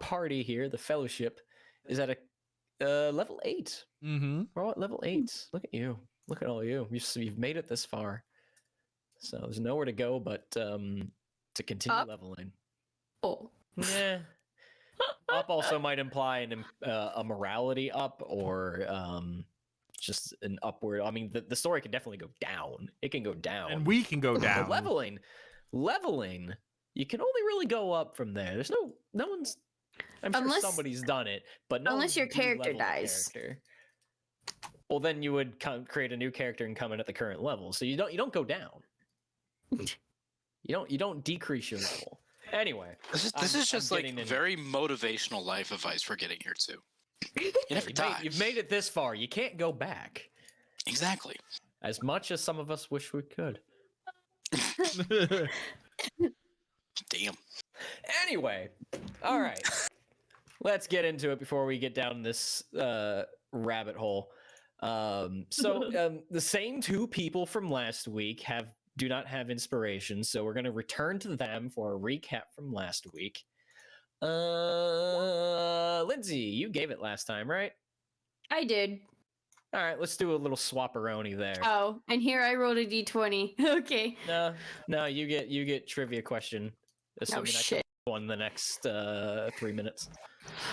party here, the Fellowship, is at a level 8. Mm-hmm. We're all at level 8. Look at you. Look at all you. You've made it this far. So there's nowhere to go but to continue Up? leveling. Oh. Yeah. Up also might imply a morality up or just an upward. I mean, the story can definitely go down. It can go down. And we can go But down. leveling, you can only really go up from there. There's no one's. I'm sure Unless- somebody's done it, but no unless one's your character de-leveled a dies. character. Well, then you would create a new character and come in at the current level. So you don't go down. You don't decrease your level. Anyway, This is just like getting in- very motivational life advice we're getting here too. You never die. You've made it this far. You can't go back. Exactly. As much as some of us wish we could. Damn. Anyway, all right. Let's get into it before we get down this rabbit hole. The same 2 people from last week do not have inspiration, so we're going to return to them for a recap from last week. Lindsay, you gave it last time, right? I did. All right, let's do a little swapperoni there. Oh, and here I rolled a d20. Okay. No, you get trivia question. Assuming I shit. can one the next 3 minutes.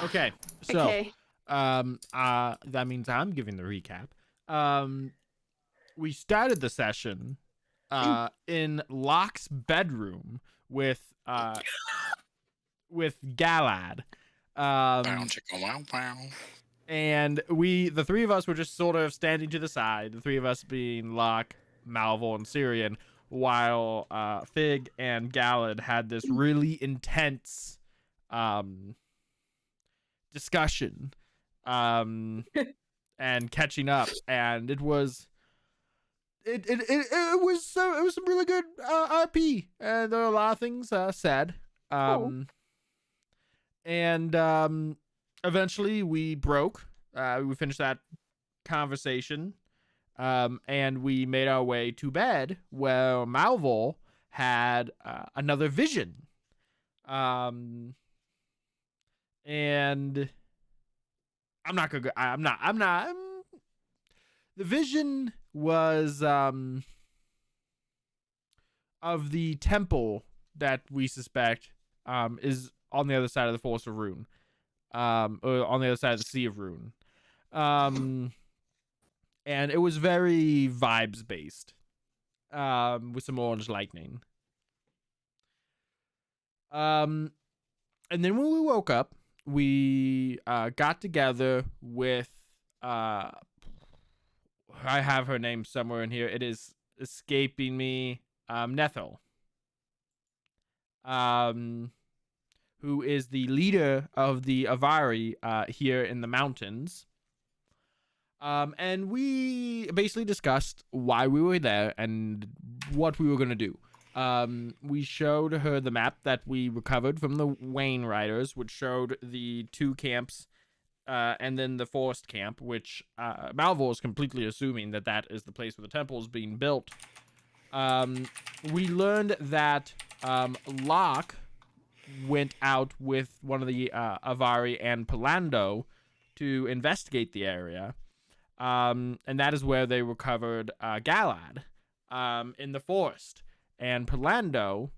Okay. So, Okay. that means I'm giving the recap. We started the session in Locke's bedroom with Galad. Bow, chicka, wow, wow. And the 3 of us were just sort of standing to the side, the 3 of us being Locke, Malvhor, and Cirion, while Fig and Galad had this really intense discussion and catching up, and it was some really good RP, and there are a lot of things said. And eventually we broke. We finished that conversation, and we made our way to bed, where Malvhor had another vision. And I'm not gonna go. I'm not. The vision was of the temple that we suspect is on the other side of the Forest of Rune, or on the other side of the Sea of Rune. And it was very vibes based, with some orange lightning. And then when we woke up, we got together with I have her name somewhere in here. It is escaping me. Nethel, who is the leader of the Avari here in the mountains. And we basically discussed why we were there and what we were going to do. We showed her the map that we recovered from the Wayne Riders, which showed the 2 camps, and then the forest camp, which Malvhor is completely assuming that is the place where the temple is being built. We learned that Locke went out with one of the Avari and Palando to investigate the area. And that is where they recovered Galad in the forest. And Palando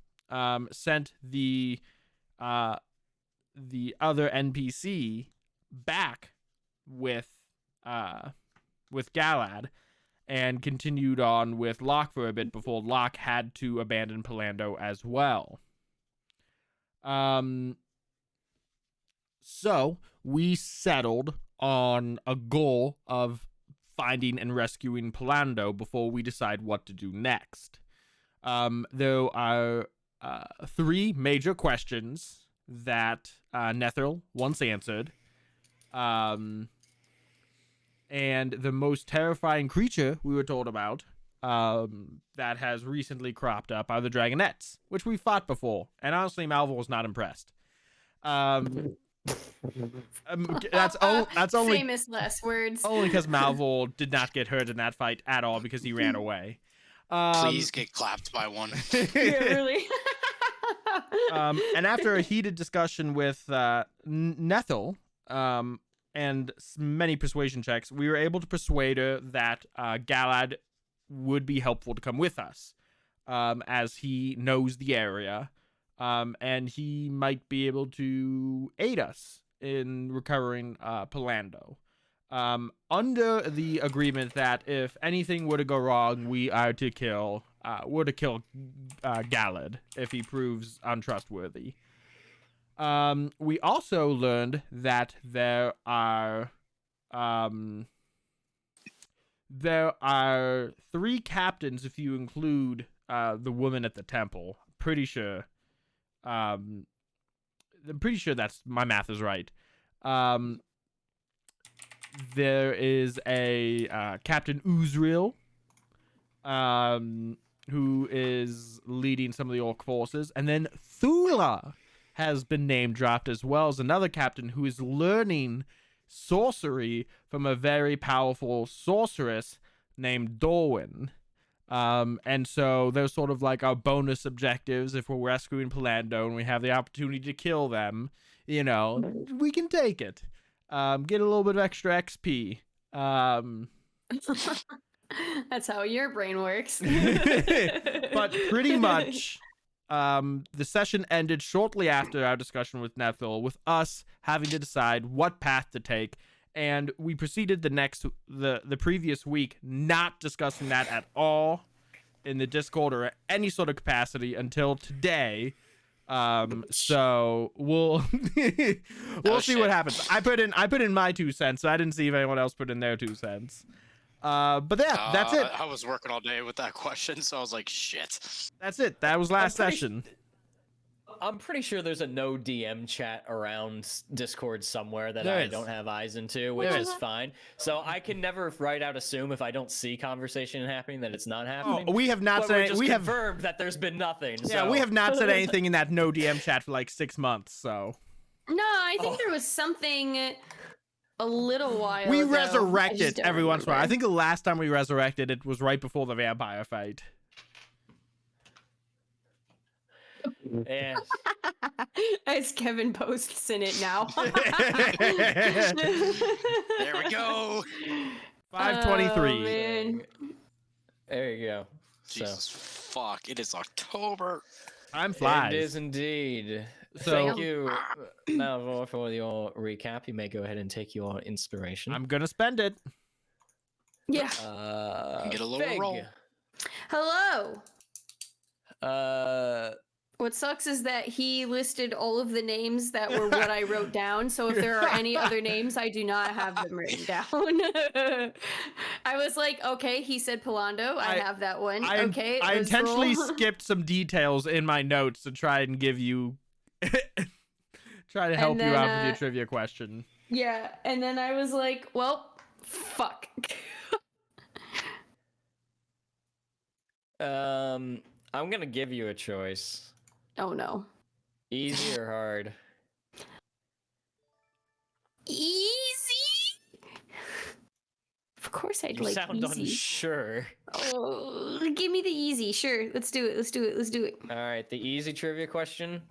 sent the other NPC back with Galad and continued on with Locke for a bit before Locke had to abandon Palando as well. So we settled on a goal of finding and rescuing Palando before we decide what to do next. There are 3 major questions that Nethel once answered. And the most terrifying creature we were told about that has recently cropped up are the Dragonettes, which we fought before. And honestly, Malvhor was not impressed. That's only famous last words. only because Malvhor did not get hurt in that fight at all because he ran away. Please get clapped by one. Yeah, really. And after a heated discussion with Nethel, and many persuasion checks, we were able to persuade her that Galad would be helpful to come with us, as he knows the area, and he might be able to aid us in recovering Palando. Under the agreement that if anything were to go wrong, we are to kill Galad if he proves untrustworthy. We also learned that there are 3 captains if you include the woman at the temple. Pretty sure. I'm pretty sure that's my math is right. There is a Captain Uzriel, who is leading some of the orc forces, and then Thula has been name dropped as well as another captain who is learning sorcery from a very powerful sorceress named Dorwin. And so they're sort of like our bonus objectives if we're rescuing Palando and we have the opportunity to kill them. You know, we can take it. Get a little bit of extra XP. That's how your brain works. But pretty much, the session ended shortly after our discussion with Nethel, with us having to decide what path to take, and we proceeded the previous week not discussing that at all in the Discord or any sort of capacity until today. So we'll see what happens. I put in my 2 cents, so I didn't see if anyone else put in their 2 cents. But yeah, that's it. I was working all day with that question, so I was like, shit. That's it. That was last session. I'm pretty sure there's a no DM chat around Discord somewhere that There I is. don't have eyes into, which There is is. fine. So I can never right out assume if I don't see conversation happening that it's not happening. Oh, we have not But said we have confirmed that there's been nothing. Yeah, so. we have not said anything in that no DM chat for like 6 months. So No, I think there was something a little while we ago. resurrect I just it don't every once in a while. I remember. think the last time we resurrected it was right before the vampire fight. Yeah. As Kevin posts in it now. There we go. 523. Oh, man. There you go. Jesus fuck! It is October. Time It flies. is indeed. So- Thank you, Malvhor, for your recap. You may go ahead and take your inspiration. I'm gonna spend it. Yeah. Get a lower Fig. roll. Hello. Uh, What sucks is that he listed all of the names that were what I wrote down. So if there are any other names, I do not have them written down. I was like, okay, he said Palando. I have that one. Okay. I intentionally Uzrul. skipped some details in my notes to try and give you, try to help you then, out with your trivia question. Yeah. And then I was like, well, fuck. I'm gonna give you a choice. Oh no. Easy or hard? Easy? Of course I'd You like sound easy. unsure. Oh, give me the easy. Sure. Let's do it. Let's do it. Let's do it. All right, the easy trivia question.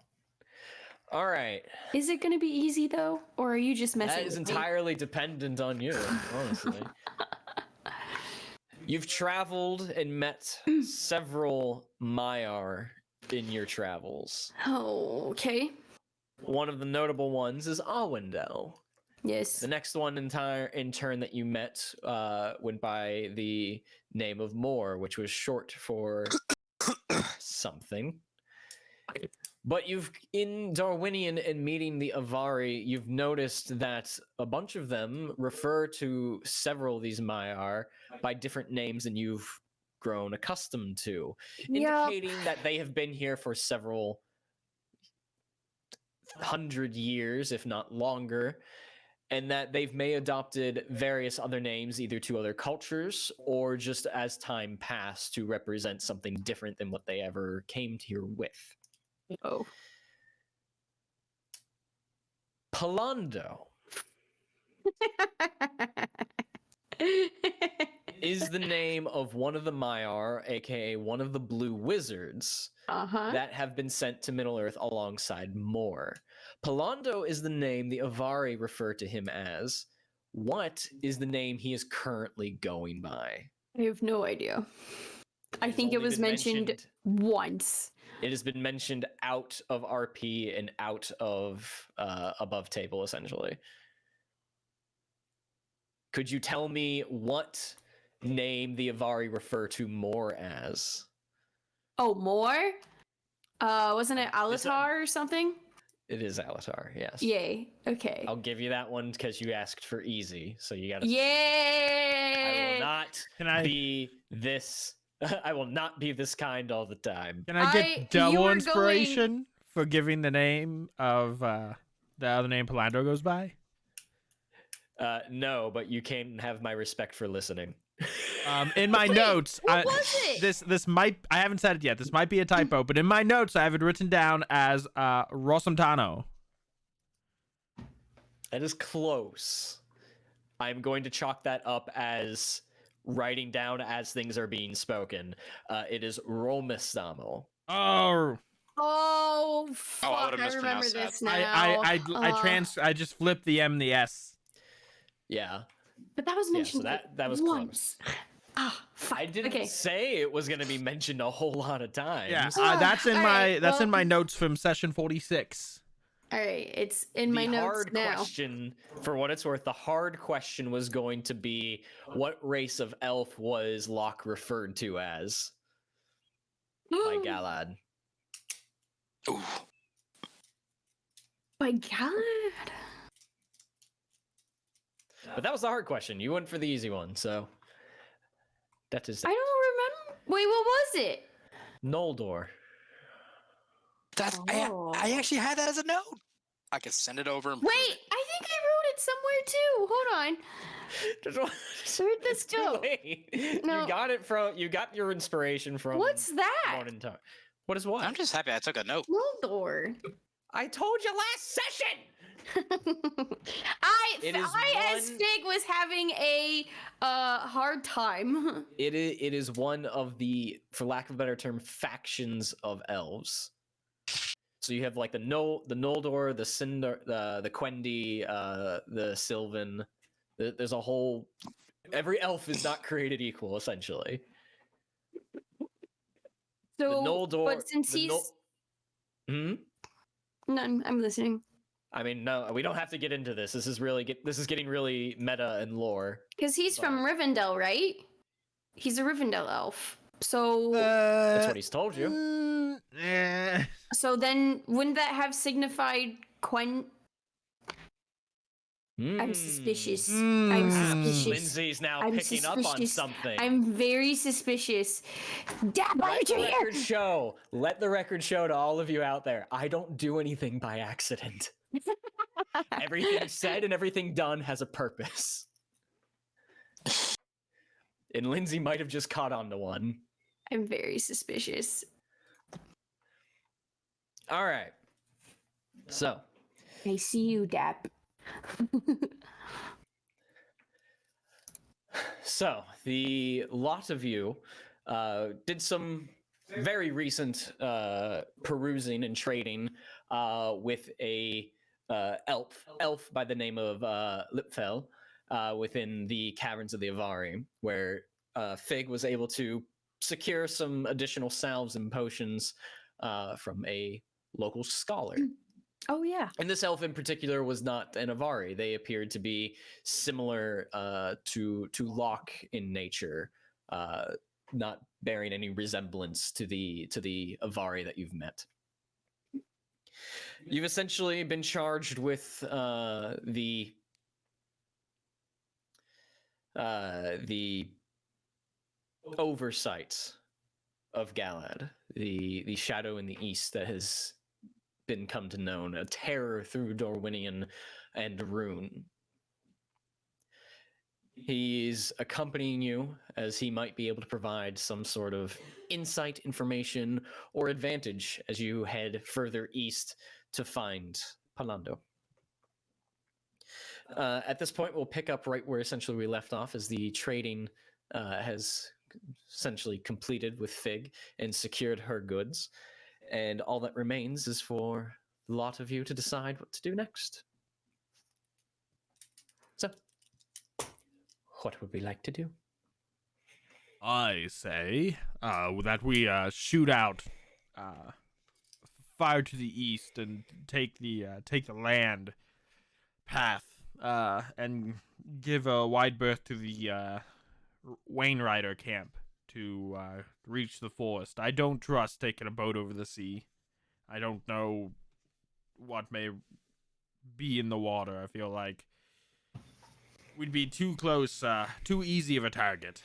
All right, Is it going to be easy though? Or are you just messing that is with me? entirely dependent on you, honestly. You've traveled and met several Maiar in your travels. Oh, okay. One of the notable ones is Awendel. Yes. The next one in turn that you met went by the name of Moor, which was short for something. But in Darwinian and meeting the Avari, you've noticed that a bunch of them refer to several of these Maiar by different names than you've grown accustomed to, indicating that they have been here for several 100 years, if not longer, and that they've may adopted various other names either to other cultures or just as time passed to represent something different than what they ever came here with. Oh. Palando is the name of one of the Maiar, aka one of the Blue Wizards, that have been sent to Middle-earth alongside Mor. Palando is the name the Avari refer to him as. What is the name he is currently going by? I have no idea. I think it was mentioned once. It has been mentioned out of RP and out of above table, essentially. Could you tell me what name the Avari refer to Mor as? Oh, Mor? Wasn't it Alatar or something? It is Alatar, yes. Yay. Okay. I'll give you that one because you asked for easy, so you gotta. Yay! I will not be this. I will not be this kind all the time. Can I get double inspiration for giving the name of the other name Palando goes by? No, but you can have my respect for listening. In my notes, what was it? This might, I haven't said it yet. This might be a typo, but in my notes, I have it written down as Rosamtano. That is close. I'm going to chalk that up as writing down as things are being spoken. It is Romestamo. Oh, fuck! I remember this now. I just flipped the M and the S. Yeah. But that was mentioned. So that was once. Close. Fuck. I didn't say it was going to be mentioned a whole lot of times. Yeah, that's in my notes from session 46. All right, it's in my notes now. The hard question, for what it's worth, the hard question was going to be, what race of elf was Locke referred to as by Galad? Ooh. By Galad? But that was the hard question. You went for the easy one, so that is. I don't remember. Wait, what was it? Noldor. That's I actually had that as a note. I could send it over. And wait, I think I wrote it somewhere too. Hold on. Where'd this go? No. You got your inspiration from. What's that? What is what? I'm just happy I took a note. Noldor. I told you last session. As Fig was having a hard time. It is one of the, for lack of a better term, factions of elves. So you have like the Noldor, the Sindar, the Quendi, the Sylvan. There's a whole. Every elf is not created equal, essentially. So, the Noldor, but since he's. No, I'm listening. I mean, no, we don't have to get into this. This is getting really meta and lore. Because he's from Rivendell, right? He's a Rivendell elf. So that's what he's told you. So then, wouldn't that have signified I'm suspicious. I'm suspicious. Lindsay's now picking up on something. I'm very suspicious. Dad, why aren't you here? Let the record show to all of you out there. I don't do anything by accident. Everything said and everything done has a purpose. And Lindsay might have just caught on to one. I'm very suspicious. All right. So. I see you, Dap. So, the lot of you did some very recent perusing and trading with a elf by the name of Lipfel within the caverns of the Avari, where Fig was able to secure some additional salves and potions from a local scholar. Oh, yeah. And this elf in particular was not an Avari. They appeared to be similar to Locke in nature, not bearing any resemblance to the Avari that you've met. You've essentially been charged with the oversight of Galad, the shadow in the east that has been come to known, a terror through Dorwinion and Rune. He's accompanying you as he might be able to provide some sort of insight, information, or advantage as you head further east to find Palando. At this point, we'll pick up right where essentially we left off as the trading has essentially completed with Fig and secured her goods. And all that remains is for the lot of you to decide what to do next. So, what would we like to do? I say that we shoot out fire to the east and take the land path and give a wide berth to the Wainwriter camp to reach the forest. I don't trust taking a boat over the sea. I don't know what may be in the water. I feel like we'd be too close, too easy of a target.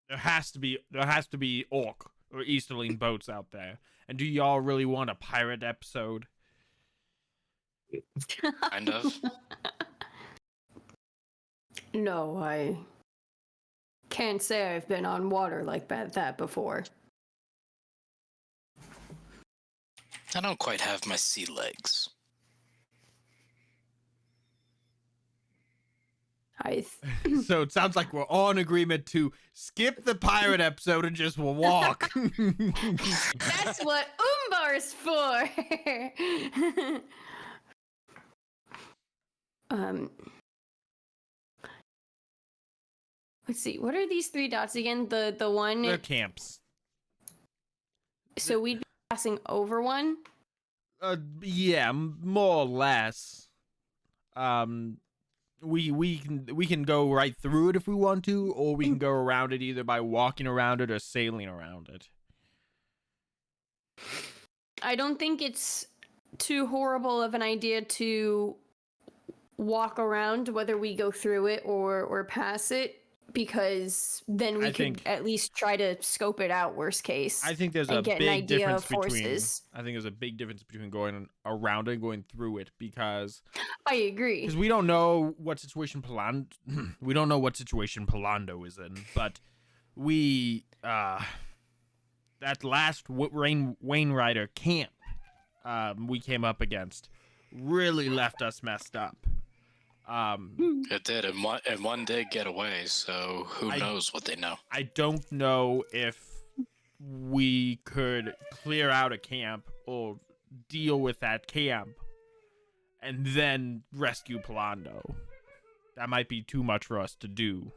There has to be orc or Easterling boats out there. And do y'all really want a pirate episode? Kind of. No, I can't say I've been on water like that before. I don't quite have my sea legs. So it sounds like we're all in agreement to skip the pirate episode and just walk. That's what Umbar's for. Let's see. What are these 3 dots again? The one. They're camps. So we'd be passing over one. Yeah, more or less. We can go right through it if we want to, or we can go around it either by walking around it or sailing around it. I don't think it's too horrible of an idea to walk around, whether we go through it or pass it, because then we could at least try to scope it out, worst case. I think there's a big difference between going around it and going through it, because I agree. Because we don't know what situation Palando is in, but we that last Wainwriter camp we came up against really left us messed up. It did, and one did get away, so who knows what they know. I don't know if we could clear out a camp or deal with that camp and then rescue Palando. That might be too much for us to do.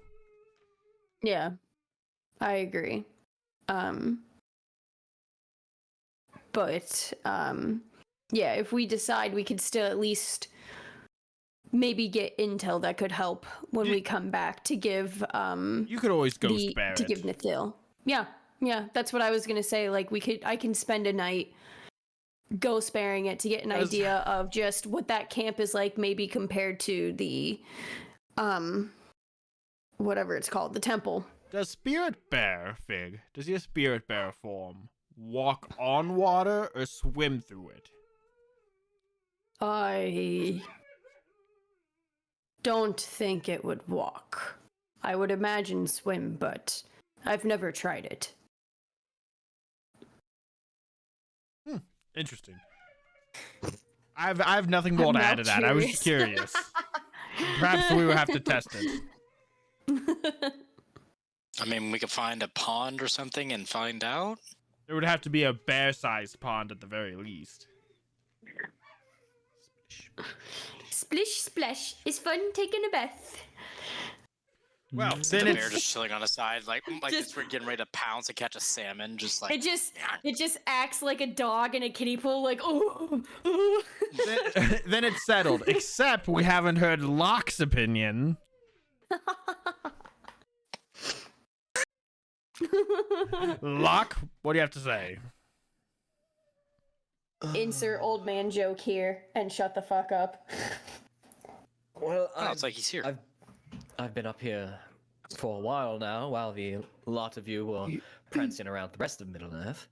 Yeah, I agree. But yeah, if we decide, we could still at least maybe get intel that could help when we come back to give you could always ghost bear to give Nithil. Yeah, that's what I was gonna say. Like I can spend a night ghost sparing it to get an idea of just what that camp is like, maybe compared to the whatever it's called, the temple. Does Spirit Bear, Fig, does your Spirit Bear form walk on water or swim through it? I don't think it would walk. I would imagine swim, but I've never tried it. Interesting. I've nothing more to add to that. I was just curious. Perhaps we will have to test it. I mean, we could find a pond or something and find out. There would have to be a bear-sized pond at the very least. Splish splash. It's fun taking a bath. Well, The then bear just chilling on the side, like we're getting ready to pounce and catch a salmon, just like it just acts like a dog in a kiddie pool, like oh. then it's settled. Except we haven't heard Locke's opinion. Locke, what do you have to say? Insert old man joke here and shut the fuck up. Well, it's like he's here. I've been up here for a while now, while the lot of you were prancing around the rest of Middle-earth.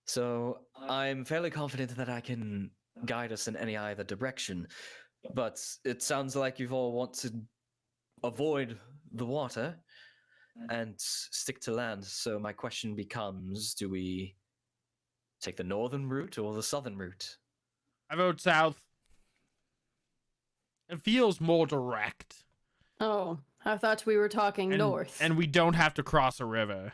So I'm fairly confident that I can guide us in any either direction. But it sounds like you all want to avoid the water and stick to land. So my question becomes, do we take the northern route or the southern route? I vote south. It feels more direct. Oh, I thought we were talking north. And we don't have to cross a river.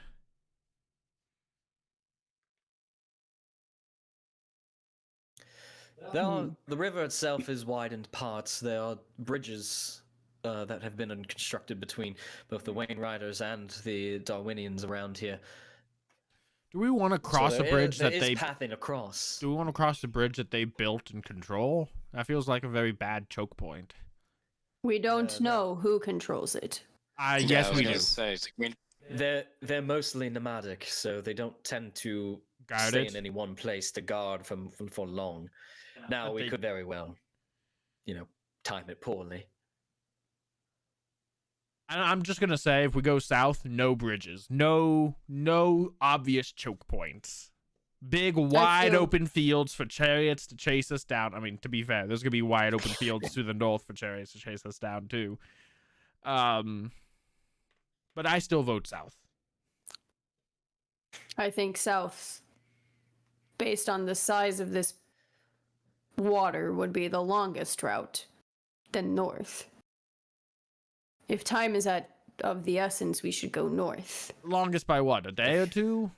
The river itself is wide in parts. There are bridges that have been constructed between both the Wayne Riders and the Darwinians around here. Do we want to cross a bridge that they pathing across? Do we want to cross the bridge that they built and control? That feels like a very bad choke point. We don't know who controls it. Yes, we do. Say, it's like, They're mostly nomadic, so they don't tend to stay in any one place to guard for long. Now we could very well, time it poorly. I'm just gonna say, if we go south, no bridges, no obvious choke points, big wide open fields for chariots to chase us down. I mean, to be fair, there's gonna be wide open fields to the north for chariots to chase us down too. But I still vote south. I think south, based on the size of this water, would be the longest route than north. If time is of the essence, we should go north. Longest by what? A day or two?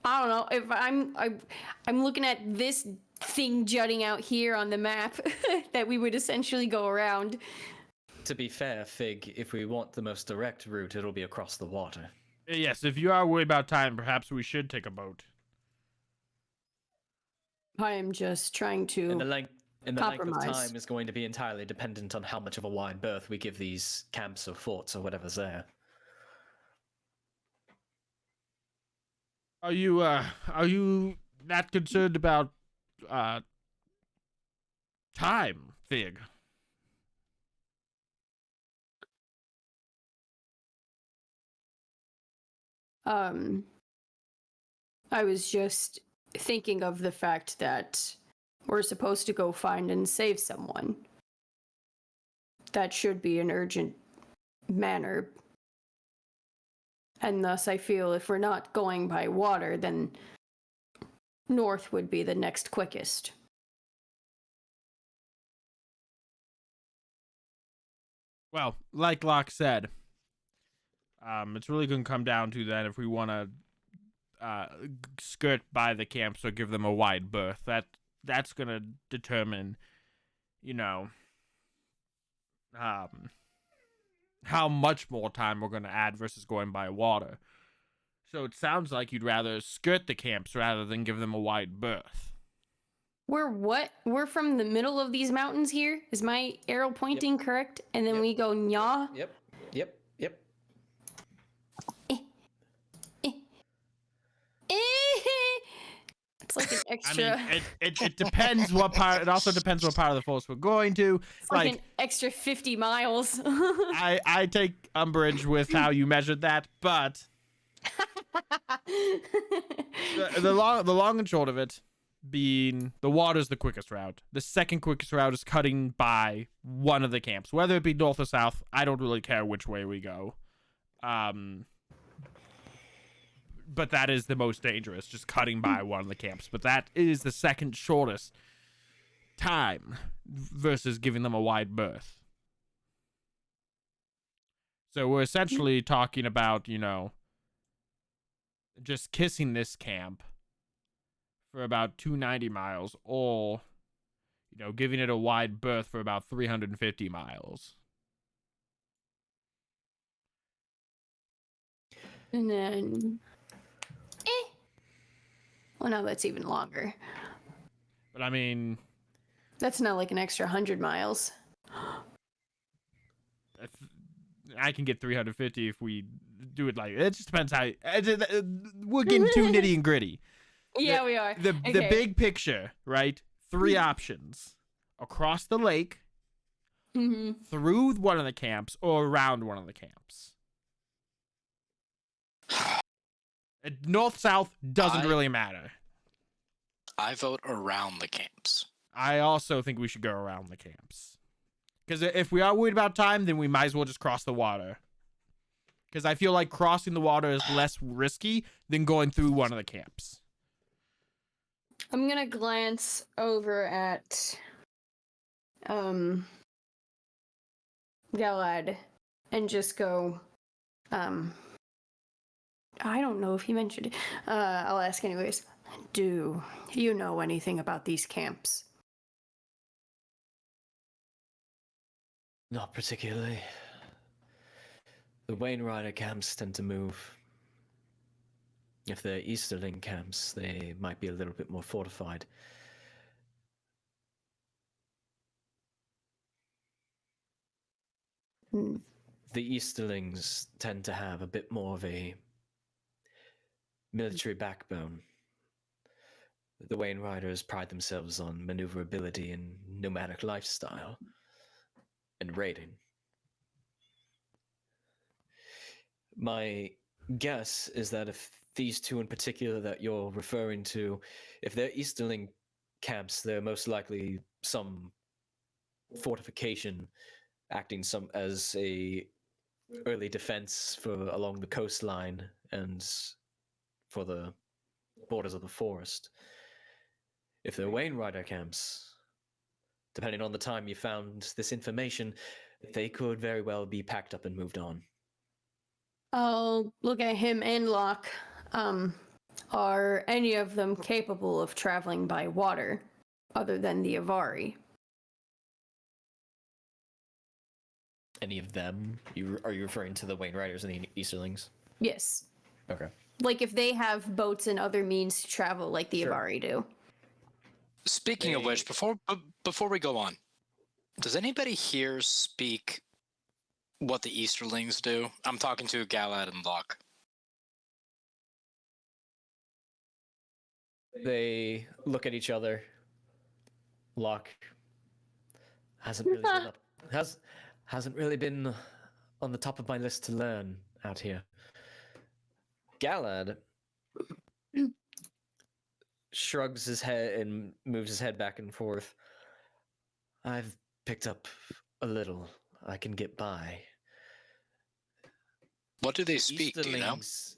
I don't know. If I'm looking at this thing jutting out here on the map that we would essentially go around. To be fair, Fig, if we want the most direct route, it'll be across the water. Yes, if you are worried about time, perhaps we should take a boat. I am just trying to And the length of compromise. time is going to be entirely dependent on how much of a wide berth we give these camps or forts or whatever's there. Are you that concerned about time, Fig? I was just thinking of the fact that we're supposed to go find and save someone. That should be an urgent manner. And thus I feel if we're not going by water, then north would be the next quickest. Well, like Locke said, it's really going to come down to that if we want to skirt by the camps or give them a wide berth. That's going to determine, how much more time we're going to add versus going by water. So it sounds like you'd rather skirt the camps rather than give them a wide berth. We're what? We're from the middle of these mountains here? Is my arrow pointing correct? And then we go nya? Yep. It's like an extra. I mean, it depends what part. It also depends what part of the forest we're going to. It's like an extra 50 miles. I take umbrage with how you measured that, but the long and short of it being the water's the quickest route. The second quickest route is cutting by one of the camps, whether it be north or south. I don't really care which way we go. But that is the most dangerous, just cutting by one of the camps. But that is the second shortest time versus giving them a wide berth. So we're essentially talking about, just kissing this camp for about 290 miles or, giving it a wide berth for about 350 miles. And then... Well, no, that's even longer. But I mean... That's not like an extra 100 miles. I can get 350 if we do it like... It just depends how... We're getting too nitty and gritty. Yeah, we are. The big picture, right? 3 options. Across the lake, through one of the camps, or around one of the camps. North-south doesn't really matter. I vote around the camps. I also think we should go around the camps. Because if we are worried about time, then we might as well just cross the water. Because I feel like crossing the water is less risky than going through one of the camps. I'm going to glance over at Galad and just go, I don't know if he mentioned it. I'll ask anyways. Do you know anything about these camps? Not particularly. The Wainrider camps tend to move. If they're Easterling camps, they might be a little bit more fortified. Hmm. The Easterlings tend to have a bit more of a military backbone. The Wainriders pride themselves on maneuverability and nomadic lifestyle and raiding. My guess is that if these two in particular that you're referring to, if they're Easterling camps, they're most likely some fortification acting some as a early defense for along the coastline and for the borders of the forest. If they're Wainrider camps, depending on the time you found this information, they could very well be packed up and moved on. I'll look at him and Locke. Are any of them capable of traveling by water, other than the Avari? Any of them? Are you referring to the Wainriders and the Easterlings? Yes. Okay. Like if they have boats and other means to travel like the Sure. Avari do. Speaking of which, before we go on, does anybody here speak what the Easterlings do? I'm talking to Galad and Locke. They look at each other. Locke hasn't really been hasn't really been on the top of my list to learn out here. Galad shrugs his head and moves his head back and forth. I've picked up a little. I can get by. What do they speak, do you know? Easterlings.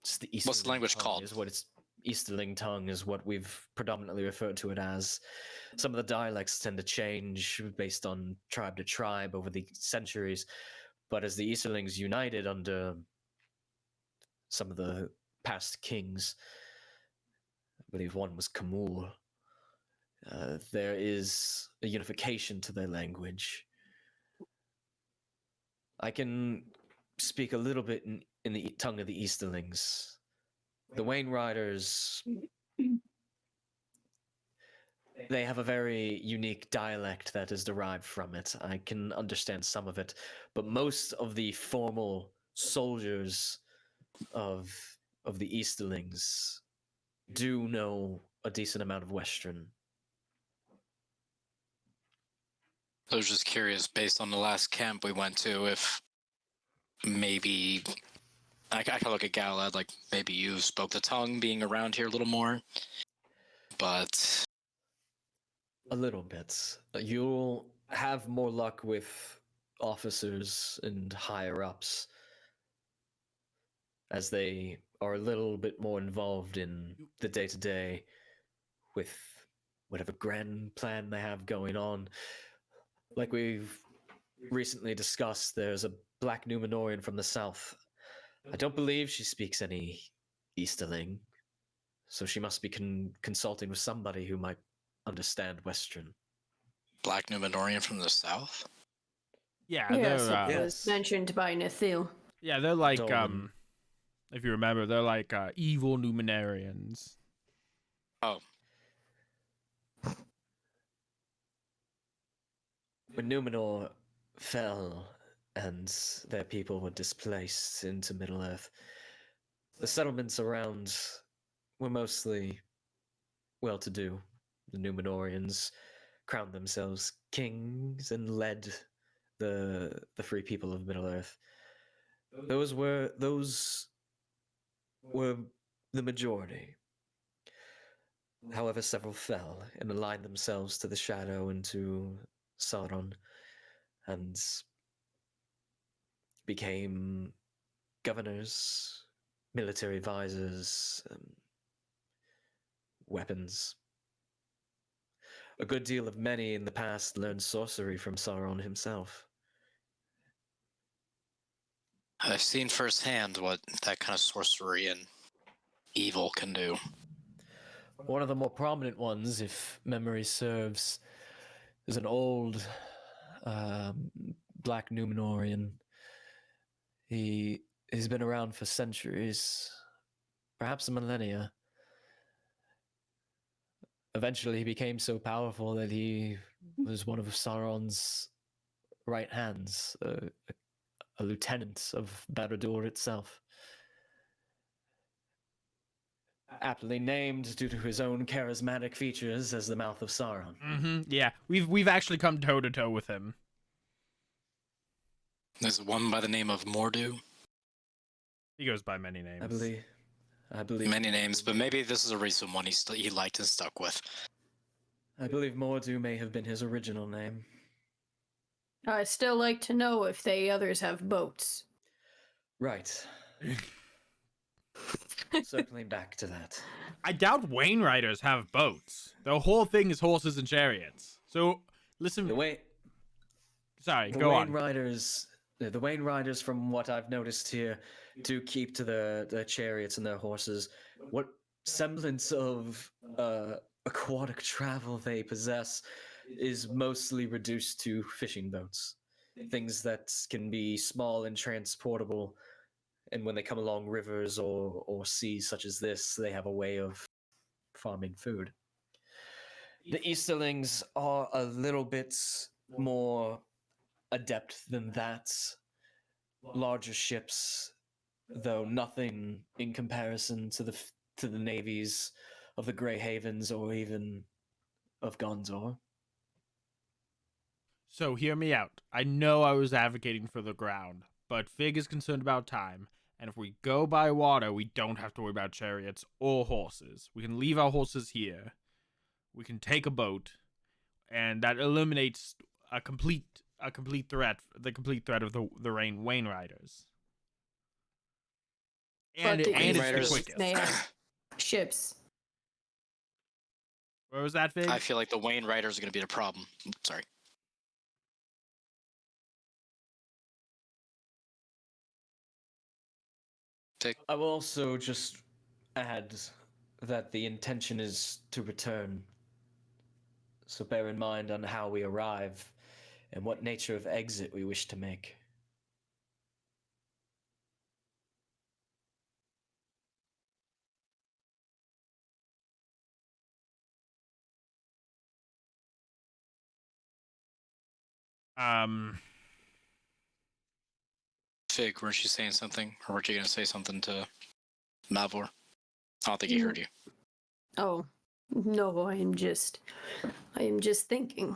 It's the Easterling What's the language tongue called? Is what it's Easterling tongue is what we've predominantly referred to it as. Some of the dialects tend to change based on tribe to tribe over the centuries, but as the Easterlings united under some of the past kings, I believe one was Kamul, there is a unification to their language. I can speak a little bit in the tongue of the Easterlings. The Wainriders, they have a very unique dialect that is derived from it. I can understand some of it, but most of the formal soldiers of the Easterlings do know a decent amount of Western. I was just curious, based on the last camp we went to, if maybe I can look at Galad, like maybe you spoke the tongue being around here a little more, but A little bit. You'll have more luck with officers and higher ups as they are a little bit more involved in the day to day with whatever grand plan they have going on. Like we've recently discussed, there's a black Numenorian from the south. I don't believe she speaks any Easterling, so she must be consulting with somebody who might understand Western. Black Numenorian from the south? Yeah, Yes, they're it was mentioned by Nathil. yeah, they're like Dolmen. if you remember, they're like evil Numenarians. Oh, When Numenor fell and their people were displaced into Middle-earth, the settlements around were mostly well-to-do. The Numenorians crowned themselves kings and led the free people of Middle-earth. Those were the majority. However, several fell and aligned themselves to the shadow and to Sauron and became governors, military advisors, weapons. A good deal of many in the past learned sorcery from Sauron himself. I've seen firsthand what that kind of sorcery and evil can do. One of the more prominent ones, if memory serves, is an old black Numenorian. He's been around for centuries, perhaps a millennia. Eventually, he became so powerful that he was one of Sauron's right hands, a lieutenant of Barad-dûr itself. Aptly named due to his own charismatic features as the Mouth of Sauron. Yeah, we've actually come toe to toe with him. There's one by the name of Mordu. He goes by many names. I believe Many names, but maybe this is a recent one he liked and stuck with. I believe Mordu may have been his original name. I still like to know if they others have boats. Right. Circling back to that. I doubt Wainwriters have boats. The whole thing is horses and chariots. So, listen. Sorry, go on. The Wainwriters, from what I've noticed here, do keep to the chariots and their horses. What semblance of aquatic travel they possess is mostly reduced to fishing boats. Things that can be small and transportable, and when they come along rivers or seas such as this, they have a way of farming food. The Easterlings are a little bit more adept than that. Larger ships, though nothing in comparison to the navies of the Grey Havens or even of Gondor. So hear me out. I know I was advocating for the ground, but Fig is concerned about time, and if we go by water, we don't have to worry about chariots or horses. We can leave our horses here. We can take a boat, and that eliminates a complete threat, the complete threat of the Wainwriters. And it's the quickest. They have ships. Where was that, Fig? I feel like the Wainwriters are going to be the problem. Sorry. I will also just add that the intention is to return. So bear in mind on how we arrive and what nature of exit we wish to make. Fig, weren't you saying something? Or weren't you going to say something to Malvhor? I don't think he heard you. Oh, no, I am just thinking.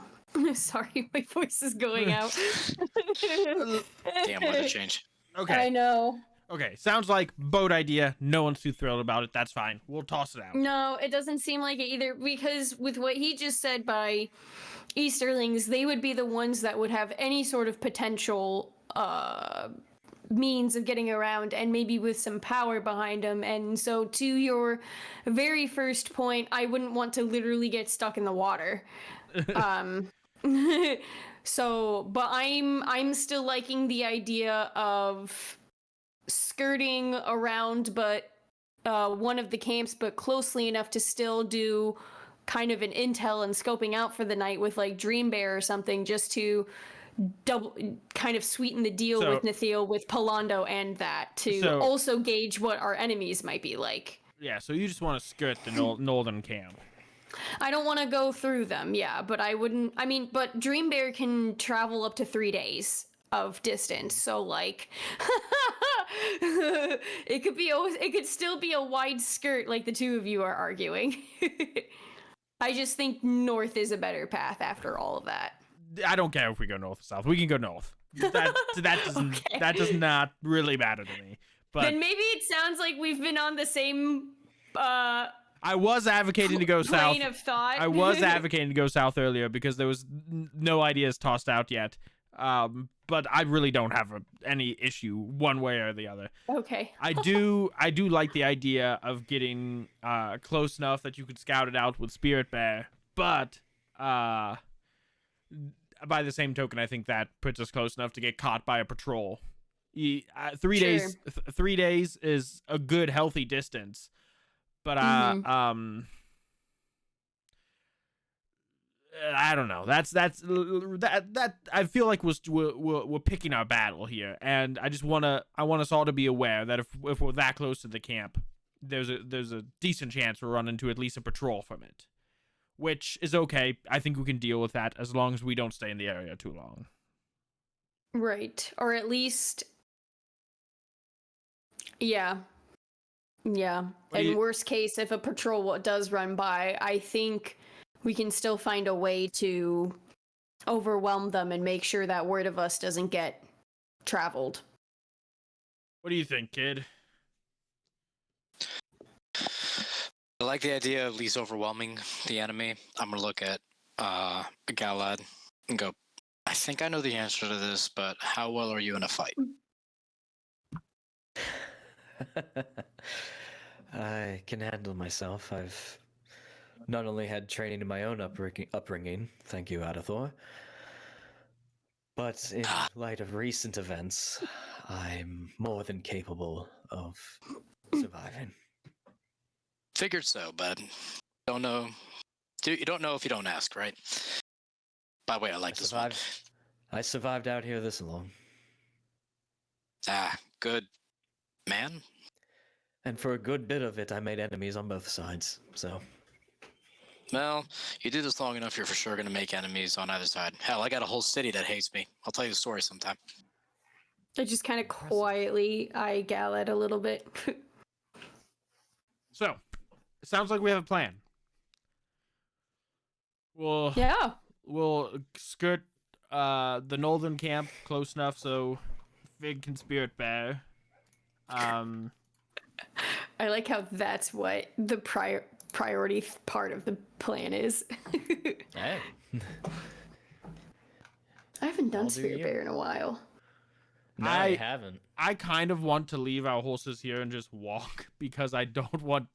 Sorry, my voice is going out. Damn, weather change. Okay. I know. Okay, sounds like boat idea. No one's too thrilled about it. That's fine. We'll toss it out. No, it doesn't seem like it either, because with what he just said by Easterlings, they would be the ones that would have any sort of potential means of getting around, and maybe with some power behind them. And so to your very first point, I wouldn't want to literally get stuck in the water. So, but I'm still liking the idea of skirting around, but one of the camps, but closely enough to still do kind of an intel and scoping out for the night with like Dreambear or something, just to kind of sweeten the deal with Nithiel, with Palando, and that to also gauge what our enemies might be like. Yeah, so you just want to skirt the northern camp. I don't want to go through them, yeah, but I wouldn't. I mean, but Dreambear can travel up to 3 days of distance, so like, it could still be a wide skirt, like the two of you are arguing. I just think north is a better path after all of that. I don't care if we go north or south. We can go north. That doesn't Okay. That does not really matter to me. But then maybe it sounds like we've been on the same I was advocating to go south. plane of thought. I was advocating to go south earlier because there was no ideas tossed out yet. But I really don't have any issue one way or the other. Okay. I do like the idea of getting close enough that you could scout it out with Spirit Bear, but by the same token, I think that puts us close enough to get caught by a patrol 3 Sure. days. 3 days is a good, healthy distance. But I don't know. That I feel like we're picking our battle here, and I want us all to be aware that if we're that close to the camp, there's a decent chance we'll run into at least a patrol from it, which is okay. I think we can deal with that as long as we don't stay in the area too long. Right. Or at least, yeah. In worst case, if a patrol does run by, I think we can still find a way to overwhelm them and make sure that word of us doesn't get traveled. What do you think, kid? I like the idea of at least overwhelming the enemy. I'm gonna look at Galad and go, I think I know the answer to this, but how well are you in a fight? I can handle myself. I've not only had training in my own upbringing, thank you, Adathor, but in light of recent events, I'm more than capable of surviving. Figured so, but don't know. You don't know if you don't ask, right? By the way, I like this one. I survived out here this long. Good man. And for a good bit of it, I made enemies on both sides, so... Well, you do this long enough, you're for sure going to make enemies on either side. Hell, I got a whole city that hates me. I'll tell you the story sometime. I just kind of quietly eye Galad a little bit. So, it sounds like we have a plan. We'll skirt the northern camp close enough so Fig can spirit bear. I like how that's what the priority part of the plan is. Hey. I haven't done I'll do Spirit you. Bear in a while. No, I haven't. I kind of want to leave our horses here and just walk because I don't want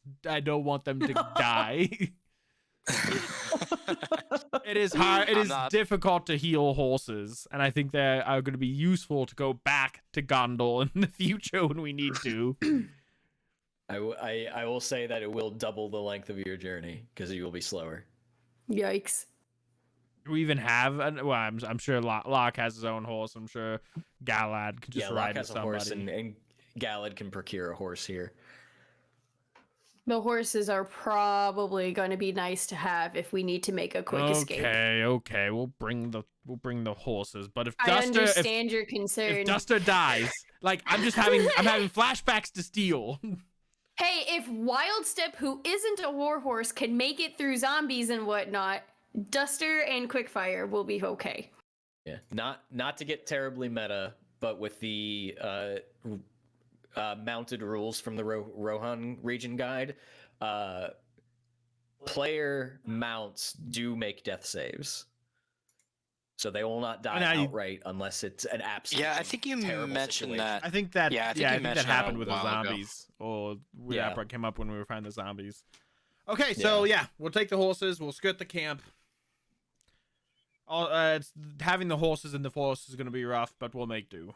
them to die. It is hard. It is difficult to heal horses, and I think they are going to be useful to go back to Gondol in the future when we need to. I will say that it will double the length of your journey because you will be slower. Yikes. Do we even have? I'm sure Locke has his own horse. I'm sure Galad can just ride with somebody. Horse, and Galad can procure a horse here. The horses are probably going to be nice to have if we need to make a quick escape. Okay. We'll bring the horses. But if I understand your concern. If Duster dies, like I'm having flashbacks to Steel. Hey, if Wildstep, who isn't a warhorse, can make it through zombies and whatnot, Duster and Quickfire will be okay. Yeah, not to get terribly meta, but with the mounted rules from the Rohan region guide, player mounts do make death saves. So they will not die outright unless it's an absolute. Yeah, I think you mentioned situation. that. I think that. I think that happened with the while zombies, or that came up when we were finding the zombies. Okay, so we'll take the horses. We'll skirt the camp. Having the horses in the forest is going to be rough, but we'll make do.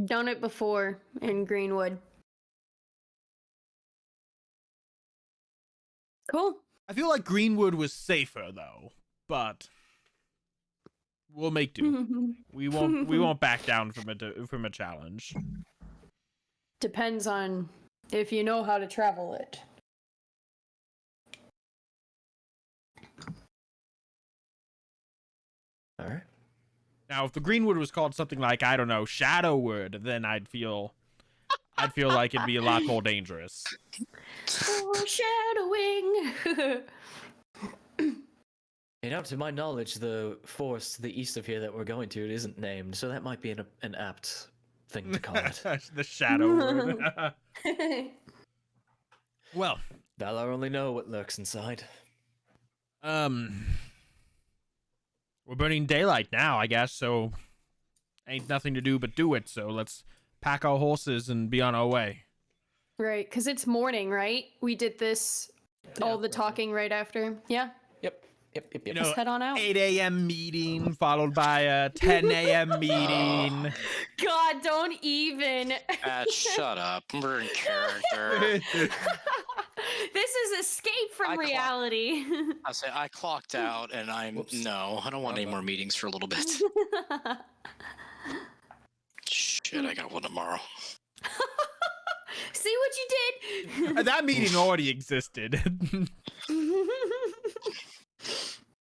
Done it before in Greenwood. Cool. I feel like Greenwood was safer though, but we'll make do. We won't back down from a challenge. Depends on if you know how to travel it. All right. Now, if the Greenwood was called something like, I don't know, Shadowwood, then I'd feel like it'd be a lot more dangerous. Foreshadowing. To my knowledge, the forest to the east of here that we're going to, it isn't named, so that might be an apt thing to call it. The Shadowwood. Well, Valar only know what lurks inside. We're burning daylight now, I guess, so ain't nothing to do but do it, so let's pack our horses and be on our way. Right, because it's morning, right? We did this, all the talking right after. Yeah? Yep. Yep. You Let's know, head on out. 8 a.m. meeting followed by a 10 a.m. meeting. God, don't even. Shut up. We're in character. This is escape from reality. I say I clocked out, and I don't want any more meetings for a little bit. Shit, I got one tomorrow. See what you did? That meeting already existed.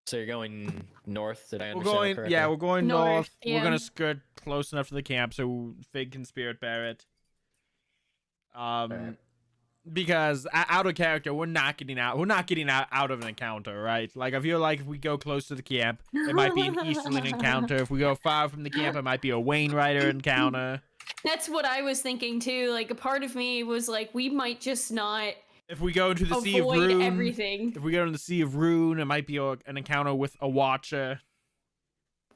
So you're going north? Did I We're understand going, that correctly? yeah, we're going north. Yeah. We're gonna skirt close enough to the camp so Fig can spirit bear it. Right. Because out of character, we're not getting out. We're not getting out of an encounter, right? Like, I feel like if we go close to the camp, it might be an Easterling encounter. If we go far from the camp, it might be a Wainwriter encounter. That's what I was thinking too. Like, a part of me was like, we might just not If we go into the Sea of avoid Rune, everything. if we go into the Sea of Rune, it might be an encounter with a Watcher.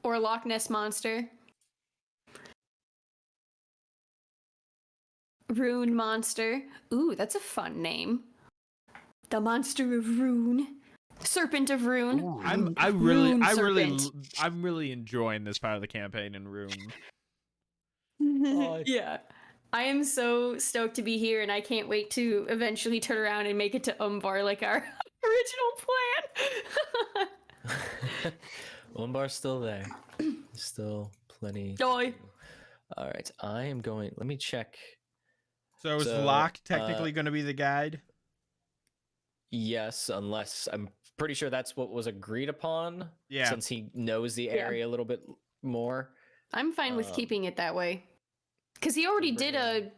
Or a Loch Ness monster. Rune monster. Ooh, that's a fun name. The monster of Rune. Serpent of Rune. I'm really enjoying this part of the campaign in Rune. Yeah. I am so stoked to be here, and I can't wait to eventually turn around and make it to Umbar like our original plan. Umbar's still there. Still plenty. Joy. All right, I am going. Let me check. So is Locke technically going to be the guide? Yes, unless I'm pretty sure that's what was agreed upon. Yeah. Since he knows the area a little bit more. I'm fine with keeping it that way. Because he already did a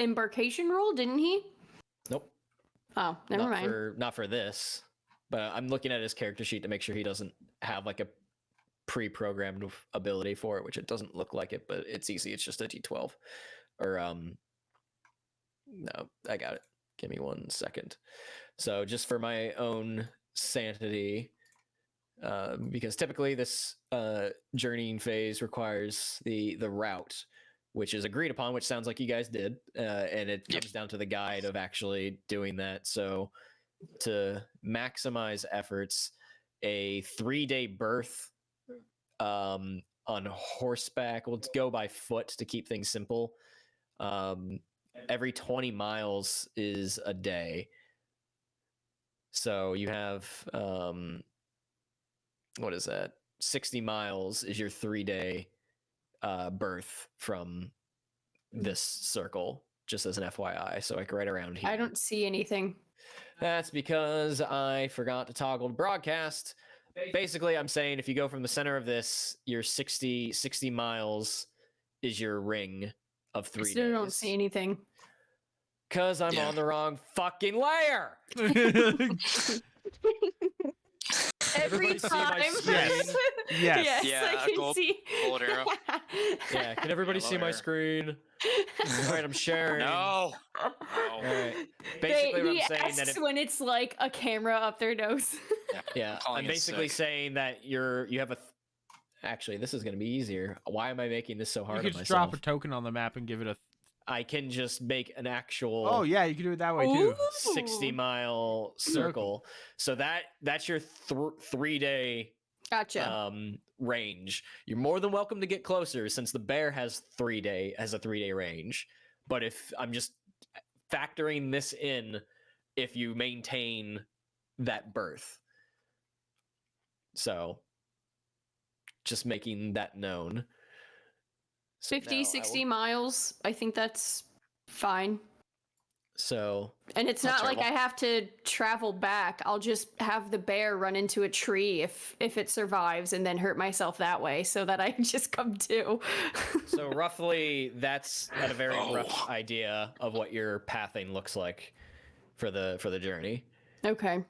embarkation roll, didn't he? Nope. Oh, never mind. Not for this. But I'm looking at his character sheet to make sure he doesn't have like a pre-programmed ability for it, which it doesn't look like it, but it's easy. It's just a D12. Or no, I got it. Give me 1 second. So just for my own sanity, because typically this journeying phase requires the route, which is agreed upon, which sounds like you guys did, and it comes down to the guide of actually doing that. So to maximize efforts, a 3-day berth on horseback, we'll go by foot to keep things simple. Every 20 miles is a day. So you have, what is that? 60 miles is your 3-day berth from this circle, just as an FYI. So like right around here. I don't see anything. That's because I forgot to toggle broadcast. Basically, I'm saying if you go from the center of this, your 60 miles is your ring of 3 days. I still don't see anything. Because I'm on the wrong fucking layer. Every time. Yes. Yes, Yeah, I can see. Gold arrow. Yeah, can everybody see my screen? All right, I'm sharing. No. All right. Basically, what He I'm saying asks that when it's like a camera up their nose. yeah, calling I'm it basically sick. saying that you have a. Actually, this is going to be easier. Why am I making this so hard You on could myself? just drop a token on the map and give it a... I can just make an actual. Oh, yeah, you can do it that way, too. 60-mile circle. So that's your 3-day Gotcha. range. You're more than welcome to get closer since the bear has a 3-day range. But if I'm just factoring this in, if you maintain that berth, so just making that known. So 50, 60 miles. I think that's fine. So, and it's not like I have to travel back. I'll just have the bear run into a tree if it survives and then hurt myself that way so that I just come to. So roughly that's a very rough idea of what your pathing looks like for the journey. Okay.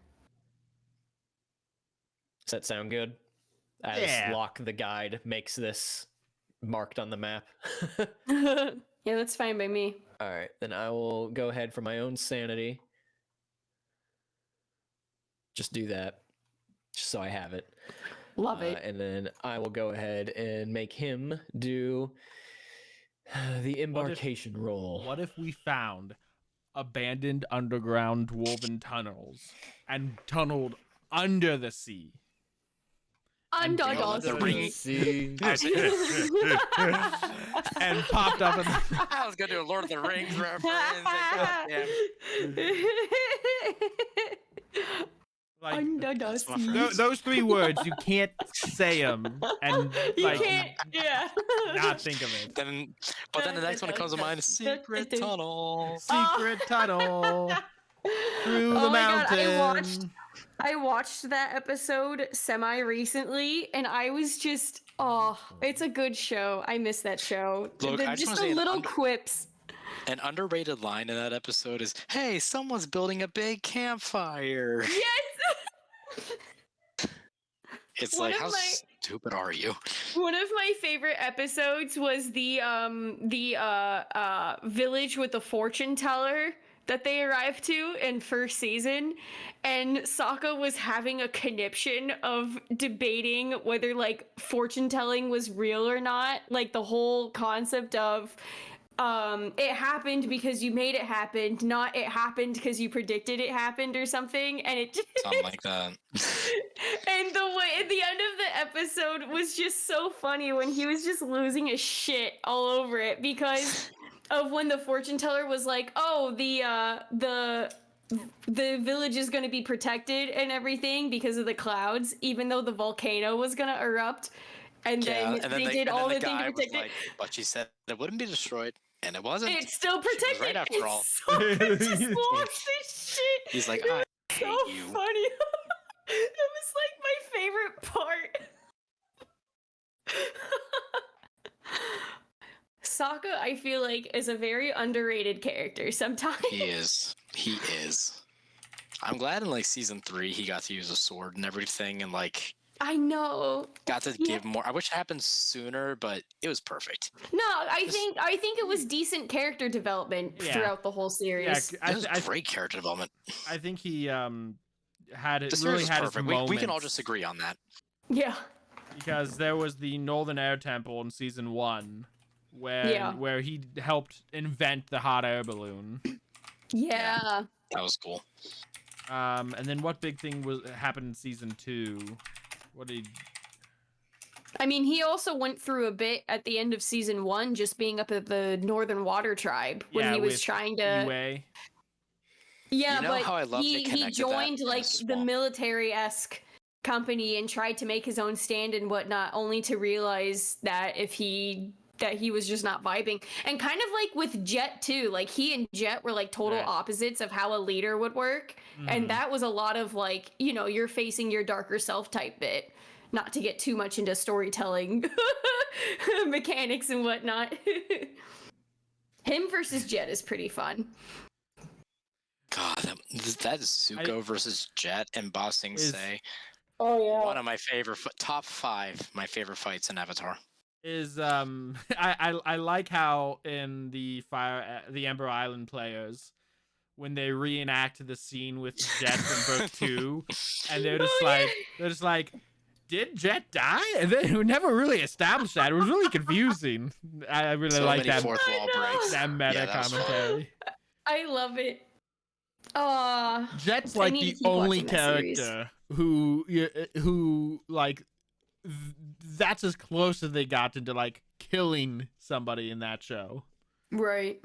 Does that sound good? As Locke the guide makes this marked on the map. Yeah, that's fine by me. All right, then I will go ahead for my own sanity. Just do that, just so I have it. Love it. And then I will go ahead and make him do the embarkation roll. What if we found abandoned underground dwarven tunnels and tunneled under the sea? Under Lord of the Rings. See. And popped up. I was gonna do a Lord of the Rings reference. Goddamn. Like Under the That's my sea. friend. those 3 words, you can't say them and You like can't, yeah. not think of it. Then, but then the next one that comes to mind is Secret Tunnel. Secret tunnel through the Oh my God, mountain. I watched that episode semi recently, and I was just, it's a good show. I miss that show. Look, I just Just wanna the say an little quips. An underrated line in that episode is, "Hey, someone's building a big campfire." Yes. It's One like, of how my- stupid are you? One of my favorite episodes was the village with the fortune teller that they arrived to in first season, and Sokka was having a conniption of debating whether like fortune telling was real or not, like the whole concept of it happened because you made it happen, not it happened because you predicted it happened or something, and it Something like that. and the way at the end of the episode was just so funny when he was just losing his shit all over it because of when the fortune teller was like, "Oh, the village is going to be protected and everything because of the clouds, even though the volcano was going to erupt." And then they did all the things to protect it. Like, but she said it wouldn't be destroyed, and it wasn't. It's still She was protected. right after all. Sokka just lost his shit. He's like, It I was hate so you. funny. It was like my favorite part. Sokka, I feel like, is a very underrated character sometimes. He is. He is. I'm glad in like season 3 he got to use a sword and everything, and like I know. got to give more. I wish it happened sooner, but it was perfect. No, I think it was decent character development Yeah. throughout the whole series. It was great character development. I think he had it The series really was had its perfect. moments. We can all just agree on that. Yeah. Because there was the Northern Air Temple in season 1 where he helped invent the hot air balloon. Yeah. That was cool. And then what big thing happened in season 2? What did I mean, he also went through a bit at the end of season 1, just being up at the Northern Water Tribe when he was with trying to. UA? Yeah, You know but how I love to he connect to that joined in a like the swamp. military-esque company and tried to make his own stand and whatnot, only to realize that he was just not vibing. And kind of like with Jet too, like he and Jet were like total Right. opposites of how a leader would work. And that was a lot of like, you know, you're facing your darker self type bit. Not to get too much into storytelling mechanics and whatnot. Him versus Jet is pretty fun. God, that is Zuko versus Jet and Ba Sing Is- Se. Oh yeah. One of my favorite top 5 my favorite fights in Avatar. Is I like how in the Ember Island players, when they reenact the scene with Jet from book 2, and they're just like, did Jet die? And they never really established that. It was really confusing. I really So like many that fourth wall breaks. that meta Yeah, that was fun. commentary. I love it. Jet's I like need to the keep only watching that series. character who like that's as close as they got into like killing somebody in that show. Right.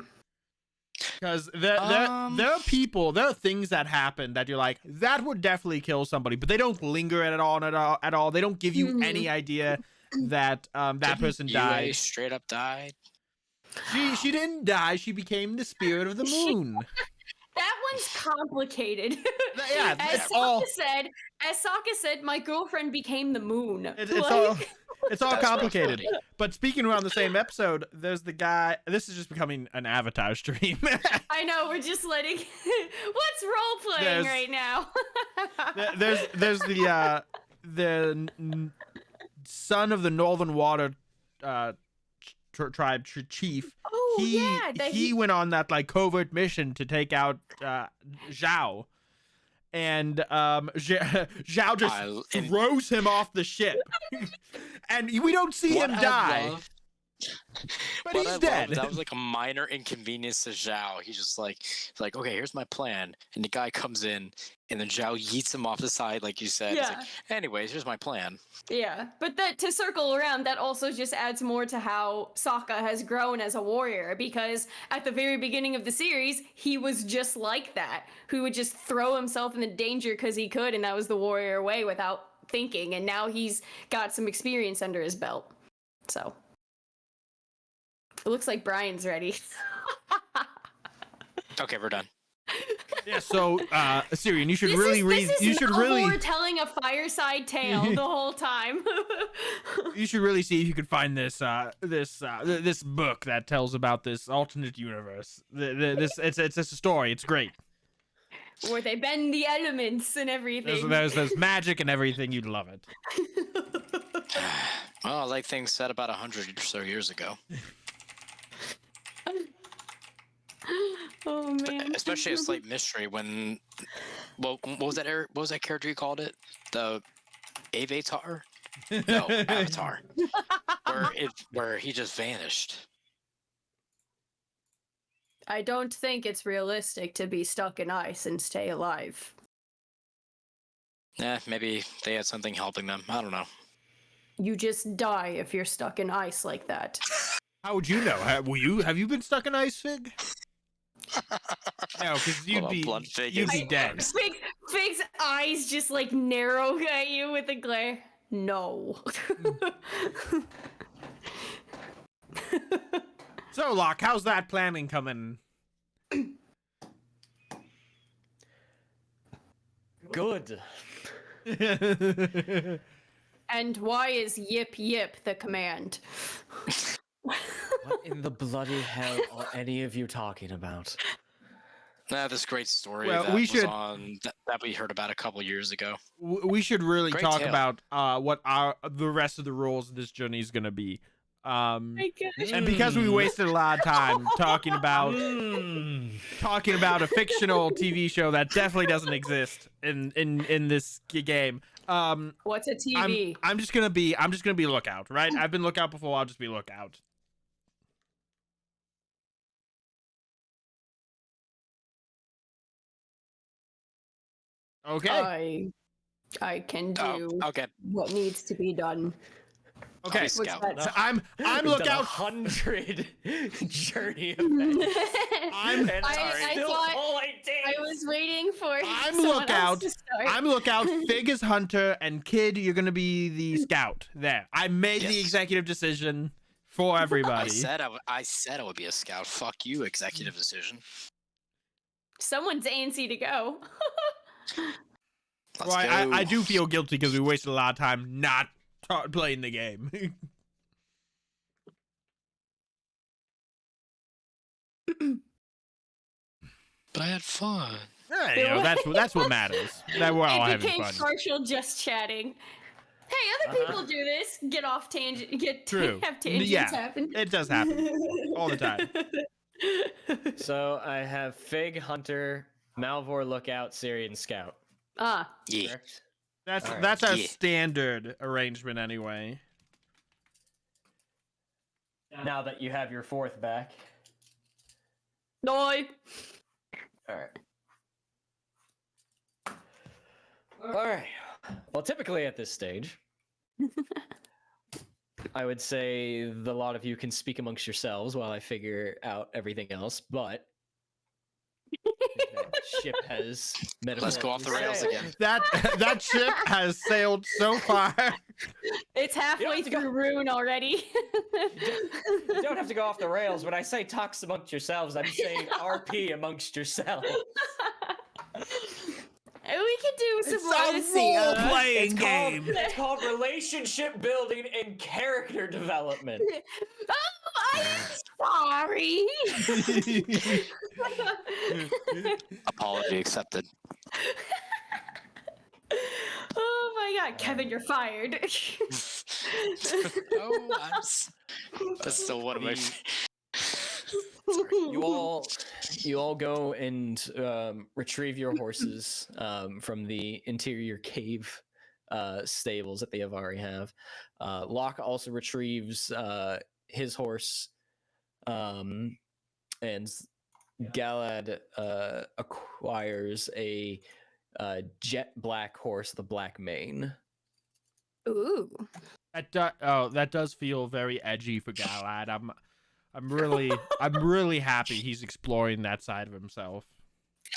Because there are things that happen that you're like, that would definitely kill somebody, but they don't linger at all. They don't give you any idea that that person Yue died. straight up died. She didn't die. She became the spirit of the moon. That one's complicated. Yeah, as it's Sokka all said, my girlfriend became the moon. it's Like- all That's complicated. funny. But speaking around the same episode, there's the guy. This is just becoming an Avatar stream. I know, we're just letting. What's role playing There's- right now? there's the son of the Northern Water tribe chief. Oh yeah, he went on that like covert mission to take out Zhao, and Zhao just throws him off the ship, and we don't see him die. But What he's I dead. love, that was like a minor inconvenience to Zhao. He's just like, okay, here's my plan. And the guy comes in, and then Zhao yeets him off the side, like you said. He's Yeah. like, anyways, here's my plan. Yeah, but that to circle around, that also just adds more to how Sokka has grown as a warrior, because at the very beginning of the series, he was just like that, who would just throw himself into danger because he could, and that was the warrior way without thinking, and now he's got some experience under his belt. So it looks like Brian's ready. Okay, we're done. Yeah, so Cirion, you should This really is, read. This is You should Malvhor really. telling a fireside tale the whole time. You should really see if you could find this this book that tells about this alternate universe. It's a story. It's great. Where they bend the elements and everything. There's magic and everything. You'd love it. Well, like things said about 100 or so years ago. Oh man! Especially a slight mystery when, well, what was that character you called it? The Avatar? No, Avatar. Where he just vanished. I don't think it's realistic to be stuck in ice and stay alive. Maybe they had something helping them. I don't know. You just die if you're stuck in ice like that. How would you know? Have you been stuck in ice, Fig? No, because you'd be dead. Fig's eyes just like narrow at you with a glare. No. So, Locke, how's that planning coming? Good. And why is yip yip the command? What in the bloody hell are any of you talking about? This great story Well, that we was should- on that we heard about a couple years ago. We should really Great talk tale. about what the rest of the rules of this journey is going to be. My gosh. And because we wasted a lot of time talking about a fictional TV show that definitely doesn't exist in this game. What's a TV? I'm just gonna be lookout, right? I've been lookout before. I'll just be lookout. Okay. I can do Okay. what needs to be done. Okay. What's that? So I'm We've done lookout. 100 journey events. I'm And I still thought- pulling I was waiting for I'm someone lookout. else to start. I'm lookout. Fig is hunter, and Kid, you're gonna be the scout. There, I made the Yes. executive decision for everybody. I said I would be a scout. Fuck you, executive decision. Someone's antsy to go. Let's Well, go. I do feel guilty because we wasted a lot of time not playing the game. But I had fun. Yeah, you know, that's what matters. That we're all It having became fun. partial just chatting. Hey, other people do this. Get off tangent. True. Have tangents Yeah. happen. It does happen all the time. So I have Fig, Hunter, Malvhor, Lookout, Cirion, Scout. Ah, Yeah. Correct? That's All right. that's our Yeah. standard arrangement anyway. Now that you have your fourth back. no. All right. All right. Well, typically at this stage, I would say the lot of you can speak amongst yourselves while I figure out everything else, but that ship has Let's go off the rails sailed. again. That ship has sailed so far. It's halfway have to go- through Rune already. You don't have to go off the rails. When I say talks amongst yourselves, I'm saying RP amongst yourselves. We could do some It's a Odyssey. role-playing game. It's called relationship building and character development. Oh, I'm sorry. Apology accepted. Oh my god, Kevin, you're fired. Oh, that's still one of my. You all go and retrieve your horses from the interior cave stables that the Avari have. Locke also retrieves his horse, and Galad acquires a jet black horse, the Black Mane. Ooh. That does feel very edgy for Galad. I'm really happy he's exploring that side of himself.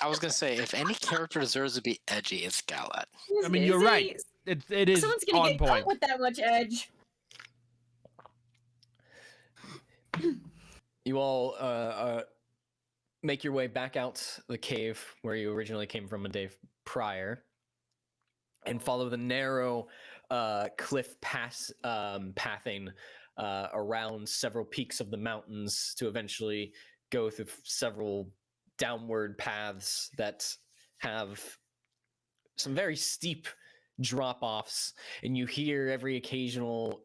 I was gonna say, if any character deserves to be edgy, it's Galad. I mean, you're right. It is Someone's gonna on get point. caught with that much edge. You all make your way back out the cave where you originally came from a day prior, and follow the narrow cliff pathing around several peaks of the mountains to eventually go through several downward paths that have some very steep drop-offs, and you hear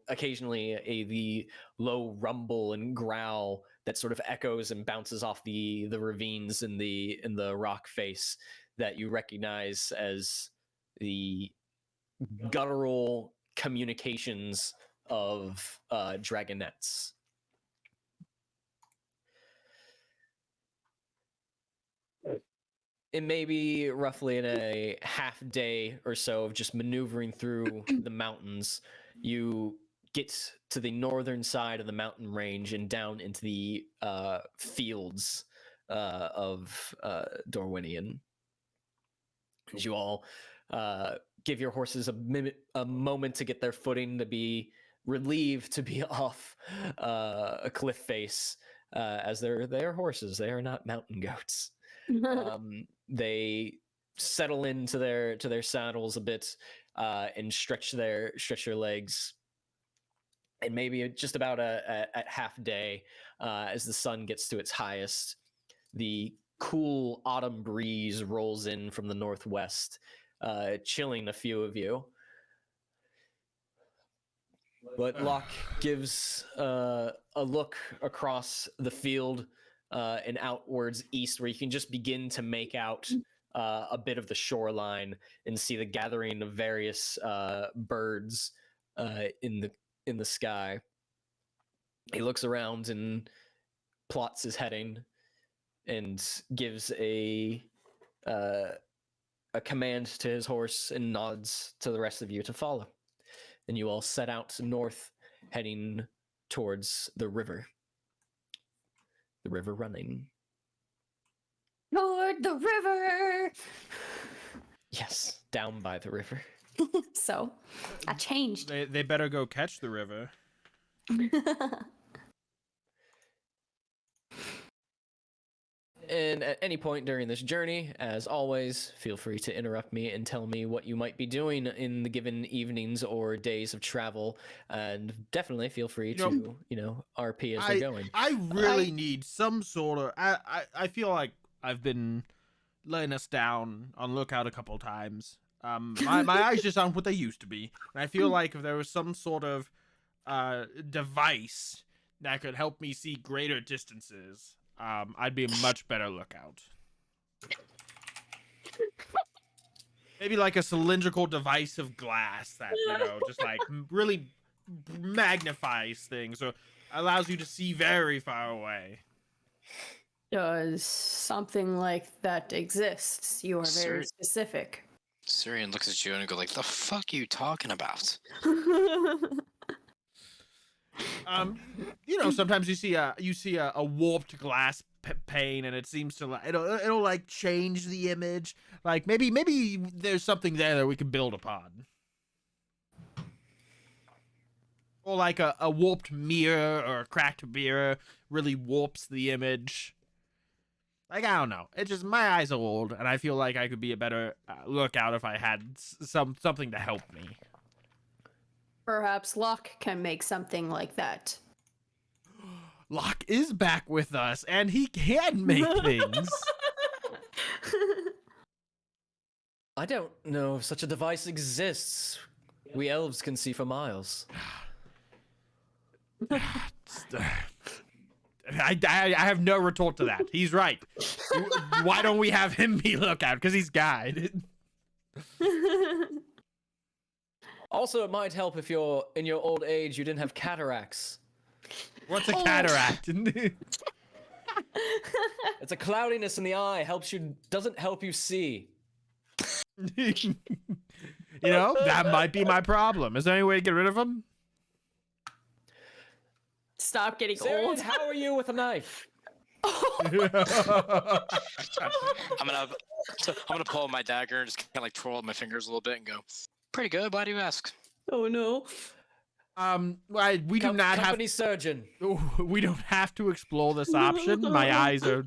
occasionally the low rumble and growl that sort of echoes and bounces off the ravines in the rock face that you recognize as the guttural communications of dragonettes. It may be roughly in a half day or so of just maneuvering through the mountains. You get to the northern side of the mountain range and down into the fields of Dorwinion. As you all give your horses a moment to get their footing, to be relieved to be off a cliff face, as they're horses. They are not mountain goats. They settle into their saddles a bit and stretch their legs, and maybe just about at half day, as the sun gets to its highest, the cool autumn breeze rolls in from the northwest, chilling a few of you. But Locke gives a look across the field and outwards east, where you can just begin to make out a bit of the shoreline and see the gathering of various birds in the sky. He looks around and plots his heading and gives a command to his horse and nods to the rest of you to follow. And you all set out north, heading towards the river. The river running. Toward the river. Yes, down by the river. So, I changed. They better go catch the river. And at any point during this journey, as always, feel free to interrupt me and tell me what you might be doing in the given evenings or days of travel. And definitely feel free to, RP as we're going. I really need some sort of... I feel like I've been letting us down on Lookout a couple times. My eyes just aren't what they used to be. And I feel like if there was some sort of device that could help me see greater distances, I'd be a much better lookout. Maybe like a cylindrical device of glass that, just like really magnifies things or allows you to see very far away. Does something like that exist? You are very specific. Cirion looks at you and goes like, "The fuck are you talking about?" Sometimes you see a warped glass pane, and it seems to it'll like change the image. Like maybe there's something there that we can build upon. Or like a warped mirror or a cracked mirror really warps the image. Like, I don't know. It's just my eyes are old, and I feel like I could be a better lookout if I had something to help me. Perhaps Locke can make something like that. Locke is back with us, and he can make things. I don't know if such a device exists. We elves can see for miles. I have no retort to that. He's right. Why don't we have him be lookout? Because he's guide. Also, it might help if in your old age you didn't have cataracts. What's a Oh. cataract? It's a cloudiness in the eye. Doesn't help you see. You know, that might be my problem. Is there any way to get rid of them? Stop getting Cirion, old. how are you with a knife? I'm gonna pull my dagger and just kind of like twirl up my fingers a little bit and go, pretty good. Why do you ask? Oh no. We do not have. Company surgeon. We don't have to explore this option. My eyes are.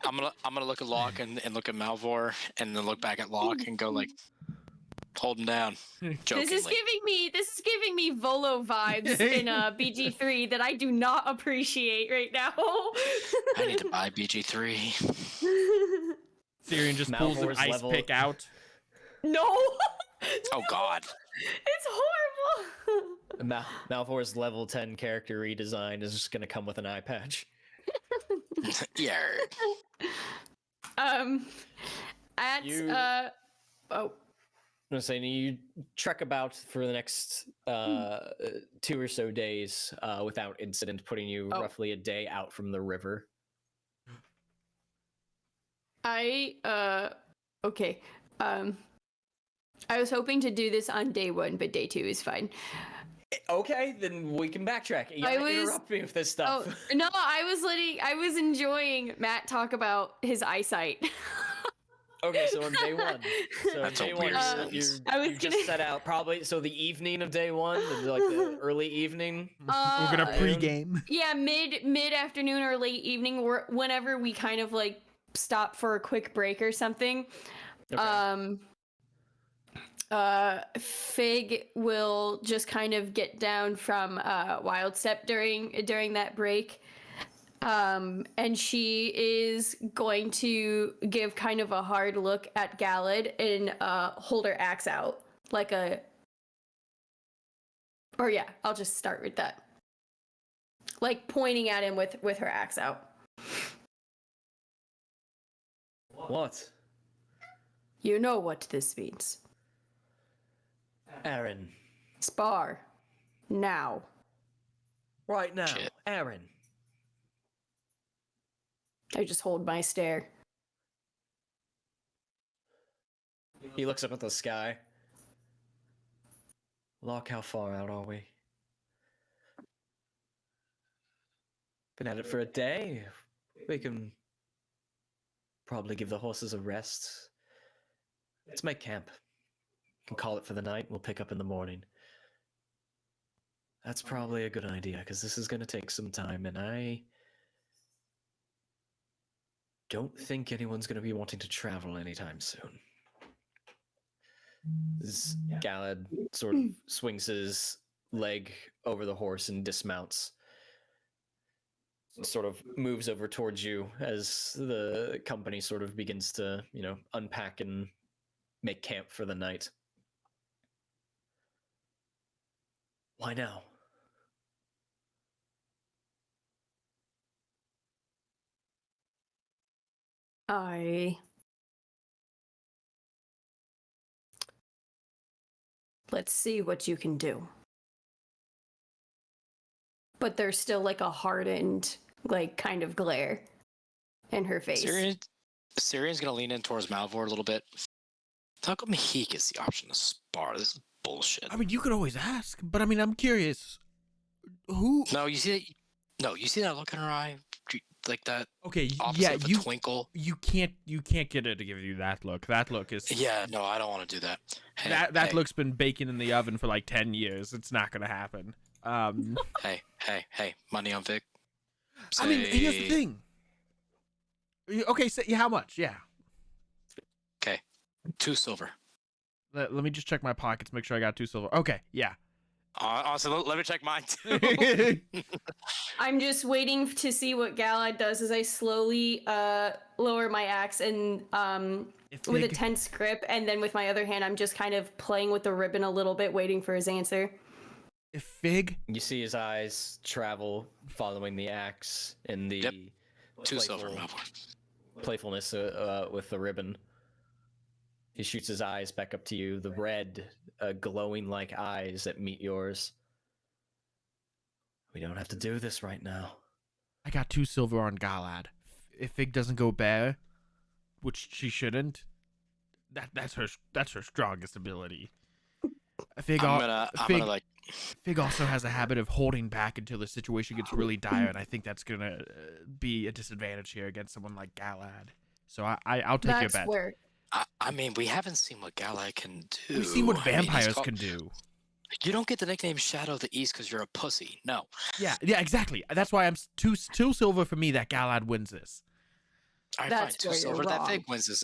I'm gonna look at Locke and look at Malvhor and then look back at Locke and go like, hold him down. Jokingly. This is giving me Volo vibes in BG3 that I do not appreciate right now. I need to buy BG3. Cirion just pulls an Malvor's ice level- pick out. No. Oh God. It's horrible. Malvor's level 10 character redesign is just gonna come with an eye patch. Yeah. At You- oh. I'm gonna say you trek about for the next 2 or so days without incident, putting you roughly a day out from the river. Okay. I was hoping to do this on day 1, but day 2 is fine. Okay, then we can backtrack. You gotta interrupt me with this stuff. Oh no, I was enjoying Matt talk about his eyesight. Okay, so on day 1. So That's a day weird 1, sentence. I was you gonna- just set out probably so the evening of day 1, like the early evening. We're gonna Uh, pregame. Yeah, mid afternoon or late evening, whenever we kind of like stop for a quick break or something. Okay. Fig will just kind of get down from Wild Step during that break. And she is going to give kind of a hard look at Galad and hold her axe out like a. Or yeah, I'll just start with that. Like pointing at him with her axe out. What? You know what this means. Aaron. Spar. Now. Right now. Shit. Aaron. I just hold my stare. He looks up at the sky. Locke, how far out are we? Been at it for a day. We can probably give the horses a rest. Let's make camp. Can call it for the night. We'll pick up in the morning. That's probably a good idea, because this is going to take some time, and I don't think anyone's going to be wanting to travel anytime soon. This Galad sort of swings his leg over the horse and dismounts. Sort of moves over towards you as the company sort of begins to, unpack and make camp for the night. Why now? Let's see what you can do. But there's still like a hardened, like kind of glare in her face. Cirion's gonna lean in towards Malvhor a little bit. How come he gets the option to spar? This is bullshit. I mean, you could always ask, but I mean, I'm curious. Who? No, you see that? No, you see that look in her eye, like that. Okay, Opposite yeah, of a you twinkle. you can't get her to give you that look. That look is Yeah, no, I don't want to do that. Hey, that hey, look's been baking in the oven for like 10 years. It's not gonna happen. Hey, money on Vic. I mean, here's the Say- thing. Okay, so how much? Yeah. Okay, 2 silver. Let me just check my pockets, make sure I got 2 silver. Okay, yeah. Honestly, let me check mine too. I'm just waiting to see what Galad does as I slowly lower my axe and with a tense grip, and then with my other hand I'm just kind of playing with the ribbon a little bit, waiting for his answer. If Fig, You see his eyes travel following the axe in the Yep. 2 silver, playful- Malvhor. playfulness with the ribbon. He shoots his eyes back up to you, the red, glowing like eyes that meet yours. We don't have to do this right now. I got 2 silver on Galad. If Fig doesn't go bear, which she shouldn't, that's her strongest ability. Fig also has a habit of holding back until the situation gets really dire, and I think that's gonna be a disadvantage here against someone like Galad. So I'll take your bet. Where I mean, we haven't seen what Galad can do. We've seen what I mean, vampires can do. You don't get the nickname Shadow of the East because you're a pussy. No. Yeah, exactly. That's why I'm two silver for me that Galad wins this. All right, That's fine. 2 silver that Fig wins this.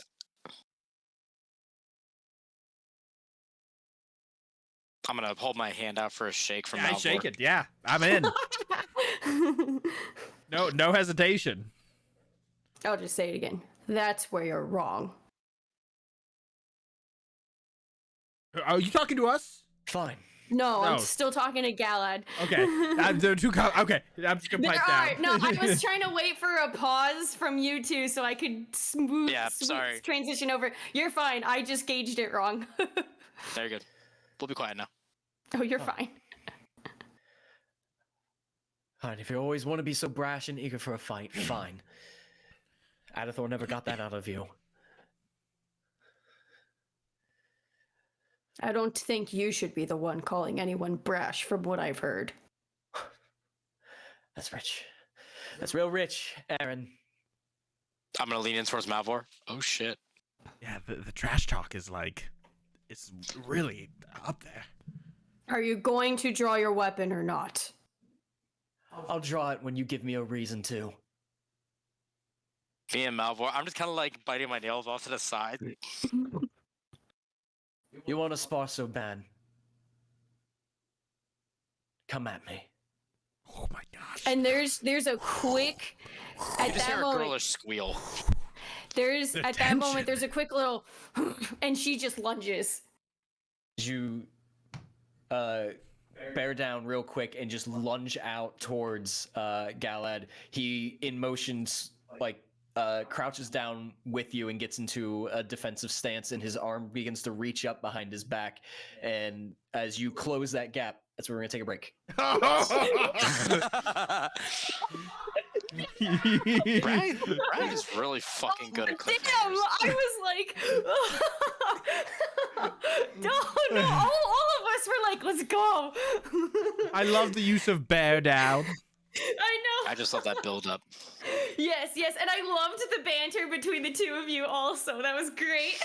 I'm gonna hold my hand out for a shake from Malvhor. I shake it. Yeah, I'm in. No hesitation. I'll just say it again. That's where you're wrong. Are you talking to us? Fine. No, I'm still talking to Galad. Okay. Okay, I'm just gonna pipe down. Alright, no, I was trying to wait for a pause from you two so I could smooth transition over. You're fine. I just gauged it wrong. Very good. We'll be quiet now. Oh, you're fine. Fine. If you always want to be so brash and eager for a fight, fine. Adathor never got that out of you. I don't think you should be the one calling anyone brash from what I've heard. That's rich. That's real rich, Aaron. I'm gonna lean in towards Malvhor. Oh shit. Yeah, the trash talk is like, it's really up there. Are you going to draw your weapon or not? I'll draw it when you give me a reason to. Me and Malvhor, I'm just kind of like biting my nails off to the side. You want to spar so bad? Come at me. Oh my gosh. And there's a quick at You just that hear a moment. girlish squeal. There's at that moment there's a quick little and she just lunges. You bear down real quick and just lunge out towards Galad. He in motions like crouches down with you and gets into a defensive stance, and his arm begins to reach up behind his back. And as you close that gap, that's where we're gonna take a break. Brian is really fucking good at cliffhangers. Damn, I was like, no, all of us were like, let's go. I love the use of bear down. I know. I just love that build up. Yes, and I loved the banter between the two of you also. That was great.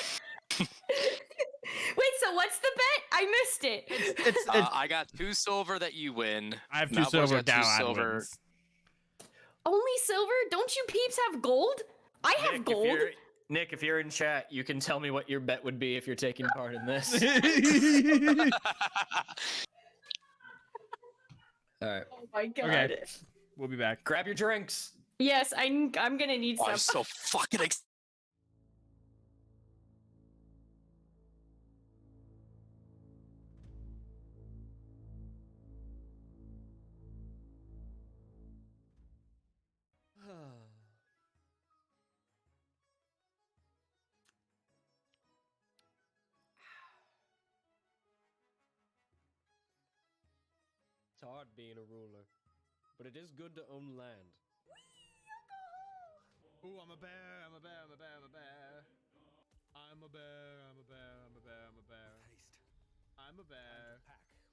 Wait, so what's the bet? I missed it. I got 2 silver that you win. I have 2 Malvhor's silver. got 2 Galad silver. wins. Only silver? Don't you peeps have gold? I have gold. Nick, if you're in chat, you can tell me what your bet would be if you're taking part in this. All right. Oh my god. Okay. We'll be back. Grab your drinks. Yes, I'm gonna need Oh, some. I'm so fucking excited. It's hard being a ruler, but it is good to own land. Ooh, I'm a bear, I'm a bear, I'm a bear, I'm a bear. I'm a bear, I'm a bear, I'm a bear, I'm a bear. I'm a bear.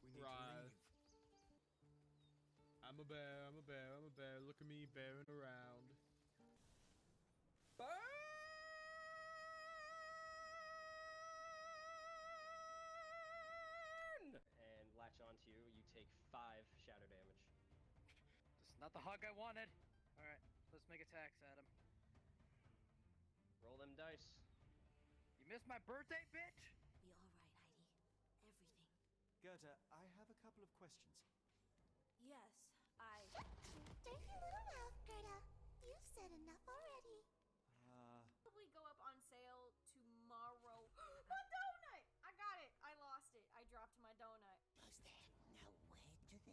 We need to Rise. leave. I'm a bear, I'm a bear, I'm a bear. Look at me bearing around. And latch onto you, you take 5 shatter damage. This is not the hug I wanted. Alright, let's make attacks at him. Roll them dice. You missed my birthday, bitch? Be all right, Heidi. Everything. Gerda, I have a couple of questions. Yes, Take your little mouth, Gerda. You've said enough already. Probably go up on sale tomorrow. My donut! I got it. I lost it. I dropped my donut. Now, where do they keep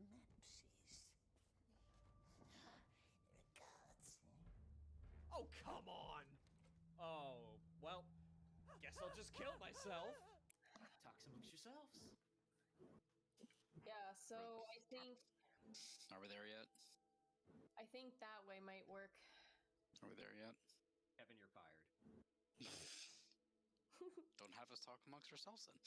Mepsies? Regards. Oh, come on! Oh, well, guess I'll just kill myself. Talks amongst yourselves. Yeah, so I think Are we there yet? I think that way might work. Are we there yet? Kevin, you're fired. Don't have us talk amongst ourselves then.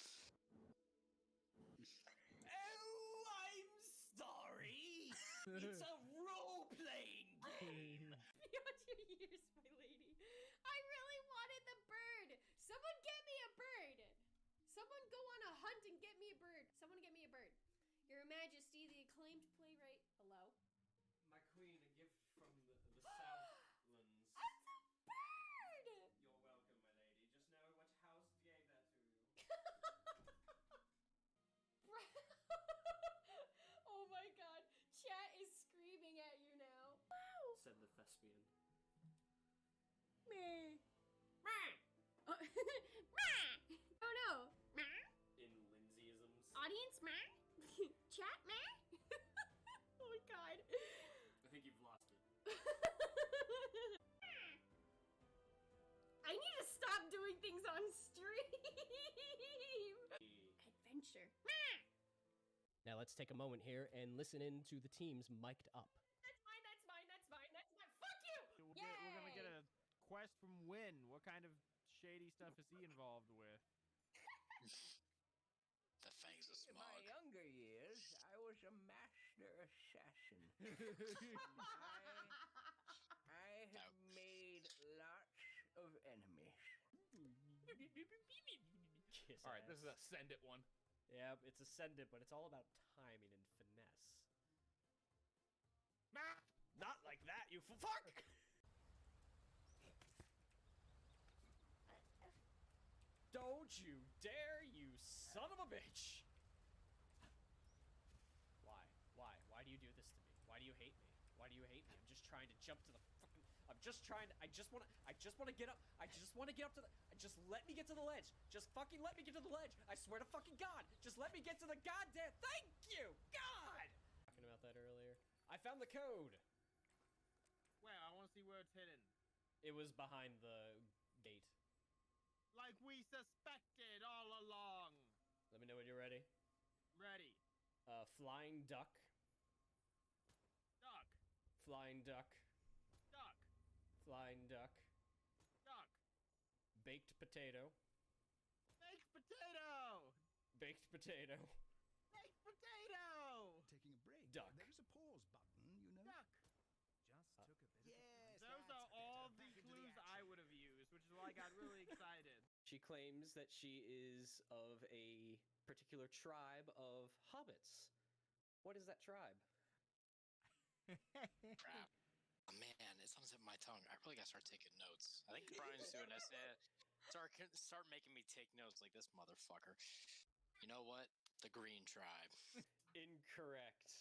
Oh, I'm sorry. It's a role-playing game. Beyond your years, my lady. I really wanted the bird. Someone get me a bird. Someone go on a hunt and get me a bird. Someone get me a bird. Your Majesty, the acclaimed playwright. Hello? My queen, a gift from the Southlands. That's a bird! You're welcome, my lady. Just know which house gave that to you. Oh my god. Chat is screaming at you now. Said the thespian. Meh. Oh no. In Lindsayisms. Audience meh? Chat meh? Oh my god. I think you've lost it. I need to stop doing things on stream. Adventure. Now let's take a moment here and listen in to the teams mic'd up. That's mine, that's mine, that's mine, that's mine. Fuck you! We're gonna get Yay! a quest from Win. What kind of shady stuff is he involved with? The fangs of In smog. my younger years, I was a master assassin. I have made lots of enemies. Kiss All right, this is a ass. send it one. Yeah, it's a send it, but it's all about timing and finesse. Not like that, you fuck! Don't you dare, you son of a bitch! Why? Why? Why do you do this to me? Why do you hate me? Why do you hate me? I'm just trying to jump to the fucking... I'm just trying to... I just want to get up. I just want to get up to the... Just let me get to the ledge. Just fucking let me get to the ledge. I swear to fucking God. Just let me get to the goddamn... Thank you! God! Talking about that earlier. I found the code. Wait, I want to see where it's hidden. It was behind the gate. Like we suspected all along. Let me know when you're ready. Ready. Flying duck. Duck. Flying duck. Duck. Flying duck. Duck. Baked potato. Baked potato. Baked potato. Baked potato. Taking a break. Duck. There is a pause button, you know. Duck. Just took a bit Yes, Those are all the clues I would have used, which is why I got really excited. She claims that she is of a particular tribe of hobbits. What is that tribe? Crap. Oh, man, it's on the tip of my tongue. I really gotta start taking notes. I think Brian's doing this. Start making me take notes like this motherfucker. You know what? The Green Tribe. Incorrect.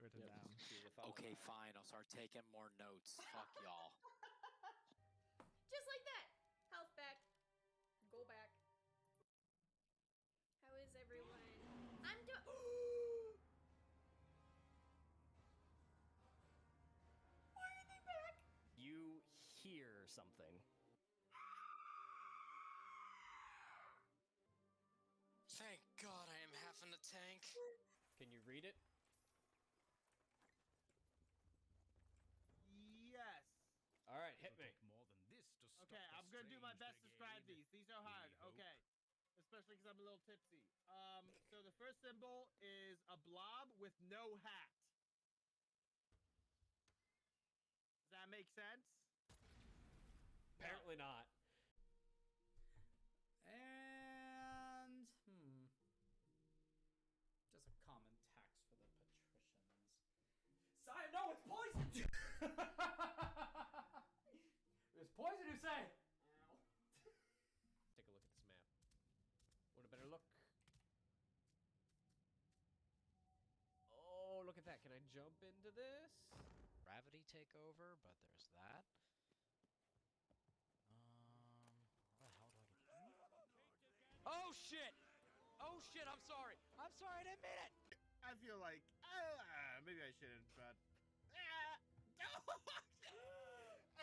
Written Yep. down. She is a follower. Okay, fine. I'll start taking more notes. Fuck y'all. Just like that. Health back. Go back. How is everyone? I'm doing. Why are they back? You hear something. Thank God I am half in the tank. Can you read it? Yes. All right, hit me. More than this to stop Okay, the I'm gonna do my strange best to describe brigade. these. These are hard. We hope. Okay. Especially because I'm a little tipsy. So the first symbol is a blob with no hat. Does that make sense? Apparently not. And just a common tax for the patricians. Sire, no, it's poison! It's poison, you say? Ow. Take a look at this map. Want a better look? Oh, look at that. Can I jump into this? Gravity take over, but there's that. What the hell do I get? Oh shit! Oh shit! I'm sorry. I'm sorry. I didn't mean it. I feel like maybe I shouldn't, but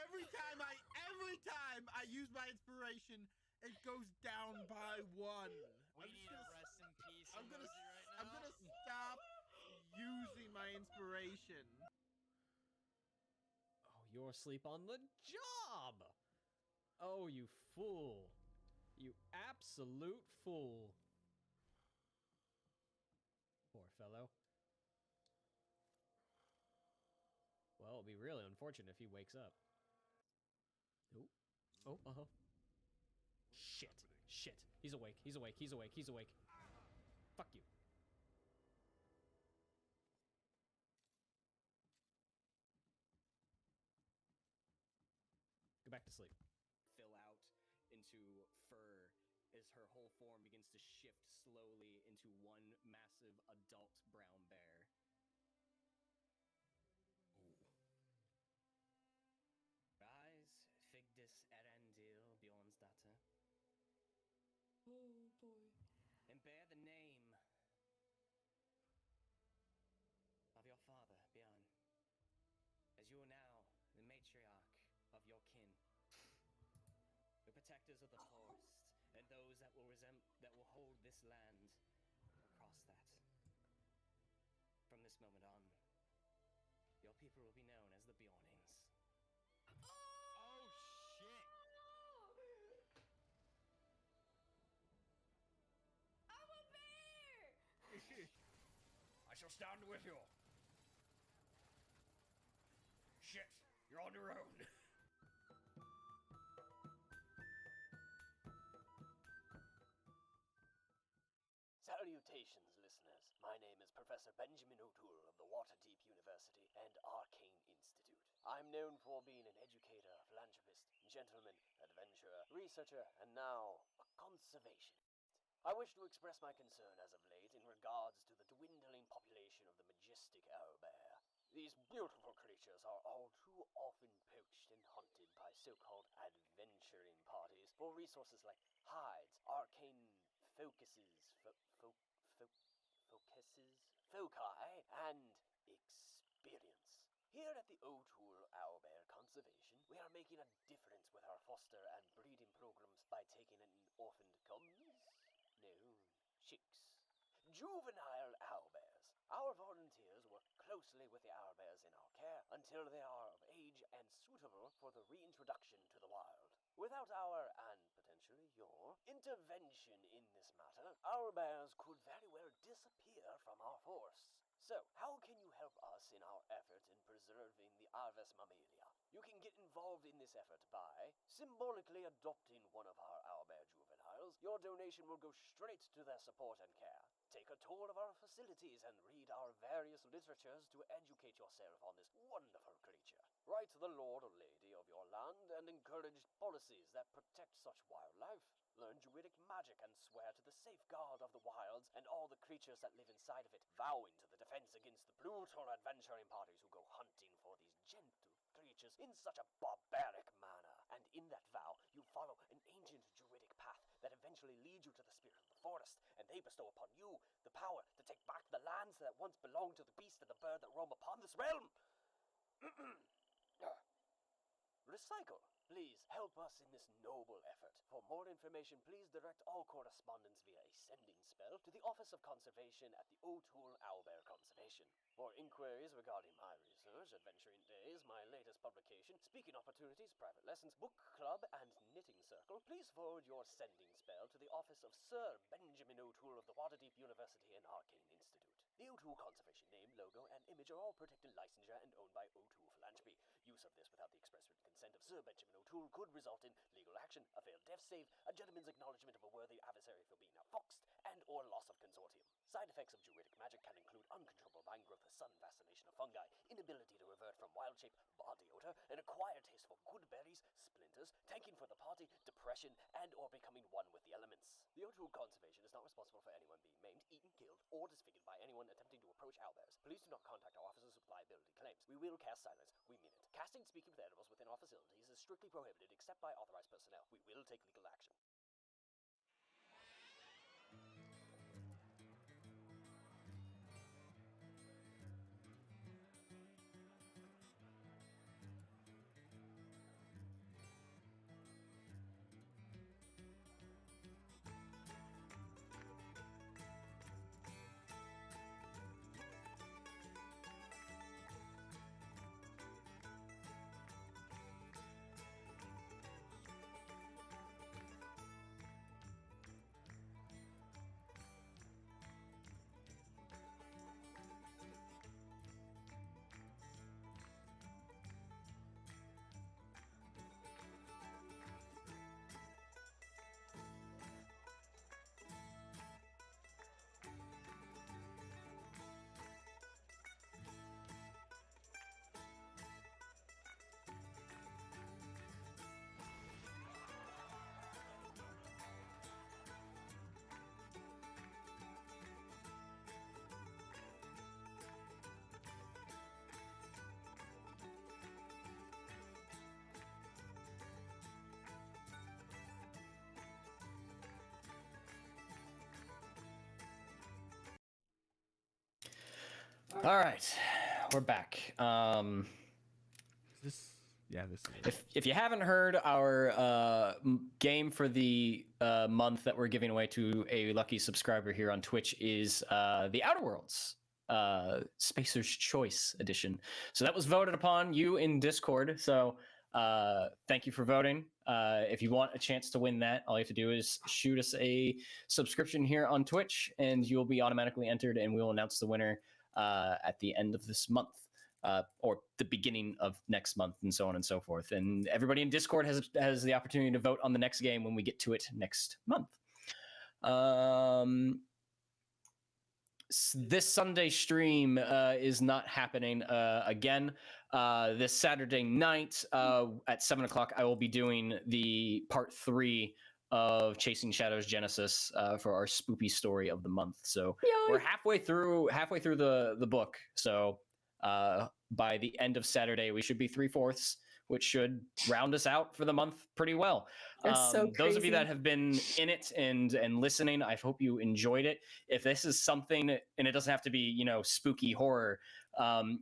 every time I use my inspiration, it goes down by one. We need to rest in peace. I'm gonna stop using my inspiration. Oh, you're asleep on the job! Oh, you fool. You absolute fool. Poor fellow. Well, it'll be really unfortunate if he wakes up. Oh. Oh, uh-huh. Shit. Shit. He's awake. He's awake. He's awake. He's awake. Fuck you. Go back to sleep. Fill out into fur as her whole form begins to shift slowly into one massive adult brown bear. Ooh. Rise, Vigdis Erendil Bjornsdatter. Oh boy. And bear the name of your father, Bjorn, as you are now the matriarch of your kin, the protectors of the forest, and those that will hold this land across that. From this moment on, your people will be known as the Bjornings. Oh shit! I'm a bear! I shall stand with you. Shit, you're on your own. Salutations, listeners. My name is Professor Benjamin O'Toole of the Waterdeep University and Arcane Institute. I'm known for being an educator, philanthropist, gentleman, adventurer, researcher, and now a conservationist. I wish to express my concern as of late in regards to the dwindling population of the majestic owlbear. These beautiful creatures are all too often poached and hunted by so-called adventuring parties for resources like hides, arcane focuses, foci, and experience. Here at the O'Toole Owlbear Conservation, we are making a difference with our foster and breeding programs by taking in orphaned cubs? No, chicks. Juvenile owlbears. Our volunteers work closely with the owlbears in our care until they are of age and suitable for the reintroduction to the wild. Without our, and potentially your, intervention in this matter, owlbears could very well disappear from our forests. So, how can you help us in our effort in preserving the Aves mammalia? You can get involved in this effort by symbolically adopting one of our owlbear juveniles. Your donation will go straight to their support and care. Take a tour of our facilities and read our various literatures to educate yourself on this wonderful creature. Write to the lord or lady of your land and encourage policies that protect such wildlife. Learn Druidic magic and swear to the safeguard of the wilds and all the creatures that live inside of it, vowing to the defense against the brutal adventuring parties who go hunting for these gentle creatures in such a barbaric manner. And in that vow, you follow an ancient Druidic path that eventually leads you to the spirit of the forest, and they bestow upon you the power to take back the lands that once belonged to the beast and the bird that roam upon this realm. Recycle. Please help us in this noble effort. For more information, please direct all correspondence via a sending spell to the Office of Conservation at the O'Toole Owlbear Conservation. For inquiries regarding my research, Adventuring Days, my latest publication, speaking opportunities, private lessons, book club, and knitting circle, please forward your sending spell to the office of Sir Benjamin O'Toole of the Waterdeep University and Arcane Institute. The O'Toole Conservation name, logo, and image are all protected licensure and owned by O'Toole Philanthropy. Use of this without the express written consent of Sir Benjamin O'Toole could result in legal action, a failed death save, a gentleman's acknowledgement of a worthy adversary for being outfoxed, and or loss of consortium. Side effects of Druidic magic can include uncontrollable vine growth, sun fascination of fungi, inability to revert from wild shape, body odor, an acquired taste for good berries, splinters, tanking for the party, depression, and or becoming one with the elements. The O'Toole Conservation is not responsible for anyone being maimed, eaten, killed, or disfigured by anyone attempting to approach owlbears. Please do not contact our officers with liability claims. We will cast silence. We mean it. Casting and speaking with animals within our facilities is strictly prohibited except by authorized personnel. We will take legal action. All right, we're back. This is it. If you haven't heard, our game for the month that we're giving away to a lucky subscriber here on Twitch is the Outer Worlds Spacer's Choice Edition. So that was voted upon you in Discord. So thank you for voting. If you want a chance to win that, all you have to do is shoot us a subscription here on Twitch, and you'll be automatically entered, and we will announce the winner at the end of this month. Or the beginning of next month, and so on and so forth. And everybody in Discord has the opportunity to vote on the next game when we get to it next month. This Sunday stream is not happening again. This Saturday night at 7 o'clock, I will be doing the part 3 of Chasing Shadows Genesis for our spoopy story of the month. So we're halfway through the book. So by the end of Saturday, we should be 3/4, which should round us out for the month pretty well. That's so crazy. Those of you that have been in it and listening, I hope you enjoyed it. If this is something, and it doesn't have to be, spooky horror,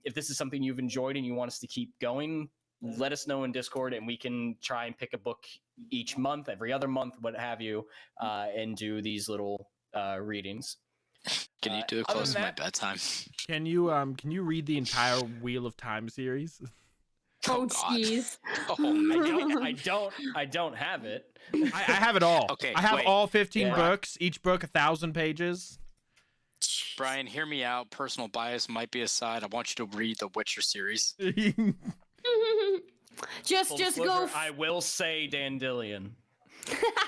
if this is something you've enjoyed and you want us to keep going, let us know in Discord, and we can try and pick a book each month, every other month, what have you, and do these little readings. Can you do it close to my bedtime? Can you read the entire Wheel of Time series? Oh jeez. I don't have it. I have it all. Okay, I have wait. all 15 books. Each book 1,000 pages. Brian, hear me out. Personal bias might be aside. I want you to read the Witcher series. just go. I will say Dandelion.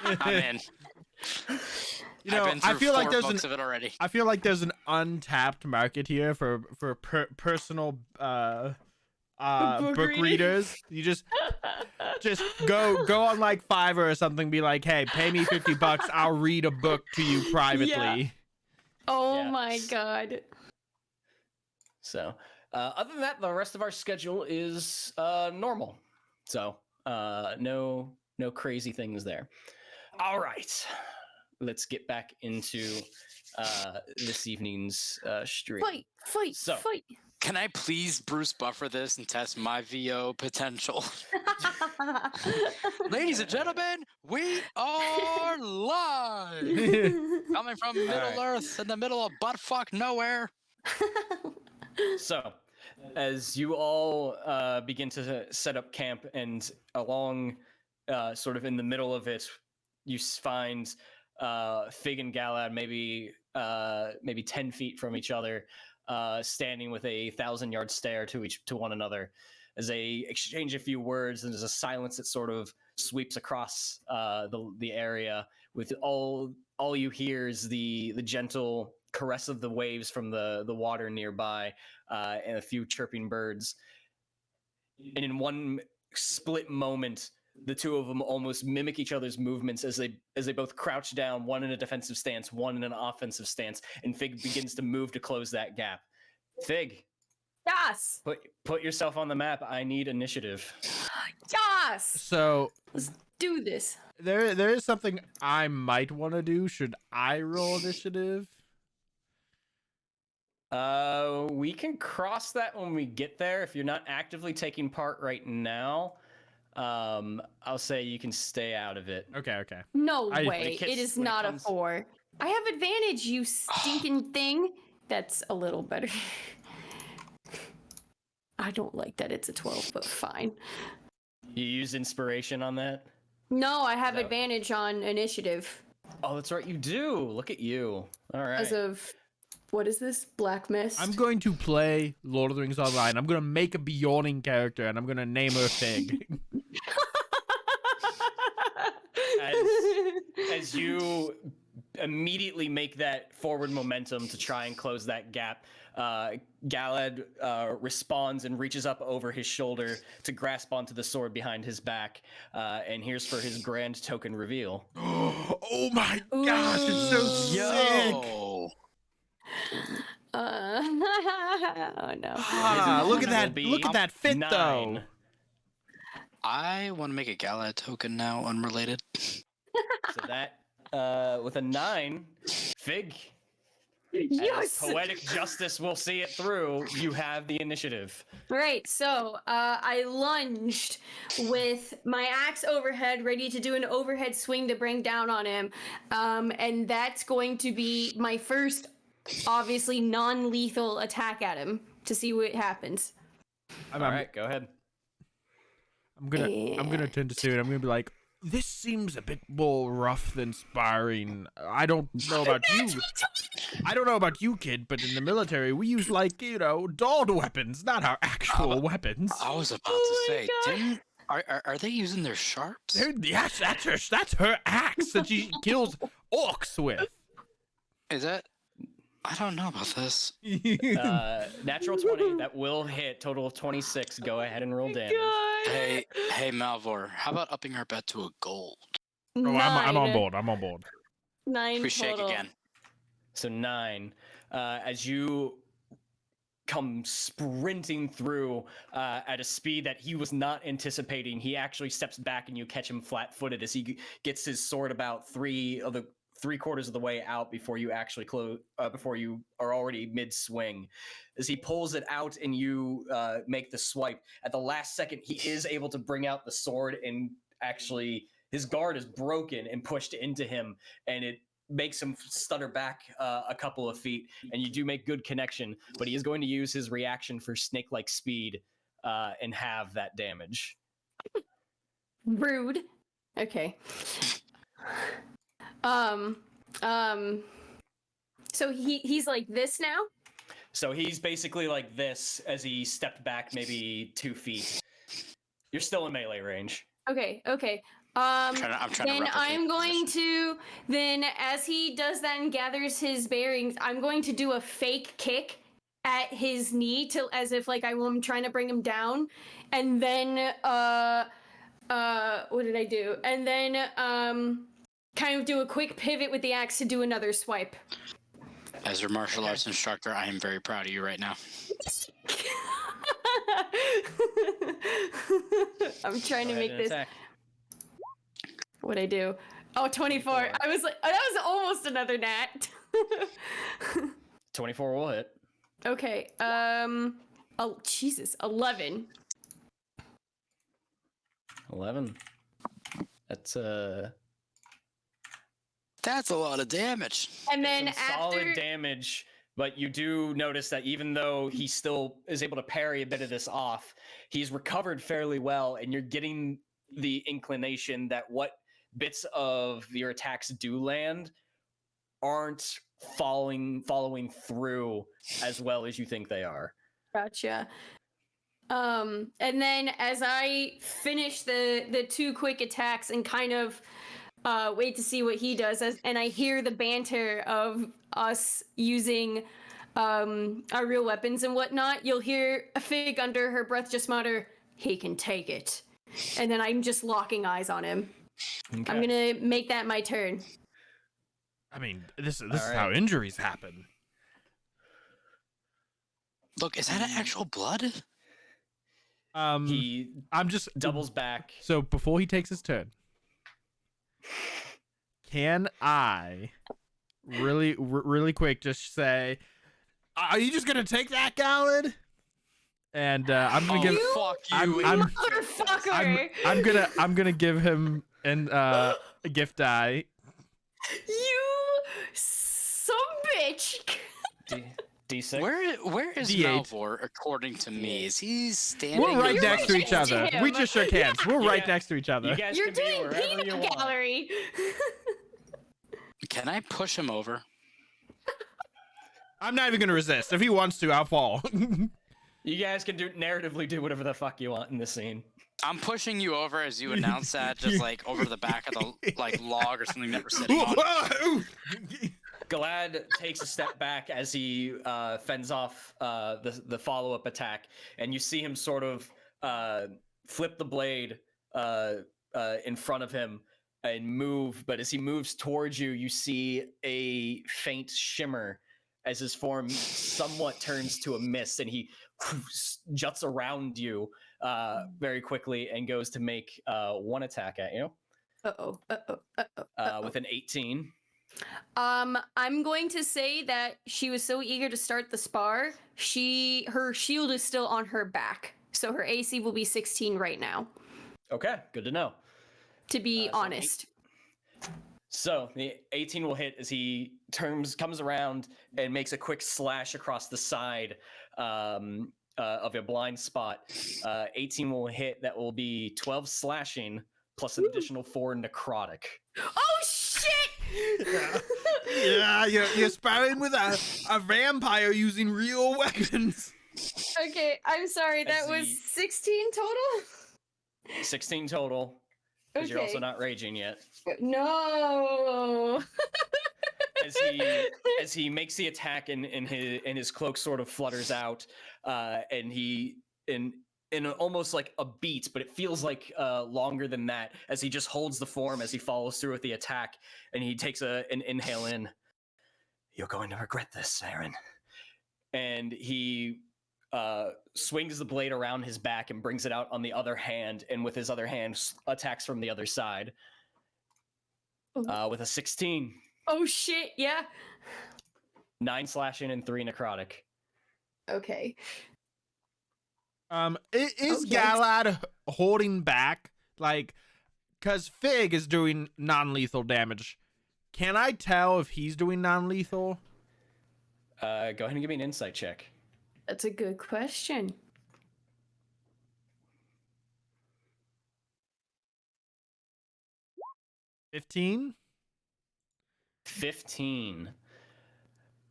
I'm in. I feel like there's of it already. I feel like there's an untapped market here for personal book readers. You just go on like Fiverr or something. Be like, hey, pay me $50. I'll read a book to you privately. Yeah. Oh my god. So, other than that, the rest of our schedule is normal. So, no crazy things there. All right. Let's get back into this evening's stream. Fight. Can I please Bruce Buffer this and test my VO potential? Ladies and gentlemen, we are live! Coming from Middle Earth in the middle of buttfuck nowhere. So, as you all begin to set up camp, and along sort of in the middle of it, you find Fig and Galad maybe 10 feet from each other, standing with a 1,000-yard stare to one another, as they exchange a few words, and there's a silence that sort of sweeps across the area. With all you hear is the gentle caress of the waves from the water nearby, and a few chirping birds. And in one split moment, the two of them almost mimic each other's movements as they both crouch down, one in a defensive stance, one in an offensive stance, and Fig begins to move to close that gap. Fig. Yes. Put yourself on the map. I need initiative. Yes. So let's do this. There is something I might want to do. Should I roll initiative? We can cross that when we get there. If you're not actively taking part right now, I'll say you can stay out of it. Okay. No way. It is not a 4. I have advantage, you stinking thing. That's a little better. I don't like that it's a 12, but fine. You use inspiration on that? No, I have advantage on initiative. Oh, that's right. You do. Look at you. All right. As of... What is this? Black Mist? I'm going to play Lord of the Rings Online. I'm going to make a Bjorning character, and I'm going to name her Fig. As you immediately make that forward momentum to try and close that gap, Galad responds and reaches up over his shoulder to grasp onto the sword behind his back. And here's for his grand token reveal. Oh my gosh, it's so sick! Oh no! Look at that! Look at that fit, 9. though. I want to make a Galad token now, unrelated. So that with a 9, Fig, Yes. As poetic justice will see it through, you have the initiative. Right, so I lunged with my axe overhead, ready to do an overhead swing to bring down on him. And that's going to be my first, obviously, non-lethal attack at him to see what happens. All right, go ahead. I'm gonna turn to Cirion. I'm gonna be like, this seems a bit more rough than sparring. I don't know about you. I don't know about you, kid, but in the military, we use, like, dulled weapons, not our actual weapons. I was about to say, are they using their sharps? Yes, that's her axe that she kills orcs with. Is that? I don't know about this. Natural 20, that will hit. Total of 26. Go ahead and roll damage. Hey, Malvhor, how about upping our bet to a gold? Oh, I'm on board. I'm on board. 9 We shake total. again. So 9. As you come sprinting through at a speed that he was not anticipating, he actually steps back and you catch him flat-footed as he gets his sword about 3/4 of the way out before you actually before you are already mid-swing. As he pulls it out and you make the swipe, at the last second he is able to bring out the sword, and actually his guard is broken and pushed into him, and it makes him stutter back a couple of feet, and you do make good connection, but he is going to use his reaction for snake-like speed and have that damage. Rude. Okay. So he's like this now? So he's basically like this as he stepped back maybe 2 feet. You're still in melee range. Okay. I'm trying Then to I'm going to, as he does that and gathers his bearings, I'm going to do a fake kick at his knee as if like I'm trying to bring him down, and then what did I do? And then kind of do a quick pivot with the axe to do another swipe. As your martial arts instructor, I am very proud of you right now. I'm trying to make this. Attack. What'd I do? Oh, 24. I was like, that was almost another nat. 24 will hit. Okay. Oh, Jesus. 11. 11. That's a lot of damage. And then solid damage, but you do notice that even though he still is able to parry a bit of this off, he's recovered fairly well, and you're getting the inclination that what bits of your attacks do land aren't following through as well as you think they are. Gotcha. And then as I finish the 2 quick attacks and kind of wait to see what he does, and I hear the banter of us using our real weapons and whatnot, you'll hear a Fig under her breath just mutter, "He can take it." And then I'm just locking eyes on him. Okay. I'm gonna make that my turn. I mean, this is how injuries happen. Look, is that an actual blood? He doubles back. So before he takes his turn, can I really quick just say, are you just gonna take that, Galad? And I'm gonna give fuck you, motherfucker. I'm gonna give him a gift die. You some bitch. D6. Where is D8. Malvhor, according to me? Is he standing? We're right next to each other. We just shook hands. We're right next to each other. You guys You're can be doing wherever peanut you want. gallery. Can I push him over? I'm not even gonna resist. If he wants to, I'll fall. You guys can narratively do whatever the fuck you want in this scene. I'm pushing you over as you announce that, just like over the back of the log or something that we're sitting on. Galad takes a step back as he fends off the follow-up attack, and you see him sort of flip the blade in front of him and move. But as he moves towards you, you see a faint shimmer as his form somewhat turns to a mist, and he juts around you very quickly and goes to make one attack at you. Uh-oh. With an 18. I'm going to say that she was so eager to start the spar, her shield is still on her back. So her AC will be 16 right now. Okay, good to know. To be So honest. So the 18 will hit as he comes around and makes a quick slash across the side of a blind spot. 18 will hit. That will be 12 slashing plus an additional 4 necrotic. Oh shit! Yeah, you're sparring with a vampire using real weapons. Okay, I'm sorry. That was 16 total? 16 total. Because you're also not raging yet. No. As he makes the attack and his cloak sort of flutters out, and he in almost like a beat, but it feels like longer than that, as he just holds the form as he follows through with the attack, and he takes an inhale in. You're going to regret this, Aaron. And he swings the blade around his back and brings it out on the other hand, and with his other hand attacks from the other side with a 16. Oh shit, yeah. 9 slashing and 3 necrotic. Okay. Is Galad holding back? Like, because Fig is doing non-lethal damage. Can I tell if he's doing non-lethal? Go ahead and give me an insight check. That's a good question. 15? 15.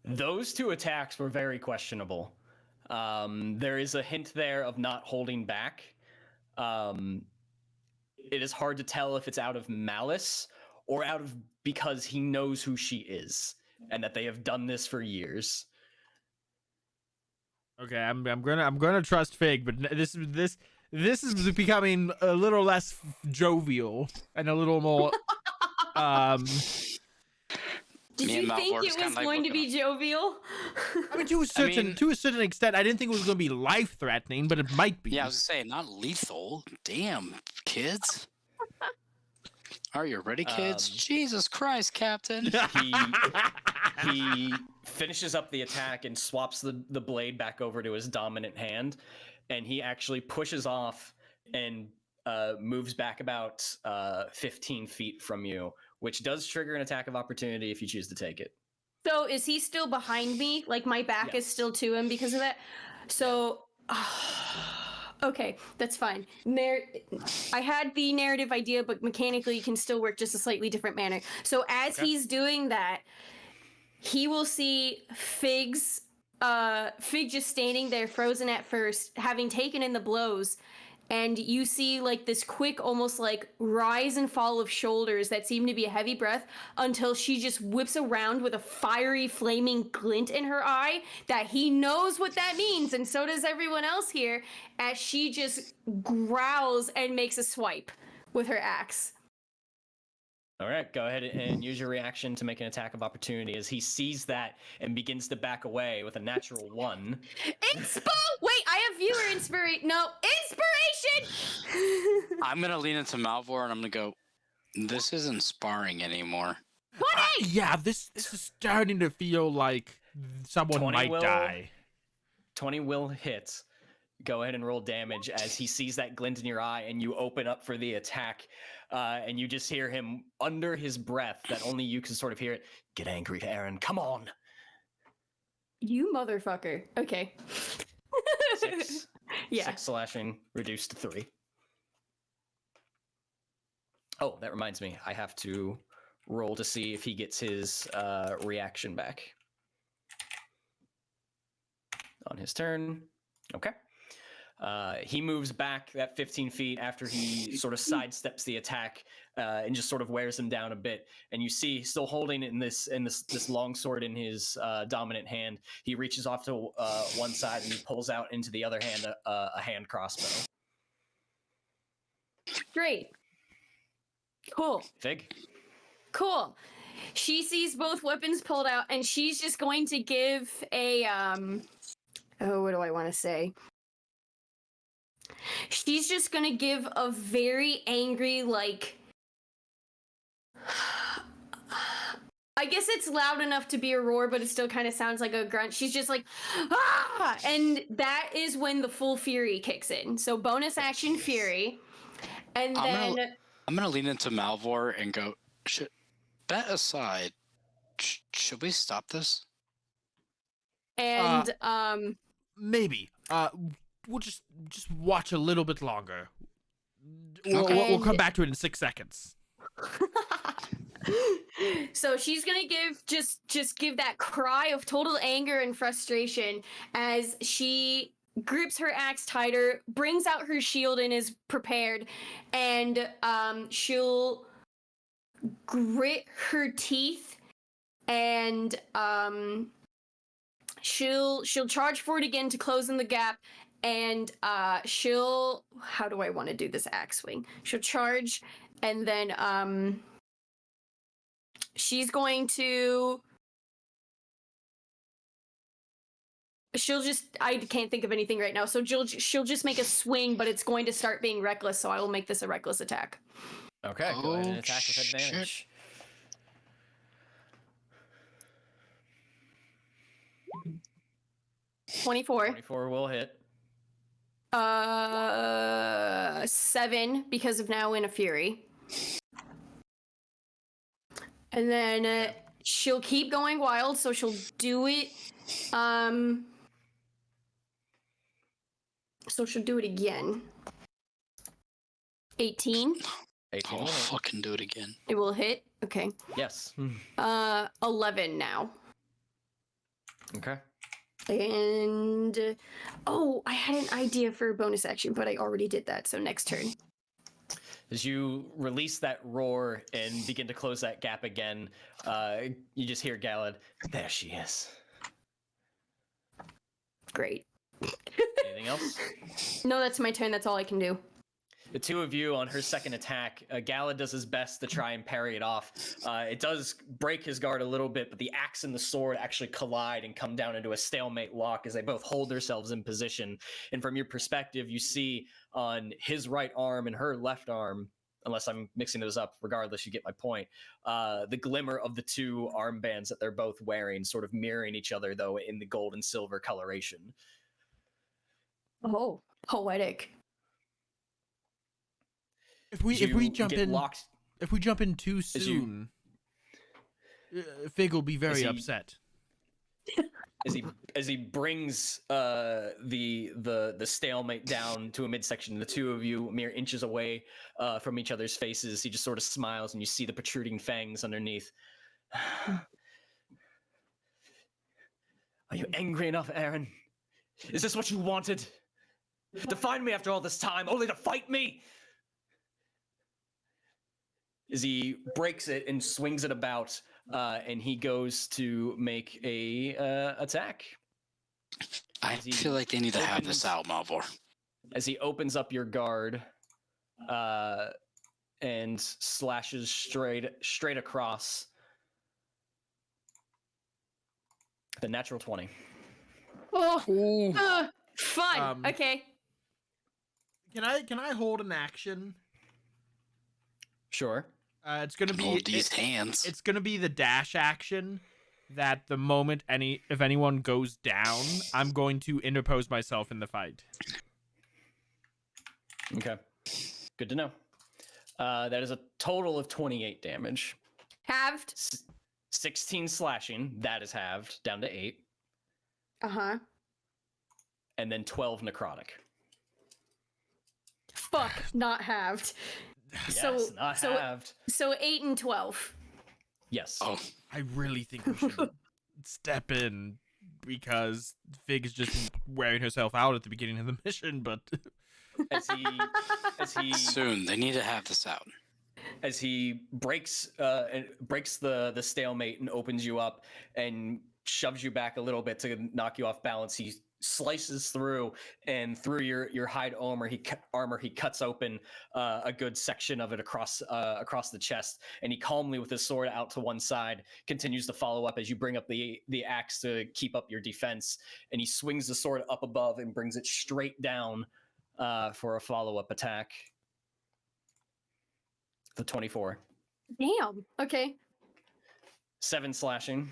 Those two attacks were very questionable. There is a hint there of not holding back. It is hard to tell if it's out of malice or out of because he knows who she is and that they have done this for years. Okay, I'm gonna trust Fig, but this is becoming a little less jovial and a little more Did you think it was going to be jovial? I mean, to a certain extent, I didn't think it was going to be life threatening, but it might be. Yeah, I was saying not lethal. Damn, kids. Are you ready, kids? Jesus Christ, Captain. He finishes up the attack and swaps the blade back over to his dominant hand, and he actually pushes off and moves back about 15 feet from you, which does trigger an attack of opportunity if you choose to take it. So is he still behind me? Like my back is still to him because of that? So, okay, that's fine. I had the narrative idea, but mechanically it can still work just a slightly different manner. So as he's doing that, he will see Fig just standing there frozen at first, having taken in the blows. And you see like this quick, almost like rise and fall of shoulders that seem to be a heavy breath until she just whips around with a fiery, flaming glint in her eye that he knows what that means. And so does everyone else here as she just growls and makes a swipe with her axe. All right, go ahead and use your reaction to make an attack of opportunity as he sees that and begins to back away with a natural 1. Inspo! Wait, I have viewer inspiration. No, inspiration! I'm going to lean into Malvhor and I'm going to go, this isn't sparring anymore. 20! Yeah, this is starting to feel like someone might die. 20 will hit. Go ahead and roll damage as he sees that glint in your eye and you open up for the attack. And you just hear him under his breath that only you can sort of hear it. Get angry, Aaron. Come on. You motherfucker. Okay. 6. Yeah. 6 slashing, reduced to 3. Oh, that reminds me. I have to roll to see if he gets his reaction back. On his turn. Okay. He moves back that 15 feet after he sort of sidesteps the attack and just sort of wears him down a bit. And you see, still holding this long sword in his dominant hand, he reaches off to one side and he pulls out into the other hand a hand crossbow. Great. Cool. Fig? Cool. She sees both weapons pulled out and she's just going to give a, what do I want to say? She's just gonna give a very angry, like, I guess it's loud enough to be a roar, but it still kind of sounds like a grunt. She's just like, ah! And that is when the full fury kicks in. So bonus action fury. And I'm gonna lean into Malvhor and go, bet aside, should we stop this? And maybe. We'll just watch a little bit longer. We'll come back to it in 6 seconds. So she's gonna give that cry of total anger and frustration as she grips her axe tighter, brings out her shield and is prepared, and she'll grit her teeth and she'll charge forward again to close in the gap, and she'll, how do I want to do this axe swing? She'll charge, and then she's going to, I can't think of anything right now, so she'll just make a swing, but it's going to start being reckless, so I will make this a reckless attack. Okay, go ahead and attack with advantage. 24. 24 will hit. 7 because of now in a fury. And then she'll keep going wild, so she'll do it. So she'll do it again. 18. 18 will fucking do it again. It will hit. Okay. Yes. 11 now. Okay. And I had an idea for a bonus action, but I already did that, so next turn. As you release that roar and begin to close that gap again, you just hear Galad, there she is. Great. Anything else? No, that's my turn. That's all I can do. The two of you on her second attack, Galad does his best to try and parry it off. It does break his guard a little bit, but the axe and the sword actually collide and come down into a stalemate lock as they both hold themselves in position. And from your perspective, you see on his right arm and her left arm, unless I'm mixing those up, regardless, you get my point, the glimmer of the two armbands that they're both wearing, sort of mirroring each other, though, in the gold and silver coloration. Oh, poetic. If we jump in too soon, Fig will be very upset. As he brings the stalemate down to a midsection, the two of you mere inches away from each other's faces, he just sort of smiles, and you see the protruding fangs underneath. Are you angry enough, Aaron? Is this what you wanted? To find me after all this time, only to fight me? As he breaks it and swings it about, and he goes to make a attack. I feel like they need to have this out, Malvhor. As he opens up your guard, and slashes straight across. The natural 20. Oh, fun. Okay. Can I hold an action? Sure. It's gonna be hold these hands. It's gonna be the dash action. That the moment if anyone goes down, I'm going to interpose myself in the fight. Okay. Good to know. That is a total of 28 damage. Halved. 16 slashing. That is halved down to 8. Uh-huh. And then 12 necrotic. Fuck, not halved. Yes, not halved. So 8 and 12. Yes. Oh, I really think we should step in because Fig is just wearing herself out at the beginning of the mission, but as he soon they need to have this out. As he breaks the stalemate and opens you up and shoves you back a little bit to knock you off balance, he slices through, and through your hide armor he cuts open a good section of it across the chest, and he calmly, with his sword out to one side, continues to follow up as you bring up the axe to keep up your defense, and he swings the sword up above and brings it straight down for a follow-up attack. The 24. Damn. Okay. 7 slashing,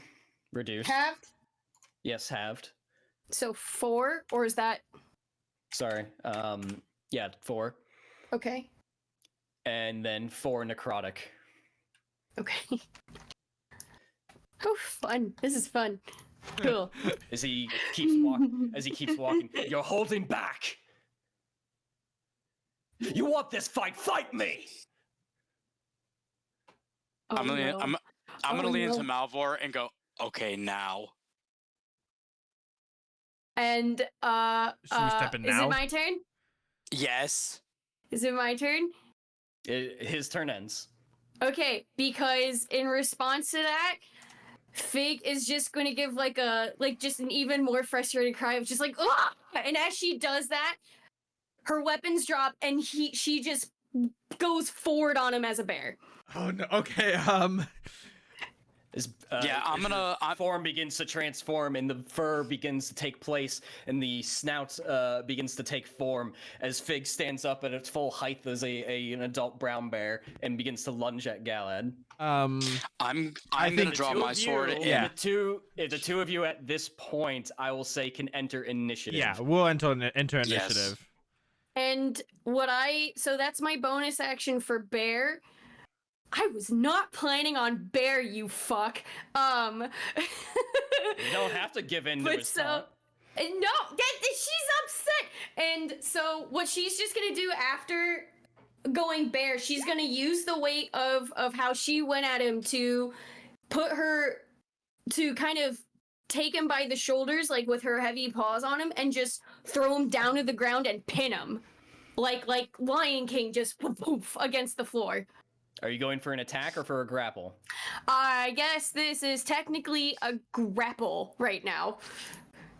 reduced. Halved? Yes, halved. So 4, or is that... Sorry. Yeah, 4. Okay. And then 4 necrotic. Okay. Oh, fun. This is fun. Cool. As he keeps walking, you're holding back. You want this fight? Fight me. Oh, I'm gonna, no. I'm gonna Oh, lean no. into Malvhor and go, okay, now. And Should we step in is now? it my turn? Yes. Is it my turn? His turn ends. Okay, because in response to that, Fig is just going to give just an even more frustrated cry of just like, ah! And as she does that, her weapons drop and she just goes forward on him as a bear. Oh no. Okay. Form begins to transform, and the fur begins to take place, and the snout begins to take form as Fig stands up at its full height as an adult brown bear and begins to lunge at Galad. I'm gonna draw my sword. Yeah. The two of you at this point, I will say, can enter initiative. Yeah, we'll enter initiative. Yes. And so that's my bonus action for bear. I was not planning on bear, you fuck. You don't have to give in to his taunt. No, she's upset. And so what she's just gonna do after going bear, she's gonna use the weight of how she went at him to kind of take him by the shoulders, like with her heavy paws on him, and just throw him down to the ground and pin him. Like Lion King, just poof, poof, against the floor. Are you going for an attack or for a grapple? I guess this is technically a grapple right now.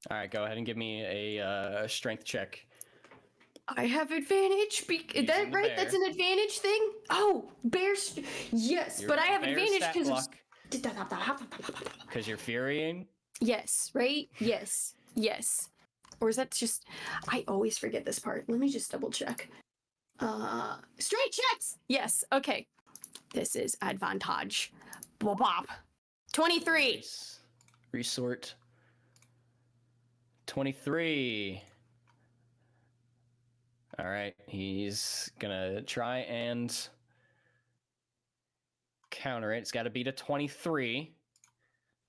All right, go ahead and give me a strength check. I have advantage. Is that right? bear. That's an advantage thing? Oh, bears. Yes, but I have advantage because Because you're furying? Yes, right? Yes. Yes. Or is that just... I always forget this part. Let me just double check. Straight checks! Yes, okay. This is advantage. Bop. 23. Nice. Resort. 23. All right, he's gonna try and counter it. It's got to beat a 23.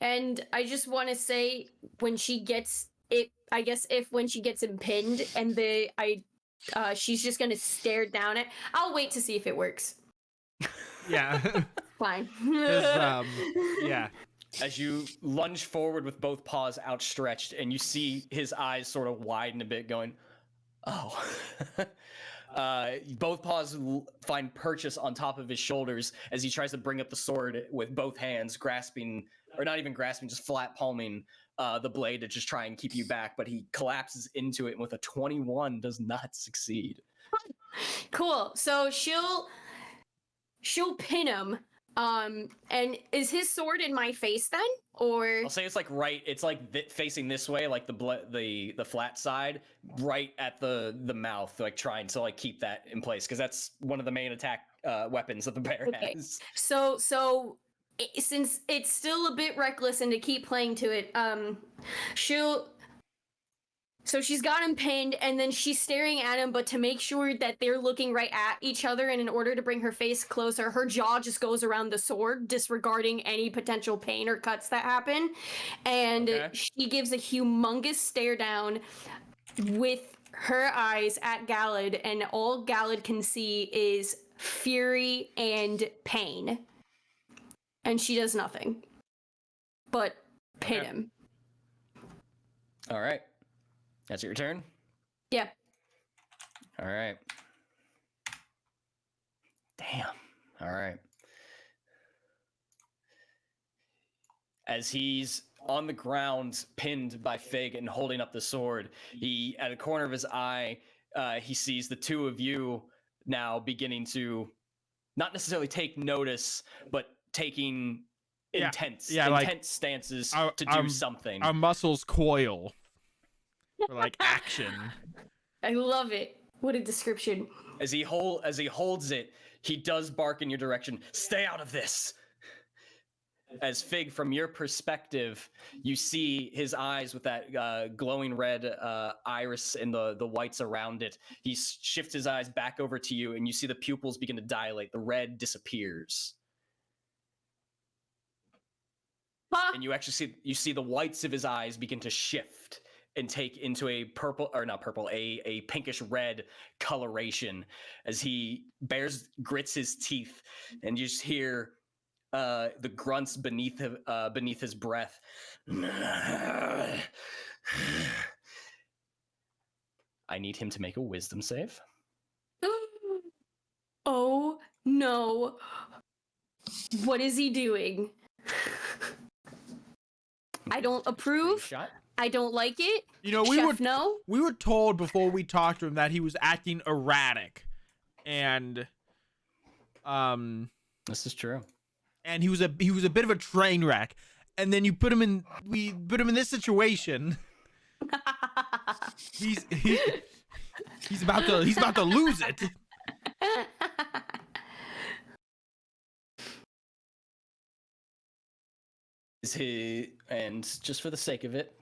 And I just want to say, when she gets it, I guess when she gets him pinned and she's just gonna stare down it. I'll wait to see if it works. Yeah. Fine. Yeah. As you lunge forward with both paws outstretched, and you see his eyes sort of widen a bit, going, "Oh." Both paws find purchase on top of his shoulders as he tries to bring up the sword with both hands, grasping, or not even grasping, just flat palming the blade to just try and keep you back. But he collapses into it, and with a 21, does not succeed. Cool. So she'll pin him. And is his sword in my face then, or? I'll say it's like facing this way, like the flat side, right at the mouth, like trying to like keep that in place, because that's one of the main attack weapons that the bear has. So since it's still a bit reckless and to keep playing to it, So she's got him pinned, and then she's staring at him, but to make sure that they're looking right at each other, and in order to bring her face closer, her jaw just goes around the sword, disregarding any potential pain or cuts that happen. And she gives a humongous stare down with her eyes at Galad, and all Galad can see is fury and pain. And she does nothing but pin him. All right. That's your turn? Yeah. All right. Damn. All right. As he's on the ground, pinned by Fig and holding up the sword, he, at a corner of his eye, he sees the two of you now beginning to not necessarily take notice, but taking intense stances to do something. Our muscles coil. For like action. I love it. What a description. As he holds it, he does bark in your direction. Stay out of this. as Fig, from your perspective, you see his eyes with that glowing red iris and the whites around it. He shifts his eyes back over to you, and you see the pupils begin to dilate. The red disappears. And you actually see the whites of his eyes begin to shift and take into a purple, or not purple, a pinkish red coloration as he grits his teeth, and you just hear the grunts beneath his breath. I need him to make a wisdom save. Oh no. What is he doing? I don't approve. I don't like it. You know, we were told before we talked to him that he was acting erratic, and this is true. And he was a bit of a train wreck, and then we put him in this situation. he's about to lose it. And just for the sake of it,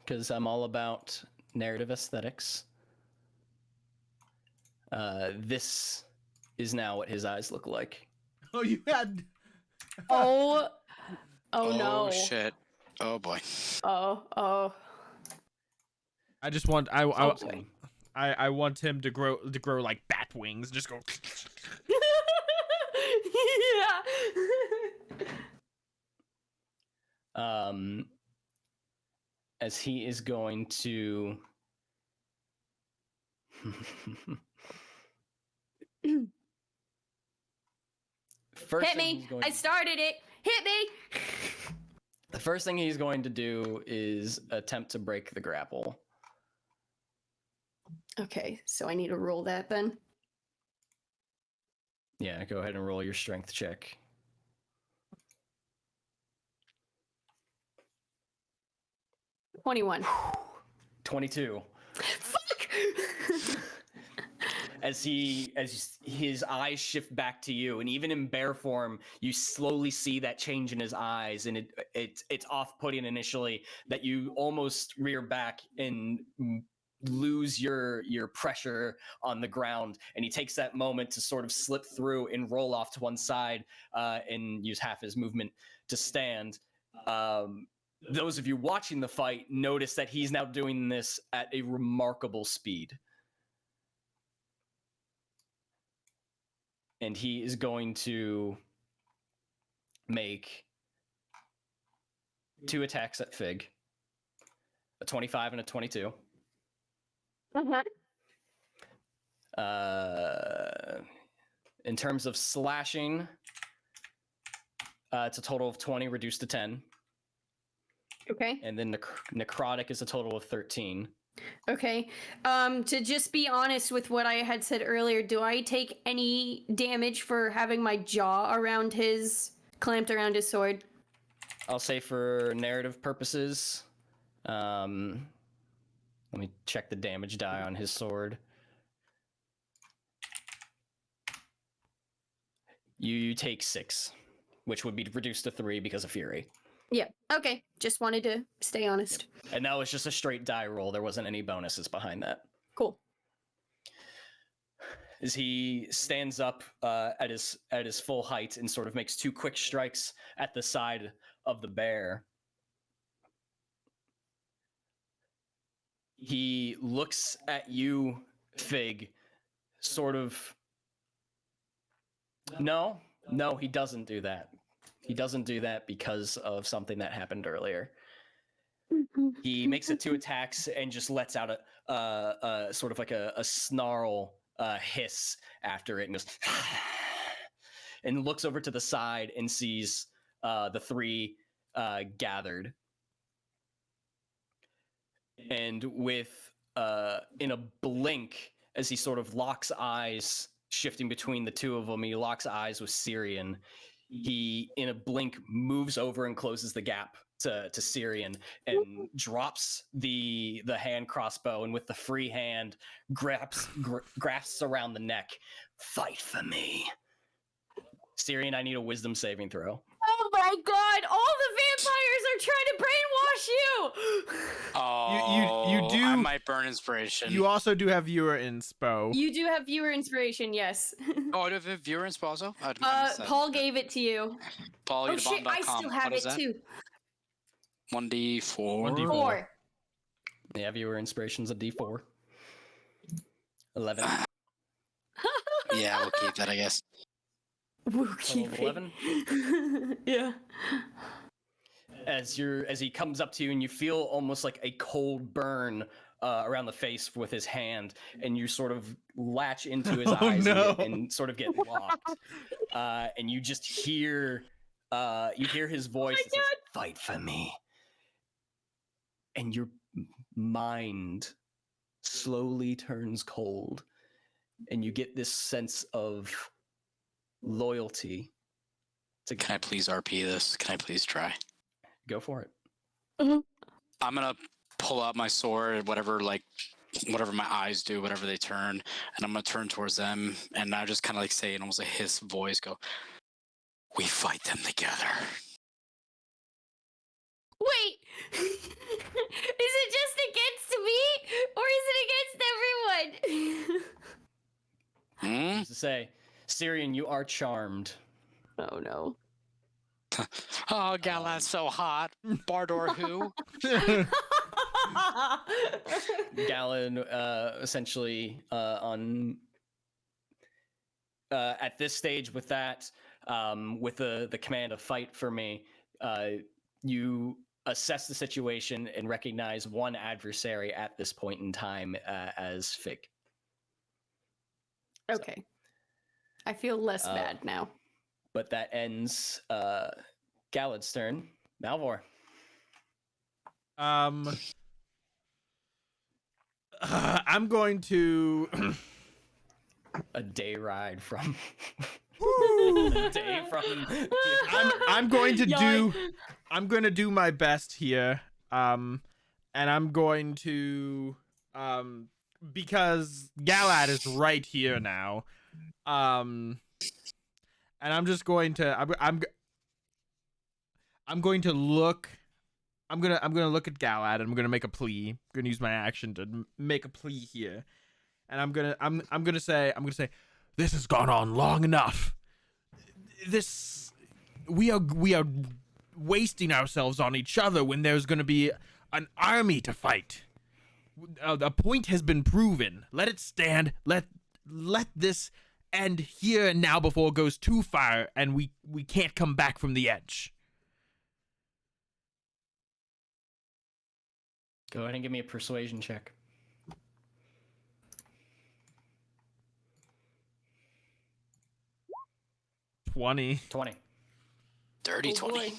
because I'm all about narrative aesthetics, this is now what his eyes look like. Oh, you had. Oh no. Oh shit. Oh boy. Oh. I just want I want him to grow like bat wings. Just go. Yeah. As he is going to Hit me. I started it. Hit me. The first thing he's going to do is attempt to break the grapple. Okay, so I need to roll that then. Yeah, go ahead and roll your strength check. 21. 22. Fuck! As his eyes shift back to you, and even in bear form, you slowly see that change in his eyes, and it's off-putting initially that you almost rear back and lose your pressure on the ground, and he takes that moment to sort of slip through and roll off to one side and use half his movement to stand. Those of you watching the fight notice that he's now doing this at a remarkable speed. And he is going to make 2 attacks at Fig. A 25 and a 22. In terms of slashing, it's a total of 20 reduced to 10. Okay. And then necrotic is a total of 13. Okay. To just be honest with what I had said earlier, do I take any damage for having my jaw clamped around his sword? I'll say for narrative purposes, let me check the damage die on his sword. You take 6, which would be reduced to 3 because of fury. Yeah. Okay. Just wanted to stay honest. Yep. And that was just a straight die roll. There wasn't any bonuses behind that. Cool. As he stands up at his full height and sort of makes 2 quick strikes at the side of the bear. He looks at you, Fig, sort of. No, he doesn't do that. He doesn't do that because of something that happened earlier. He makes it 2 attacks and just lets out a sort of like a snarl hiss after it, and goes and looks over to the side and sees the 3 gathered. And with in a blink, as he sort of locks eyes, shifting between the 2 of them, he locks eyes with Cirion. He, in a blink, moves over and closes the gap to Cirion and drops the hand crossbow, and with the free hand grasps around the neck. Fight for me. Cirion, I need a wisdom saving throw. Oh my my god! All the vampires are trying to brainwash you! Oh, you do. I might burn inspiration. You also do have viewer inspo. You do have viewer inspiration, yes. Oh, I do have viewer inspo also? Paul gave it to you. Paul, Oh shit, I still have it too. 1d4. 4. Yeah, viewer inspiration's a D4. 11. Yeah, we'll keep that, I guess. We'll keep it. 11. Yeah. As he comes up to you and you feel almost like a cold burn around the face with his hand, and you sort of latch into his eyes and sort of get locked. And you just hear his voice that says, "Fight for me." And your mind slowly turns cold, and you get this sense of loyalty. Can I please RP this? Can I please try? Go for it. Mm-hmm. I'm gonna pull out my sword, whatever my eyes do, whatever they turn, and I'm gonna turn towards them, and I just kind of like say in almost a hiss voice, go, "We fight them together." Wait, is it just against me, or is it against everyone? To say, Cirion, you are charmed. Oh no. Oh, Galad's so hot. Bardor who? Galad, essentially, at this stage with that, with the command of fight for me, you assess the situation and recognize one adversary at this point in time as Fig. Okay. So, I feel less bad now. But that ends Galad's turn. Malvhor. I'm going to a day ride from. I'm going to do my best here. And I'm going to because Galad is right here now. And I'm just going to I'm going to look at Galad, and I'm gonna make a plea. I'm gonna use my action to make a plea here, and I'm gonna say this has gone on long enough. We are wasting ourselves on each other when there's gonna be an army to fight. A point has been proven. Let it stand. Let this end here and now before it goes too far, and we can't come back from the edge. Go ahead and give me a persuasion check. 20. Dirty 20.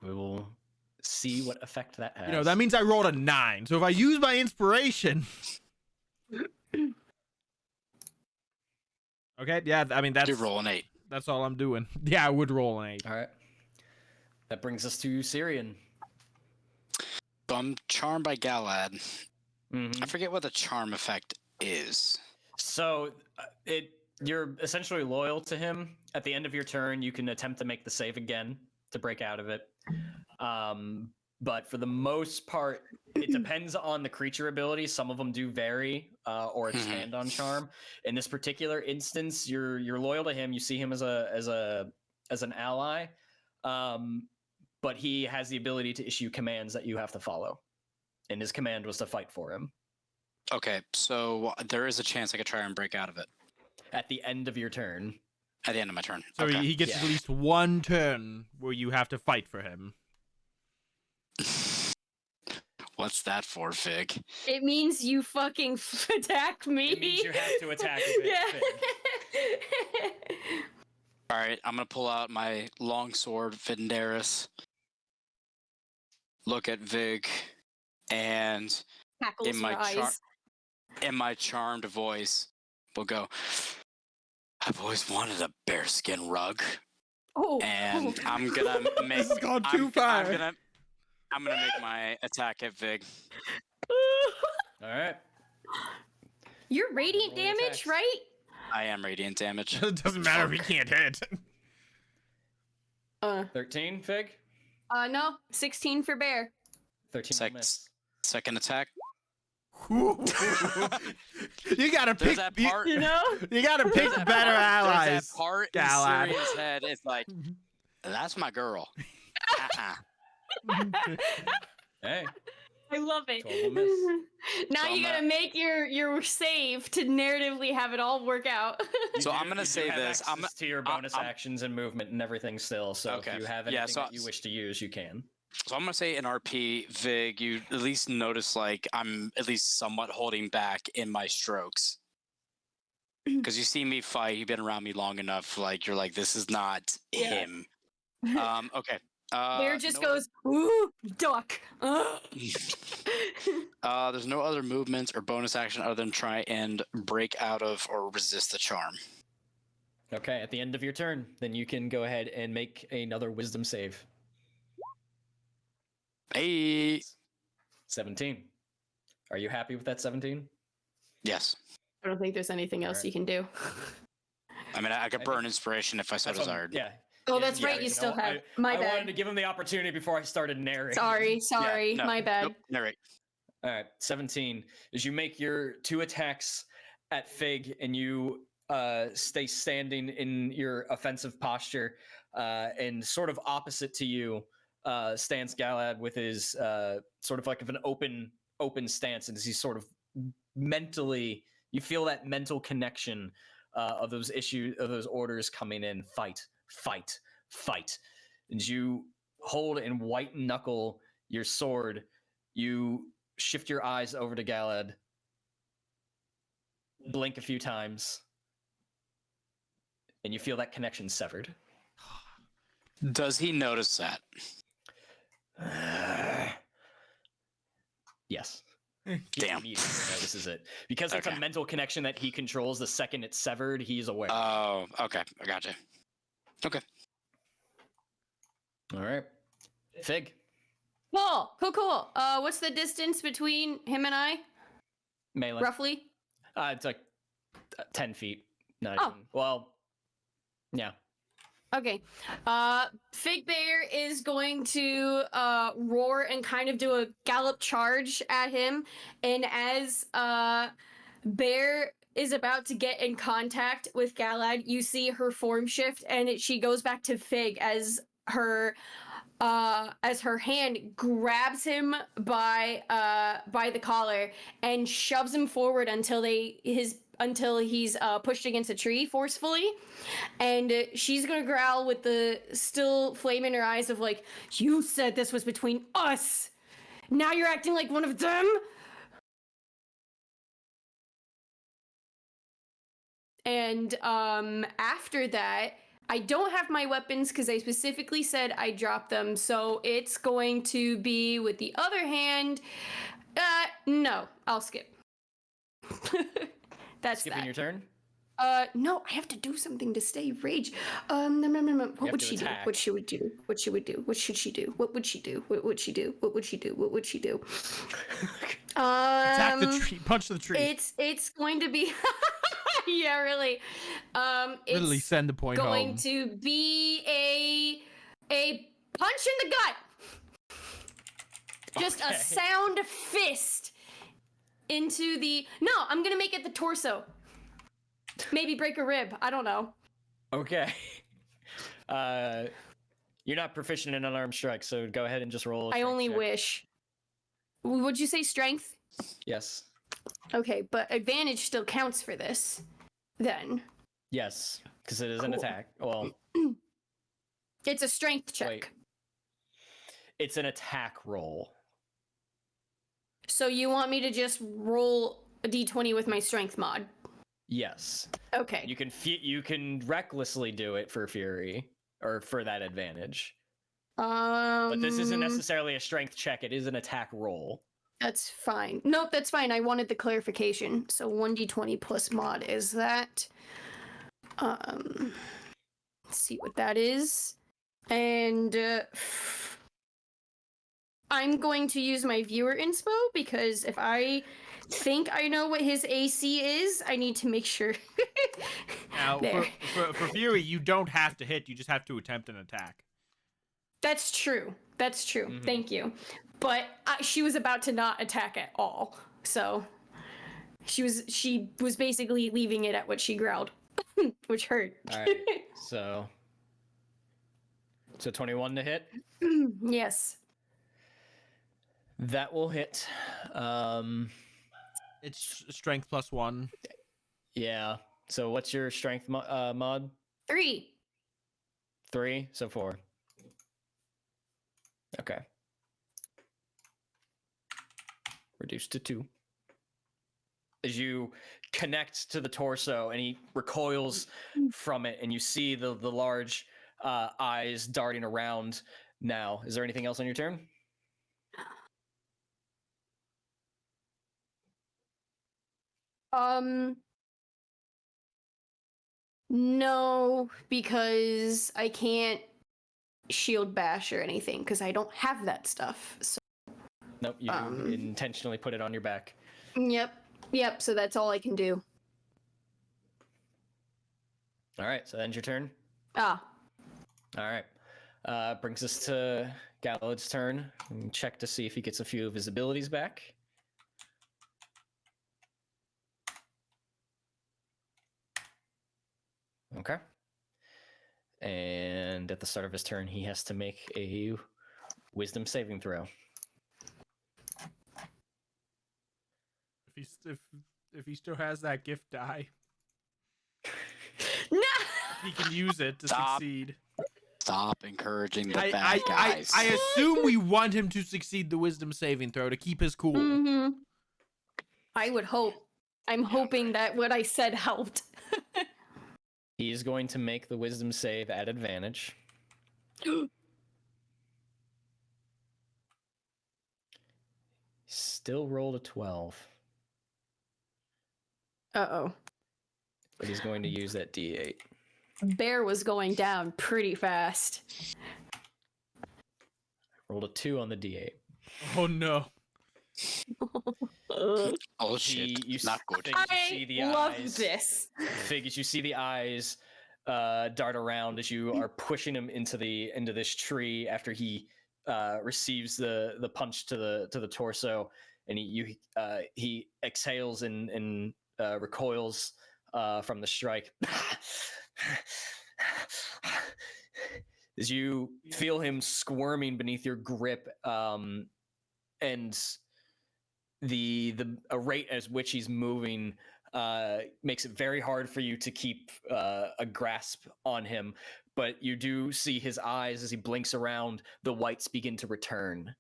We will see what effect that has. You know, that means I rolled a 9. So if I use my inspiration. Okay, yeah, I mean, that's. You roll an 8. That's all I'm doing. Yeah, I would roll an 8. All right. That brings us to Cirion. So I'm charmed by Galad. I forget what the charm effect is. So you're essentially loyal to him. At the end of your turn, you can attempt to make the save again to break out of it. But for the most part, it depends on the creature ability. Some of them do vary or expand on charm. In this particular instance, you're loyal to him. You see him as an ally. But he has the ability to issue commands that you have to follow. And his command was to fight for him. Okay, so there is a chance I could try and break out of it. At the end of your turn. At the end of my turn. So okay. he gets at least one turn where you have to fight for him. What's that for, Fig? It means you fucking attack me. It means you have to attack Fig. All right, I'm going to pull out my longsword, Vindaris. Look at Vig, and in my charmed voice, we'll go, I've always wanted a bearskin rug. Oh. And I'm gonna make. This has gone too far. I'm gonna make my attack at Vig. All right. You're radiant damage, right? I am radiant damage. It doesn't matter if he can't hit. 13, Fig? No, 16 for Bear. 13 will miss. Second attack. You gotta pick. That part, You know? You gotta pick better allies. There's that part in Galad. Cirion's head. It's like, that's my girl. Hey. I love it. 12 will miss. Now So you I'm gotta make your save to narratively have it all work out. So I'm gonna say have this. access to your bonus actions and movement and everything still. So if you have anything that you wish to use, you can. So I'm gonna say in RP, Vig, you at least notice like I'm at least somewhat holding back in my strokes. Because you see me fight, you've been around me long enough. Like you're like, this is not him. Okay. Bear just goes, ooh, duck. There's no other movements or bonus action other than try and break out of or resist the charm. Okay, at the end of your turn, then you can go ahead and make another wisdom save. Hey. 17. Are you happy with that 17? Yes. I don't think there's anything else you can do. I mean, I could burn inspiration if I so desired. Yeah. Oh, that's right. You still have. My I bad. wanted to give him the opportunity before I started narrating. Sorry. No, my bad. Nope, narrate. All right, 17. As you make your 2 attacks at Fig and you stay standing in your offensive posture, and sort of opposite to you stands Galad with his sort of like of an open stance, and as he's sort of mentally, you feel that mental connection of those orders coming in. Fight. And you hold and white knuckle your sword. You shift your eyes over to Galad, blink a few times, and you feel that connection severed. Does he notice that? Yes. Damn. He notices it. Because it's a mental connection that he controls. The second it's severed, he's aware. Oh, okay. I gotcha. Okay. All right. Fig. Cool. What's the distance between him and I? Melee. Roughly? It's like 10 feet. Not even. Well, yeah. Okay. Fig Bear is going to roar and kind of do a gallop charge at him. And as Bear is about to get in contact with Galad, you see her form shift, and she goes back to Fig as her hand grabs him by the collar and shoves him forward until he's pushed against a tree forcefully. And she's gonna growl with the still flame in her eyes of like, you said this was between us, now you're acting like one of them. And after that, I don't have my weapons because I specifically said I dropped them, so it's going to be with the other hand. No, I'll skip. That's Skipping your turn? No, I have to do something to stay rage. No. What would she do? What should we do? What should we do? What should she do? What would she do? What would she do? What would she do? What would she do? Attack the tree. Punch the tree. It's going to be. Yeah, really. Literally send the point going home. to be a punch in the gut. Just a sound fist into the. No, I'm gonna make it the torso. Maybe break a rib. I don't know. Okay. You're not proficient in unarmed strike, so go ahead and just roll. I only wish. Would you say strength? Yes. Okay, but advantage still counts for this. Then. Yes, because it is an attack. Well, it's a strength check. Wait. It's an attack roll. So you want me to just roll a d20 with my strength mod? Yes. Okay. You can recklessly do it for fury or for that advantage. But this isn't necessarily a strength check. It is an attack roll. That's fine. Nope, that's fine. I wanted the clarification. So 1d20 plus mod is that. Let's see what that is. And I'm going to use my viewer inspo because if I think I know what his AC is, I need to make sure. Now, for Fury, you don't have to hit. You just have to attempt an attack. That's true. That's true. Mhm. Thank you. But she was about to not attack at all. So she was basically leaving it at what she growled, which hurt. All right. So 21 to hit. Yes. That will hit. It's strength +1. Yeah. So what's your strength mod? 3. 3, so 4. Okay. Reduced to 2. As you connect to the torso and he recoils from it, and you see the large eyes darting around now. Is there anything else on your turn? No, because I can't shield bash or anything because I don't have that stuff. So Nope, you intentionally put it on your back. Yep, so that's all I can do. All right, so that ends your turn. All right. Brings us to Galad's turn. Check to see if he gets a few of his abilities back. Okay. And at the start of his turn, he has to make a wisdom saving throw. If he still has that gift die, No! he can use it to succeed. Stop encouraging the bad guys. I assume we want him to succeed the wisdom saving throw to keep his cool. Mm-hmm. I would hope. I'm hoping that what I said helped. He's going to make the wisdom save at advantage. Still rolled a 12. Uh-oh. But he's going to use that D8. Bear was going down pretty fast. Rolled a 2 on the D8. Oh no. Oh shit. Not good. I love this. Fig, as you see the eyes dart around as you are pushing him into this tree after he receives the punch to the torso, and he exhales and recoils from the strike. As you feel him squirming beneath your grip, and the rate at which he's moving makes it very hard for you to keep a grasp on him. But you do see his eyes as he blinks around, the whites begin to return,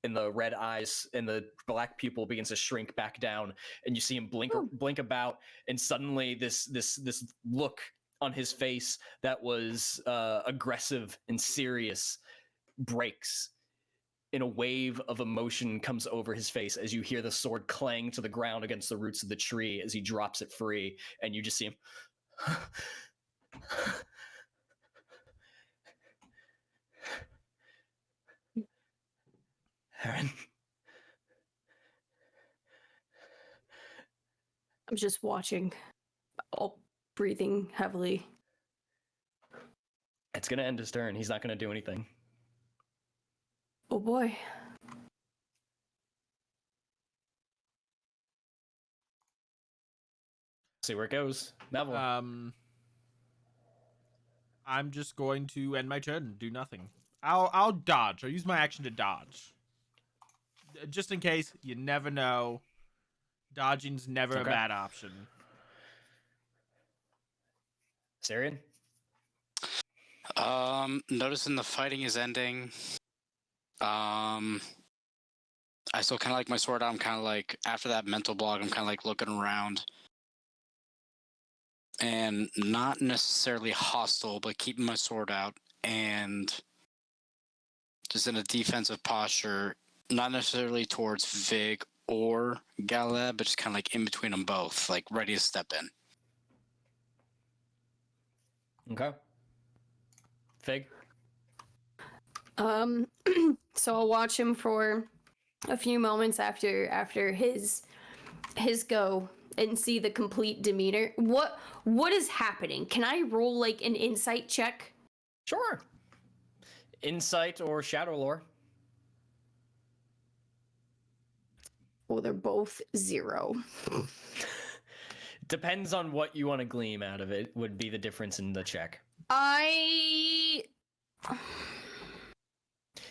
and the red eyes and the black pupil begins to shrink back down, and you see him blink about, and suddenly this look on his face that was aggressive and serious breaks. In a wave of emotion comes over his face as you hear the sword clang to the ground against the roots of the tree as he drops it free, and you just see him. Aaron. I'm just watching, all breathing heavily. It's going to end his turn. He's not going to do anything. Oh boy. See where it goes. Malvhor. I'm just going to end my turn and do nothing. I'll dodge. I'll use my action to dodge. Just in case, you never know. Dodging's never a bad option. Cirion? Noticing the fighting is ending. I still kind of like my sword out. I'm kind of like, after that mental block, I'm kind of like looking around. And not necessarily hostile, but keeping my sword out. And just in a defensive posture, not necessarily towards Vig or Galad, but just kind of like in between them both, like ready to step in. Okay. Fig? So I'll watch him for a few moments after his go and see the complete demeanor. What is happening? Can I roll like an insight check? Sure. Insight or shadow lore. Well, they're both 0. Depends on what you want to glean out of it, would be the difference in the check.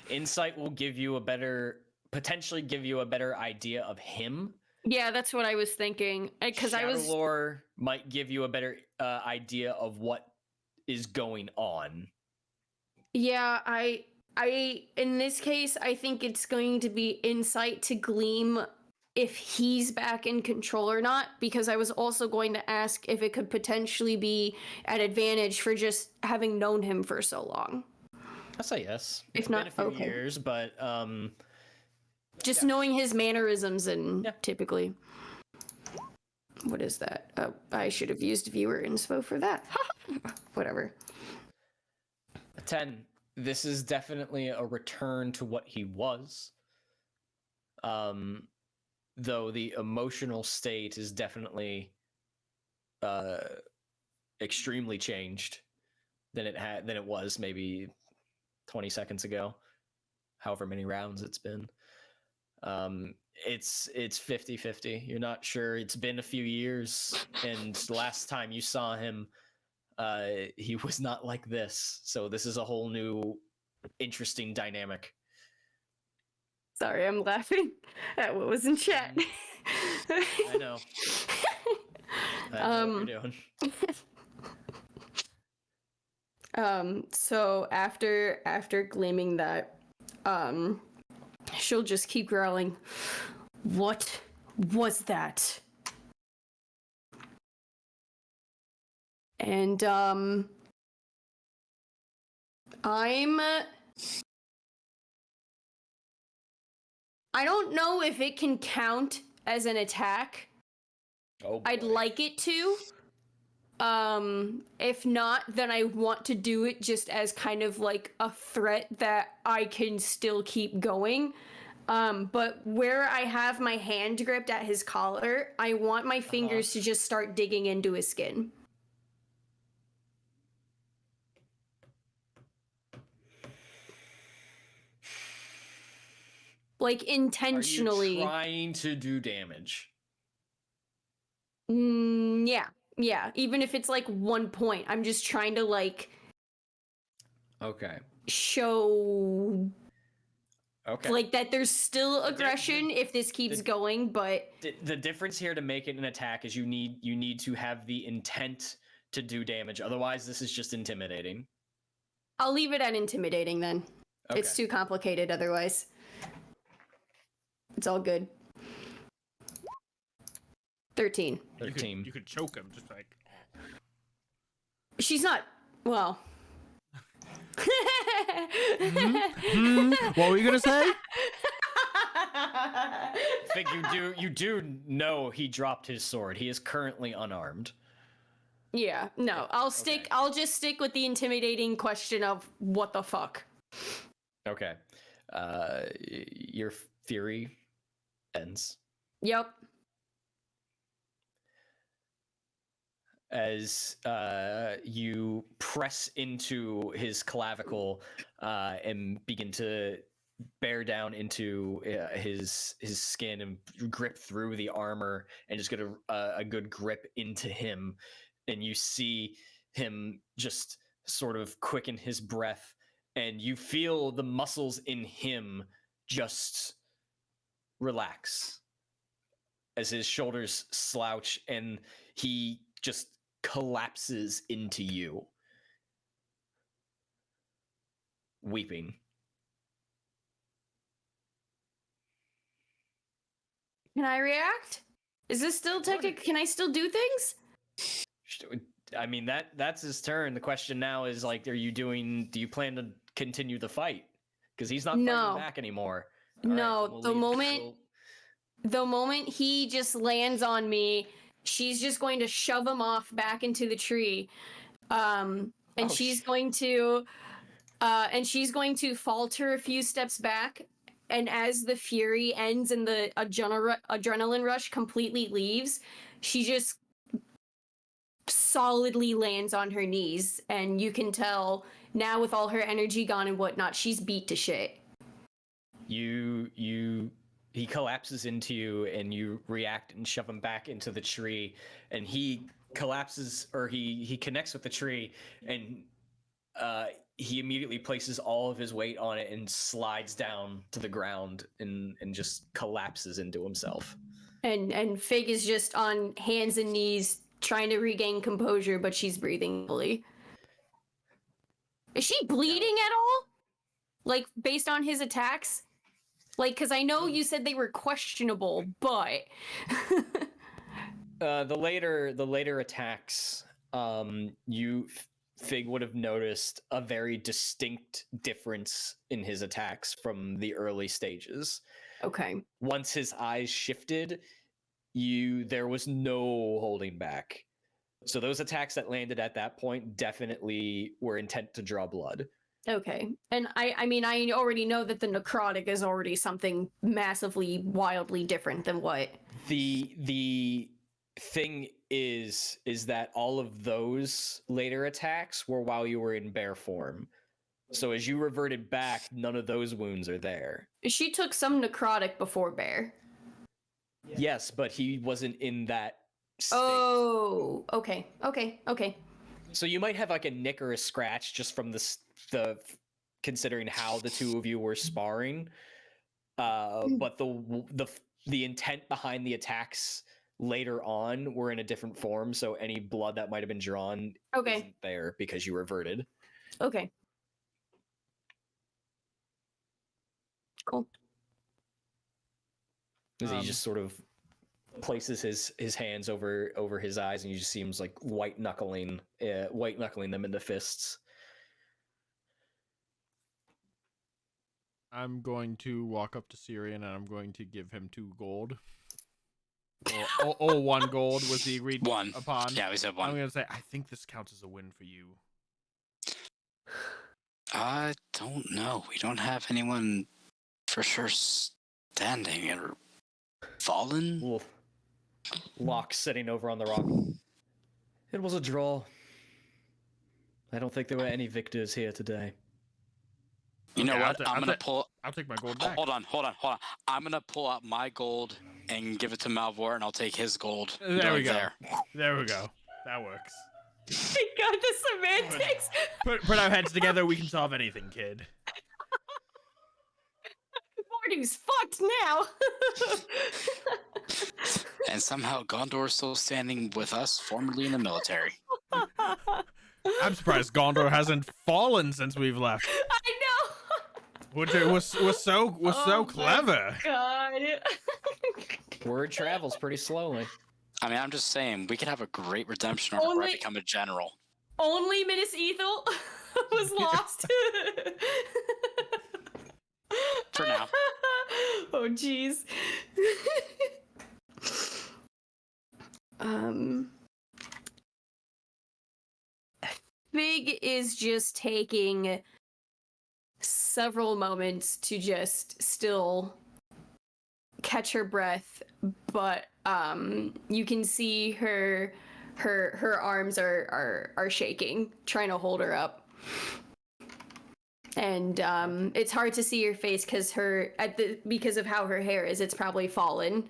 Insight will give you potentially give you a better idea of him. Yeah, that's what I was thinking. Because Shadow lore might give you a better idea of what is going on. Yeah, I in this case, I think it's going to be insight to gleam if he's back in control or not, because I was also going to ask if it could potentially be an advantage for just having known him for so long. I'll say yes. If It's not, been a few years, but just knowing his mannerisms and typically. What is that? I should have used viewer inspo for that. Whatever. 10. This is definitely a return to what he was. Though the emotional state is definitely extremely changed than it was maybe 20 seconds ago, however many rounds it's been. It's 50-50. You're not sure. It's been a few years, and last time you saw him, he was not like this. So this is a whole new, interesting dynamic. Sorry, I'm laughing at what was in chat. I know. I know what you're doing. So after gleaming that, she'll just keep growling. What was that? And I don't know if it can count as an attack. Oh, I'd like it to. If not, then I want to do it just as kind of like a threat that I can still keep going. But where I have my hand gripped at his collar, I want my fingers to just start digging into his skin. Like intentionally. Are you trying to do damage? Yeah. Even if it's like 1 point, I'm just trying to like. Okay. Show. Okay. Like that there's still aggression if this keeps going, but the difference here to make it an attack is you need to have the intent to do damage. Otherwise, this is just intimidating. I'll leave it at intimidating then. Okay. It's too complicated otherwise. It's all good. 13. You could choke him, just like. She's not. Well. What were you gonna say? Fig, you do know he dropped his sword. He is currently unarmed. Yeah, no. I'll just stick with the intimidating question of what the fuck. Okay. Your fury ends. Yep. As you press into his clavicle and begin to bear down into his skin and grip through the armor and just get a good grip into him, and you see him just sort of quicken his breath, and you feel the muscles in him just relax as his shoulders slouch and he just collapses into you, weeping. Can I react? Is this still technical? Can I still do things? I mean, that's his turn. The question now is like, do you plan to continue the fight? Because he's not fighting back anymore. No, the moment he just lands on me, she's just going to shove him off back into the tree. She's going to falter a few steps back, and as the fury ends and the adrenaline rush completely leaves, she just solidly lands on her knees, and you can tell now with all her energy gone and whatnot, she's beat to shit. He collapses into you, and you react and shove him back into the tree, and he collapses, or he connects with the tree, and he immediately places all of his weight on it and slides down to the ground and just collapses into himself. And Fig is just on hands and knees trying to regain composure, but she's breathing heavily. Is she bleeding at all? Like, based on his attacks? Like, because I know you said they were questionable, but... The later attacks, Fig would have noticed a very distinct difference in his attacks from the early stages. Okay. Once his eyes shifted, there was no holding back. So those attacks that landed at that point definitely were intent to draw blood. Okay. And I mean, I already know that the necrotic is already something massively, wildly different than what... The thing is that all of those later attacks were while you were in bear form. So as you reverted back, none of those wounds are there. She took some necrotic before bear. Yes, but he wasn't in that state. Oh, okay. So you might have like a nick or a scratch just from the considering how the two of you were sparring. But the intent behind the attacks later on were in a different form, so any blood that might have been drawn isn't there because you reverted. Okay. Cool. He just sort of places his hands over his eyes, and you just see him like white knuckling them into fists. I'm going to walk up to Cirion and I'm going to give him 2 gold. Or 1 gold was the agreed upon. Yeah, we said 1. I'm going to say, I think this counts as a win for you. I don't know. We don't have anyone for sure standing or fallen. Locke sitting over on the rock. It was a draw. I don't think there were any victors here today. You know what? I'm gonna pull. I'll take my gold back. Hold on. I'm gonna pull out my gold and give it to Malvhor, and I'll take his gold. There we go. There we go. That works. Thank God, the semantics. Put our heads together. We can solve anything, kid. Morty's fucked now. And somehow Gondor is still standing with us, formerly in the military. I'm surprised Gondor hasn't fallen since we've left. I know. Which was so clever. God. Word travels pretty slowly. I mean, I'm just saying, we could have a great redemption arc where I become a general. Only Minas Ethel was lost. For now. Oh, jeez. Fig is just taking several moments to just still catch her breath, but you can see her arms are shaking, trying to hold her up. And it's hard to see her face because of how her hair is. It's probably fallen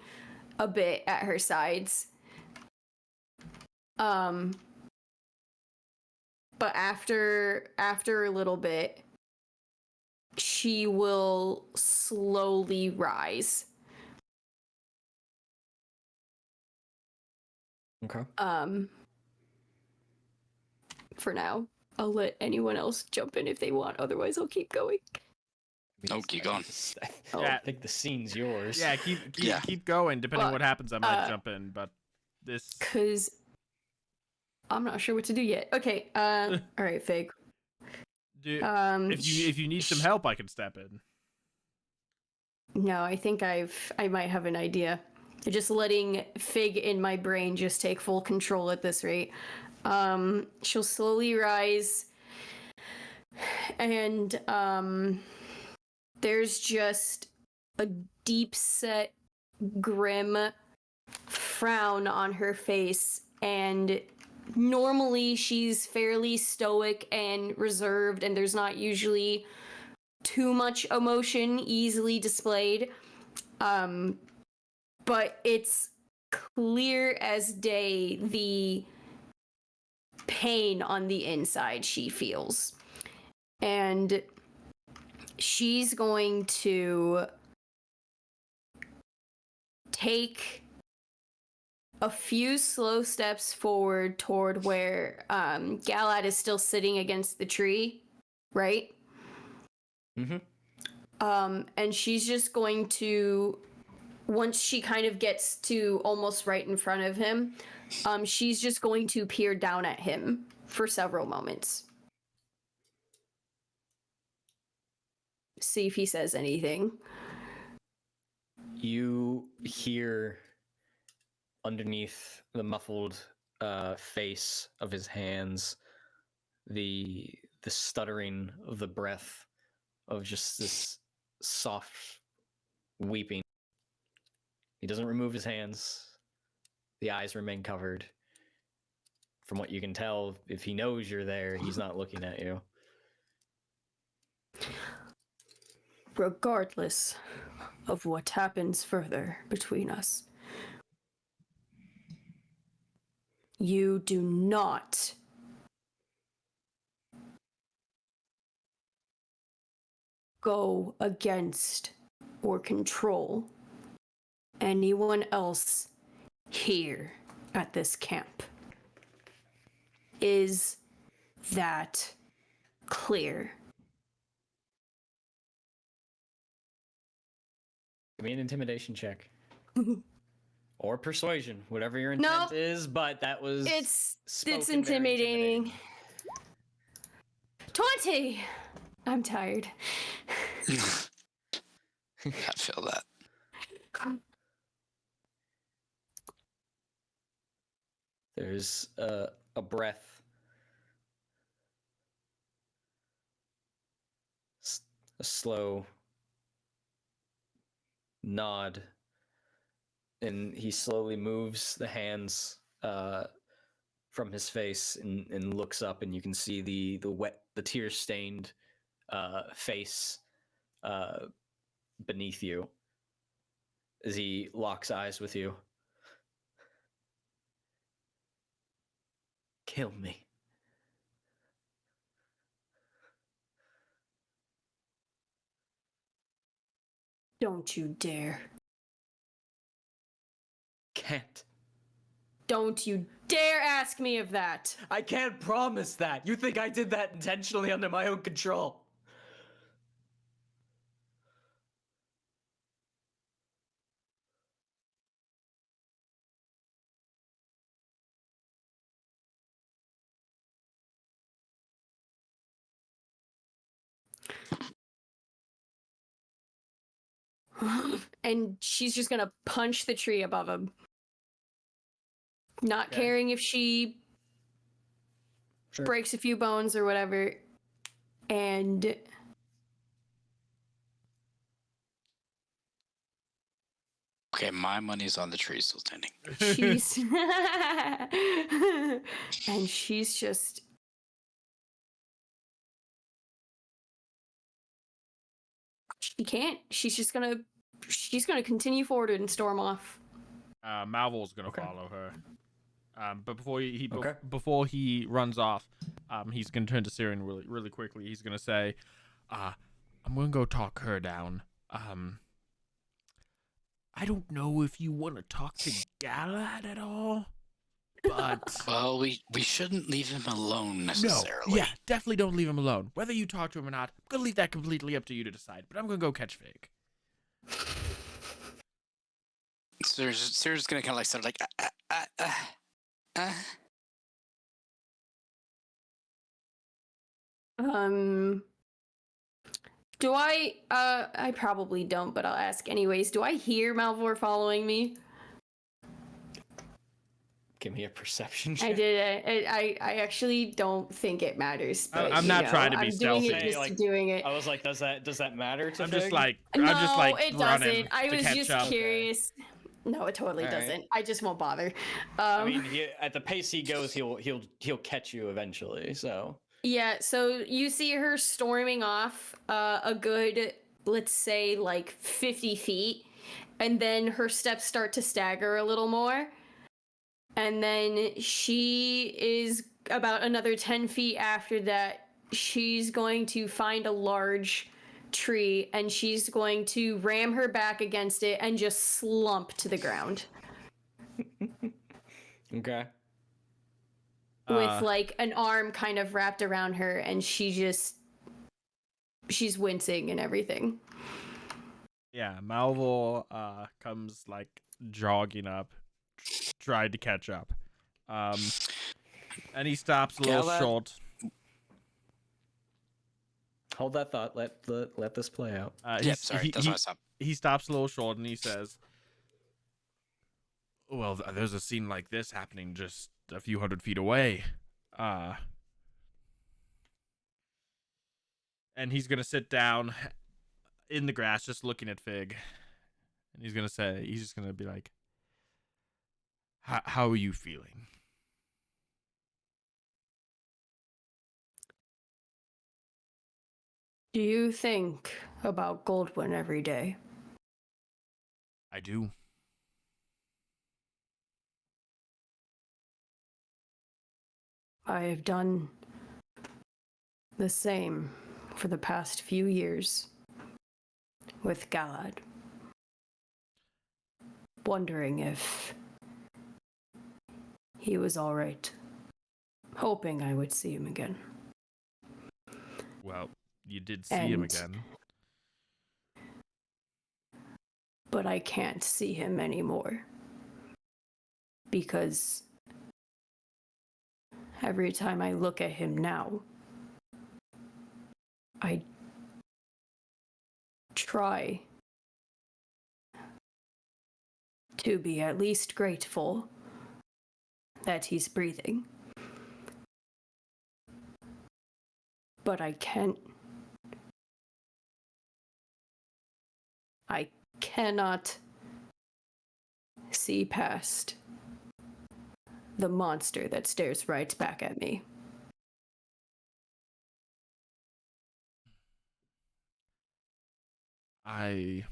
a bit at her sides. But after a little bit, she will slowly rise. Okay. For now, I'll let anyone else jump in if they want. Otherwise, I'll keep going. No, keep going. I think the scene's yours. Yeah, keep going. Depending on what happens, I might jump in. But this, because I'm not sure what to do yet. Okay. All right, Fig. If you need some help, I can step in. No, I think I might have an idea. Just letting Fig in my brain just take full control at this rate. She'll slowly rise, and there's just a deep-set, grim frown on her face, and normally she's fairly stoic and reserved, and there's not usually too much emotion easily displayed. But it's clear as day the pain on the inside she feels. And she's going to take a few slow steps forward toward where Galad is still sitting against the tree, right? Mm-hmm. And she's just going to, once she kind of gets to almost right in front of him, she's just going to peer down at him for several moments. See if he says anything. You hear underneath the muffled face of his hands the stuttering of the breath of just this soft weeping. He doesn't remove his hands. The eyes remain covered. From what you can tell, if he knows you're there, he's not looking at you. Regardless of what happens further between us, you do not go against or control anyone else here at this camp. Is that clear? Give me an intimidation check. Or persuasion, whatever your intent is, but that was it's spoken intimidating. 20. I'm tired. I feel that. There's a breath, a slow nod, and he slowly moves the hands from his face and looks up, and you can see the tear-stained face beneath you as he locks eyes with you. Kill me. Don't you dare. Can't. Don't you dare ask me of that. I can't promise that. You think I did that intentionally under my own control? And she's just gonna punch the tree above him. Not caring if she breaks a few bones or whatever. And Okay, my money's on the tree still standing. she's and she's just she can't. She's gonna continue forward and storm off. Malvhor's gonna follow her. But before he runs off, he's gonna turn to Cirion really quickly. He's gonna say, "I'm gonna go talk her down. I don't know if you want to talk to Galad at all, but well, we shouldn't leave him alone necessarily. No, yeah, definitely don't leave him alone. Whether you talk to him or not, I'm gonna leave that completely up to you to decide. But I'm gonna go catch Fig." So Sarah's gonna kind of like start like, Do I probably don't, but I'll ask anyways. Do I hear Malvhor following me? Give me a perception check. I did. I actually don't think it matters. But, I'm not trying to be stealthy. I'm doing it just doing it. I was like, does that matter to I'm Fig? just like, No, I'm just like it running doesn't. I to was catch just up. curious. No, it totally All right. doesn't. I just won't bother. I mean, at the pace he goes, he'll catch you eventually. So yeah, so you see her storming off a good, let's say, like 50 feet, and then her steps start to stagger a little more. And then she is about another 10 feet after that. She's going to find a large tree and she's going to ram her back against it and just slump to the ground. Okay. With like an arm kind of wrapped around her, and she's wincing and everything. Yeah, Malvhor comes like jogging up, tried to catch up. And he stops a little Galad. short. Hold that thought. Let this play out. Sorry, that's why I stopped. He stops a little short and he says, well, there's a scene like this happening just a few hundred feet away. And he's going to sit down in the grass just looking at Fig. And he's just going to be like, how are you feeling? Do you think about Goldwyn every day? I do. I have done the same for the past few years with Galad. Wondering if he was all right. Hoping I would see him again. Well, you did see him again. But I can't see him anymore. Because every time I look at him now, I try to be at least grateful that he's breathing. But I cannot see past the monster that stares right back at me. I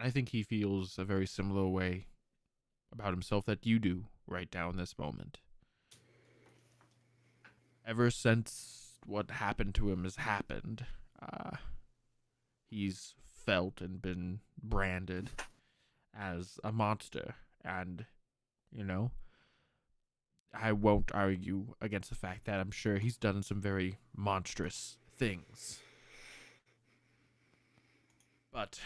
think he feels a very similar way about himself that you do right now in this moment. Ever since what happened to him has happened, he's felt and been branded as a monster. And, you know, I won't argue against the fact that I'm sure he's done some very monstrous things. But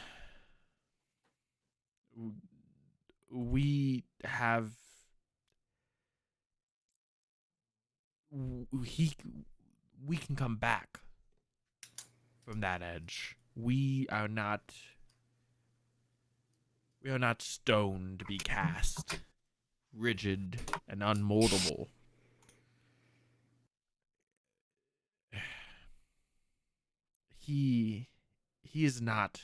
we have... we can come back from that edge. We are not stone to be cast, rigid and unmoldable. He is not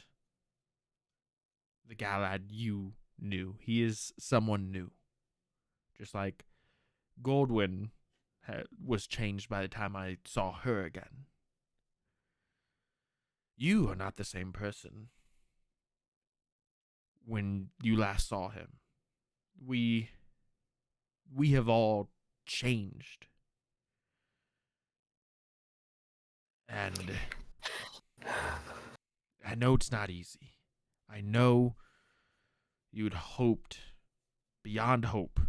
the Galad you knew. He is someone new. Just like Goldwyn was changed by the time I saw her again. You are not the same person when you last saw him. We have all changed. And I know it's not easy. I know you'd hoped, beyond hope,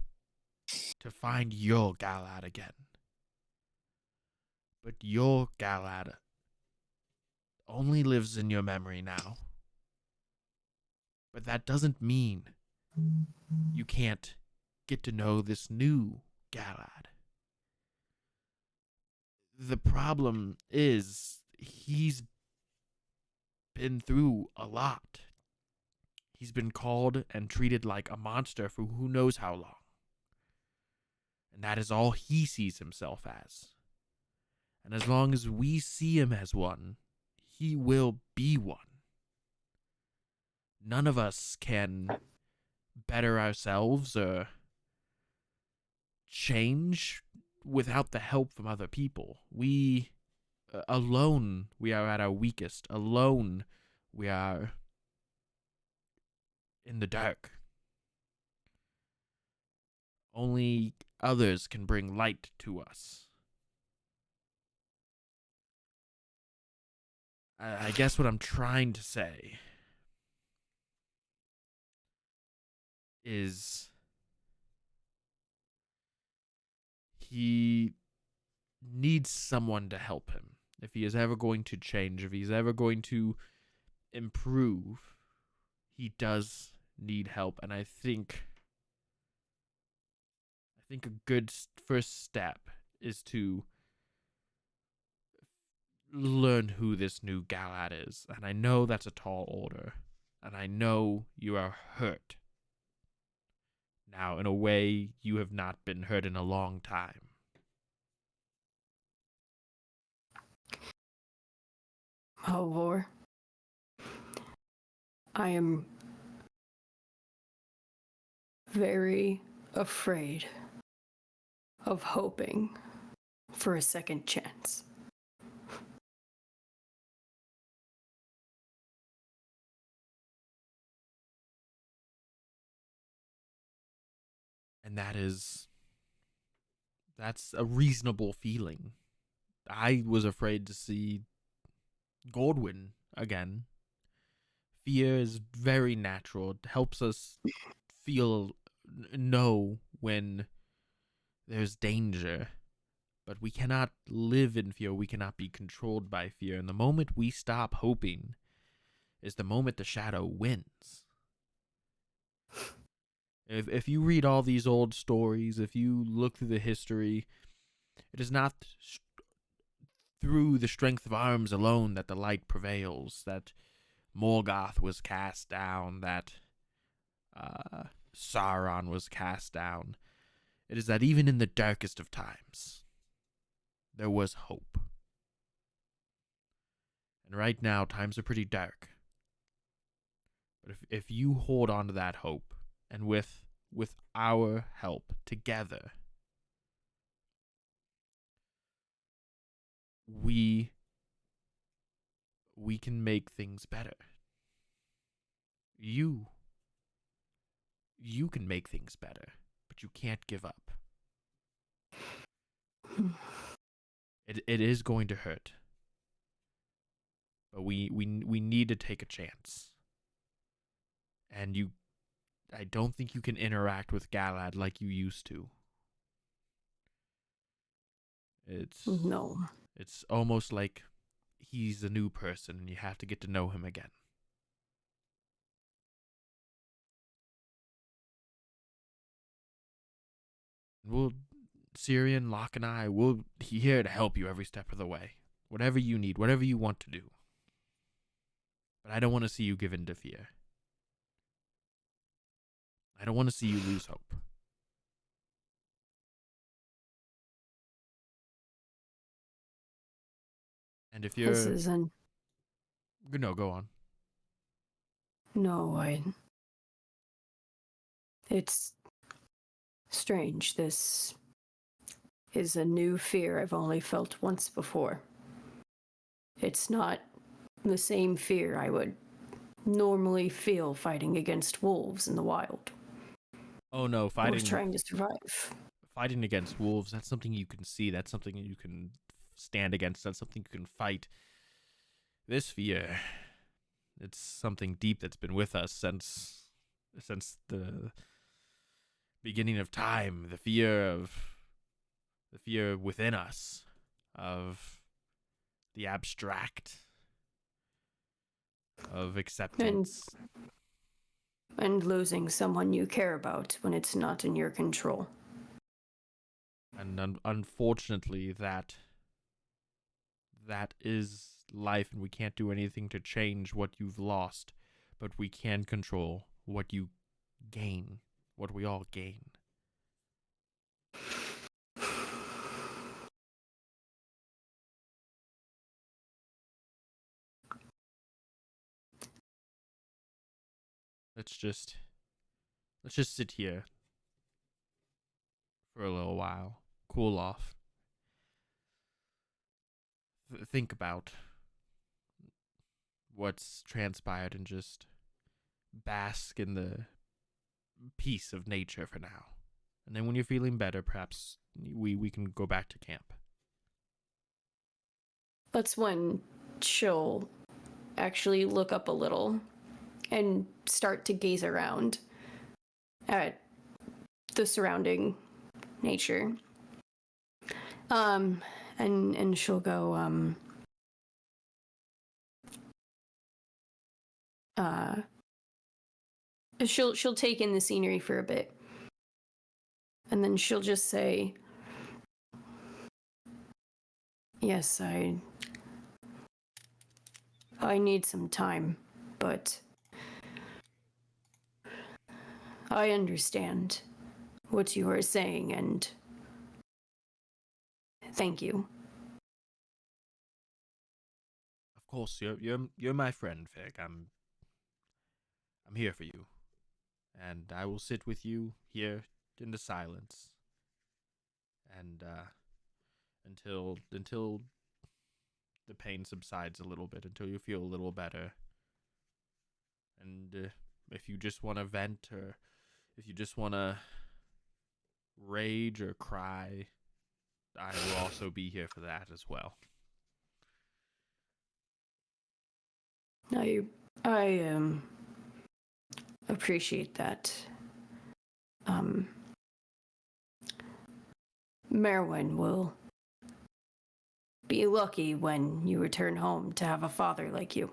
to find your Galad again. But your Galad only lives in your memory now. But that doesn't mean you can't get to know this new Galad. The problem is he's been through a lot. He's been called and treated like a monster for who knows how long. And that is all he sees himself as. And as long as we see him as one, he will be one. None of us can better ourselves or change without the help from other people. We, alone, we are at our weakest. Alone, we are in the dark. Only others can bring light to us. I guess what I'm trying to say is he needs someone to help him. If he is ever going to change, if he's ever going to improve, he does need help. And I think a good first step is to learn who this new Galad is. And I know that's a tall order. And I know you are hurt. Now, in a way, you have not been hurt in a long time. Malvhor, I am very afraid of hoping for a second chance. And that's a reasonable feeling. I was afraid to see Goldwyn again. Fear is very natural. It helps us know when there's danger. But we cannot live in fear. We cannot be controlled by fear. And the moment we stop hoping is the moment the shadow wins. If you read all these old stories, if you look through the history, it is not through the strength of arms alone that the light prevails, that Morgoth was cast down, that Sauron was cast down. It is that even in the darkest of times, there was hope. And right now, times are pretty dark. But if you hold on to that hope, and with our help together, we can make things better. You can make things better, but you can't give up. It is going to hurt. But we need to take a chance. And I don't think you can interact with Galad like you used to. No. It's almost like he's a new person and you have to get to know him again. Cirion, Locke, and I will be here to help you every step of the way. Whatever you need, whatever you want to do. But I don't want to see you give in to fear. I don't want to see you lose hope. And if you're... This isn't... No, go on. No, It's strange. This is a new fear I've only felt once before. It's not the same fear I would normally feel fighting against wolves in the wild. Oh no, I was trying to survive. Fighting against wolves, that's something you can see. That's something you can stand against. That's something you can fight. This fear, it's something deep that's been with us since the beginning of time. The fear within us of the abstract, of acceptance. And losing someone you care about when it's not in your control. And unfortunately, that is life, and we can't do anything to change what you've lost, but we can control what you gain, what we all gain. Let's let's just sit here for a little while, cool off. Think about what's transpired and just bask in the peace of nature for now. And then when you're feeling better, perhaps we can go back to camp. That's when she'll actually look up a little and start to gaze around at the surrounding nature. And she'll go, she'll take in the scenery for a bit. And then she'll just say, yes, I need some time, but I understand what you are saying, and thank you. Of course, you're my friend, Fig. I'm here for you, and I will sit with you here in the silence, and until the pain subsides a little bit, until you feel a little better. And if you just want to vent, or if you just want to rage or cry, I will also be here for that as well. I appreciate that. Merwin will be lucky when you return home to have a father like you.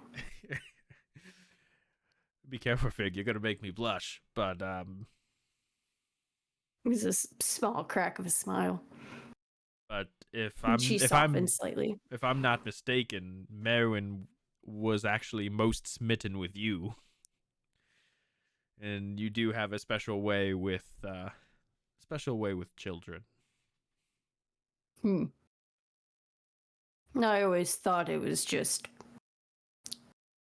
Be careful, Fig. You're gonna make me blush. But It's a small crack of a smile. But if She softens slightly. If I'm not mistaken, Merwin was actually most smitten with you, and you do have a special way with children. I always thought it was just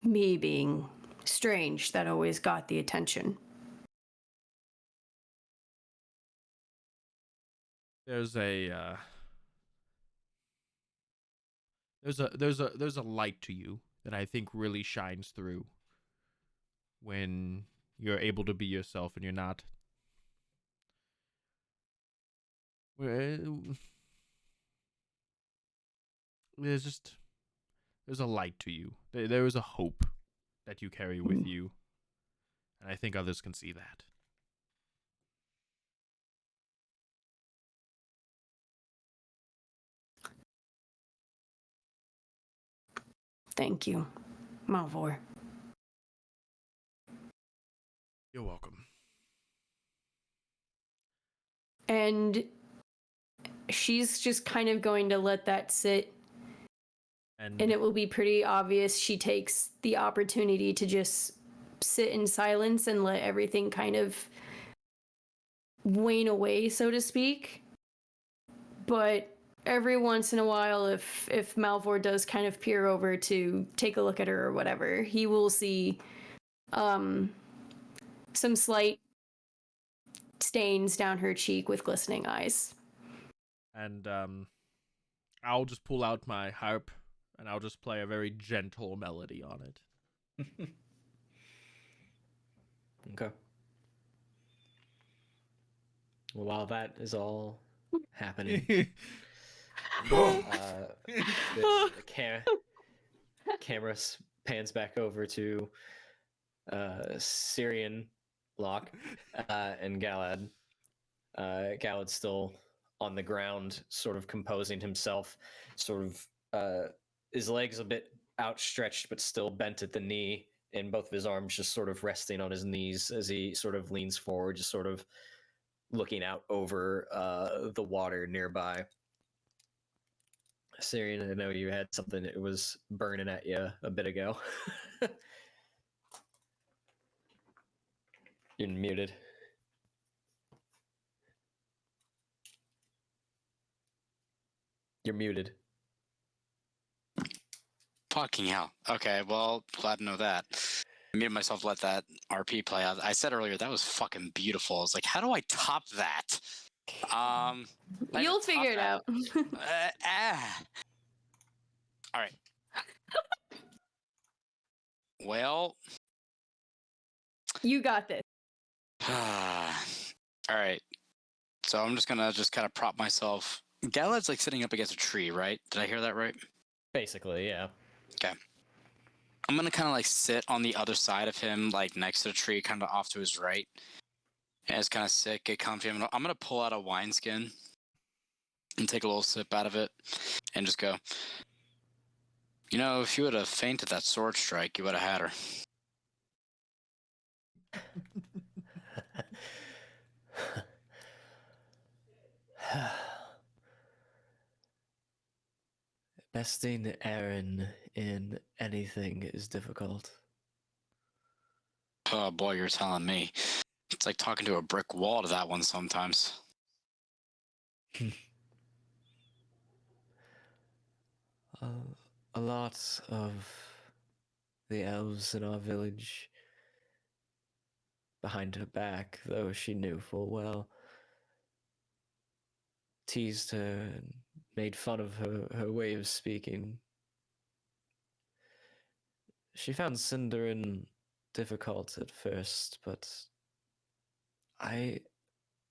me being strange that always got the attention. There's a light to you that I think really shines through when you're able to be yourself and you're not. There's a light to you. There is a hope that you carry with you, and I think others can see that. Thank you, Malvhor. You're welcome. And she's just kind of going to let that sit. And it will be pretty obvious she takes the opportunity to just sit in silence and let everything kind of wane away, so to speak. But every once in a while, if Malvhor does kind of peer over to take a look at her or whatever, he will see some slight stains down her cheek with glistening eyes. And I'll just pull out my harp and I'll just play a very gentle melody on it. Okay. Well, while that is all happening, the camera pans back over to Cirion, Locke, and Galad. Galad's still on the ground, sort of composing himself, sort of his legs a bit outstretched, but still bent at the knee, and both of his arms just sort of resting on his knees as he sort of leans forward, just sort of looking out over the water nearby. Cirion, I know you had something that was burning at you a bit ago. You're muted. You're muted. Fucking hell. Okay, well, glad to know that. made myself let that RP play out. I said earlier that was fucking beautiful. I was like, how do I top that? Not even You'll top figure it that. out. All right. Well, You got this. all right. So I'm just gonna kind of prop myself. Galad's like sitting up against a tree, right? Did I hear that right? Basically, yeah. Okay. I'm gonna kind of like sit on the other side of him, like next to the tree, kind of off to his right. And just kind of sit, get comfy. I'm gonna pull out a wineskin and take a little sip out of it, and just go. You know, if you would have fainted that sword strike, you would have had her. Besting Aaron in anything is difficult. Oh boy, you're telling me. It's like talking to a brick wall to that one sometimes. A lot of the elves in our village, behind her back, though she knew full well, teased her and made fun of her way of speaking. She found Cinderin difficult at first, but I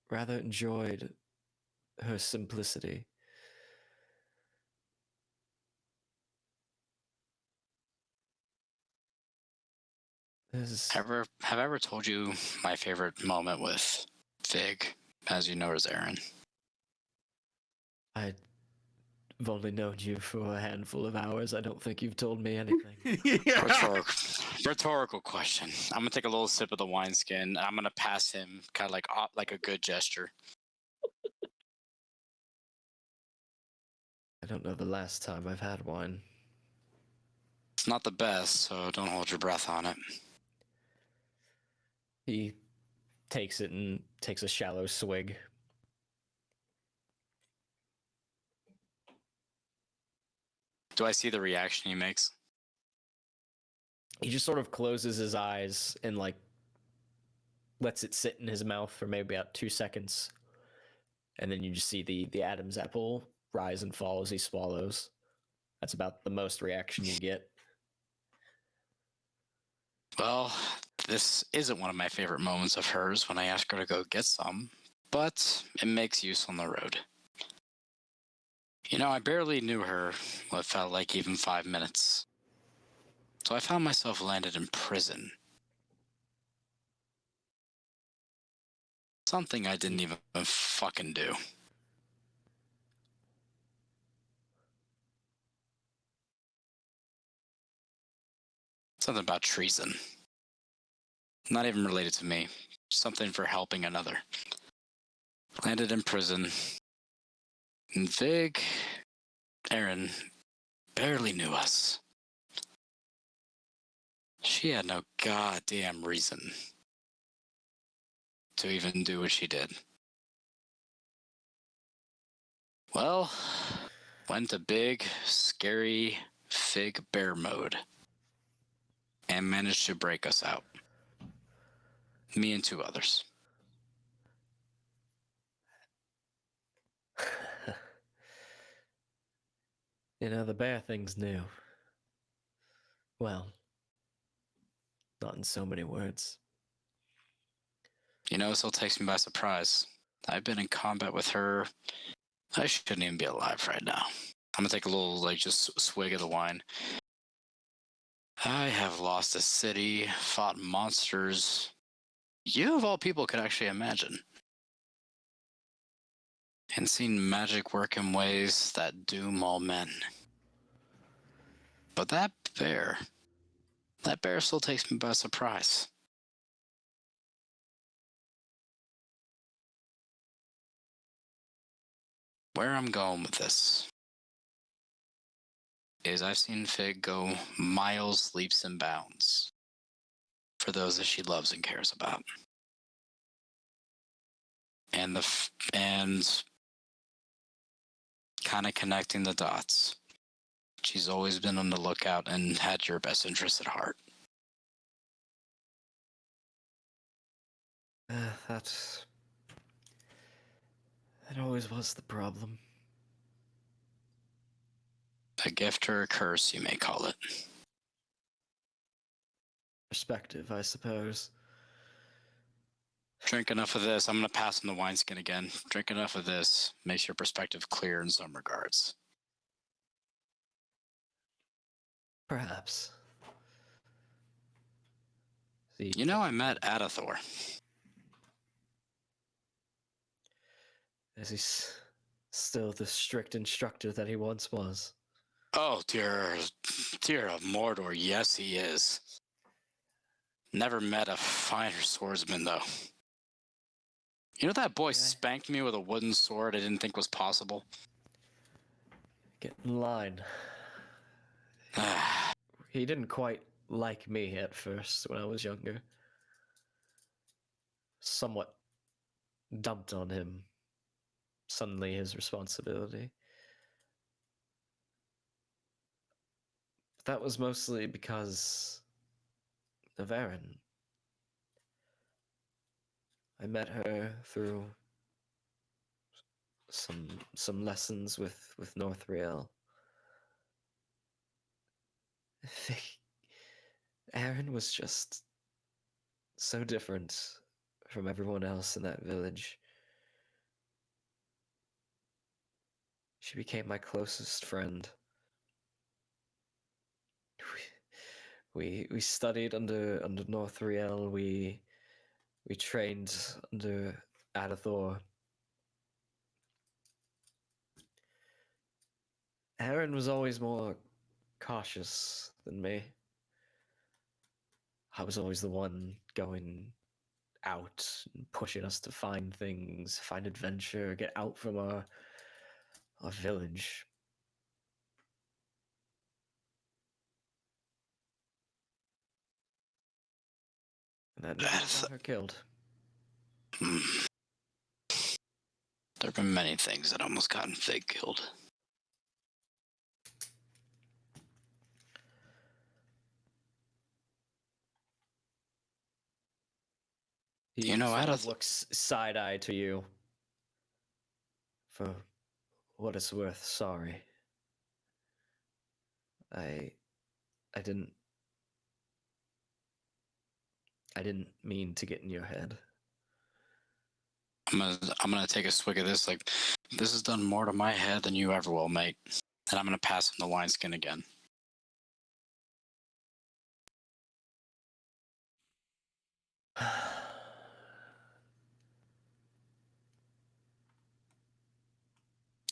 rather enjoyed her simplicity. Have I ever told you my favorite moment with Fig, as you know, as Aaron? I've only known you for a handful of hours. I don't think you've told me anything. Rhetorical question. I'm gonna take a little sip of the wineskin. I'm gonna pass him, kind of like a good gesture. I don't know the last time I've had wine. It's not the best, so don't hold your breath on it. He takes it and takes a shallow swig. Do I see the reaction he makes? He just sort of closes his eyes and like lets it sit in his mouth for maybe about 2 seconds. And then you just see the Adam's apple rise and fall as he swallows. That's about the most reaction you get. Well, this isn't one of my favorite moments of hers when I ask her to go get some, but it makes use on the road. You know, I barely knew her what felt like even 5 minutes. So I found myself landed in prison. Something I didn't even fucking do. Something about treason. Not even related to me. Something for helping another. Landed in prison. And Vig, Aaron, barely knew us. She had no goddamn reason to even do what she did. Well, went to big, scary Fig bear mode and managed to break us out. Me and 2 others. You know, the bear thing's new. Well, not in so many words. You know, it still takes me by surprise. I've been in combat with her. I shouldn't even be alive right now. I'm gonna take a little, just swig of the wine. I have lost a city, fought monsters. You, of all people, could actually imagine. And seen magic work in ways that doom all men. But that bear still takes me by surprise. Where I'm going with this is I've seen Fig go miles, leaps, and bounds for those that she loves and cares about. And kind of connecting the dots. She's always been on the lookout and had your best interest at heart. That always was the problem. A gift or a curse, you may call it. Perspective, I suppose. Drink enough of this. I'm going to pass on the wineskin again. Drink enough of this. Makes your perspective clear in some regards. Perhaps. You know, I met Adathor. Is he still the strict instructor that he once was? Oh, dear of Mordor, yes he is. Never met a finer swordsman, though. You know that boy spanked me with a wooden sword I didn't think was possible? Get in line. He didn't quite like me at first when I was younger. Somewhat dumped on him. Suddenly his responsibility. But that was mostly because of Erin. I met her through some lessons with Northriel. Erin was just so different from everyone else in that village. She became my closest friend. We studied under Northriel. We trained under Adathor. Erin was always more cautious than me. I was always the one going out and pushing us to find things, find adventure, get out from our village. And that never got her killed. There have been many things that almost gotten Fig killed. He sort of looks side-eye to you. For what it's worth, sorry. I didn't mean to get in your head. I'm gonna take a swig of this. Like, this has done more to my head than you ever will, mate. And I'm gonna pass him the wineskin again.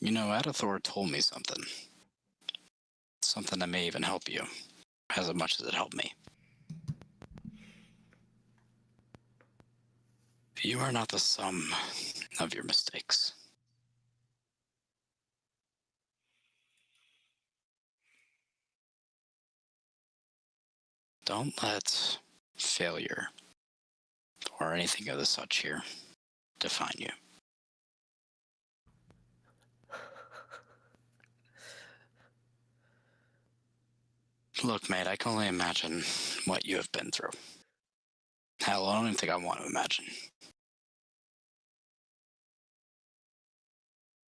You know, Adathor told me something. Something that may even help you, as much as it helped me. You are not the sum of your mistakes. Don't let failure or anything of the such here define you. Look, mate, I can only imagine what you have been through. Hell, I don't even think I want to imagine.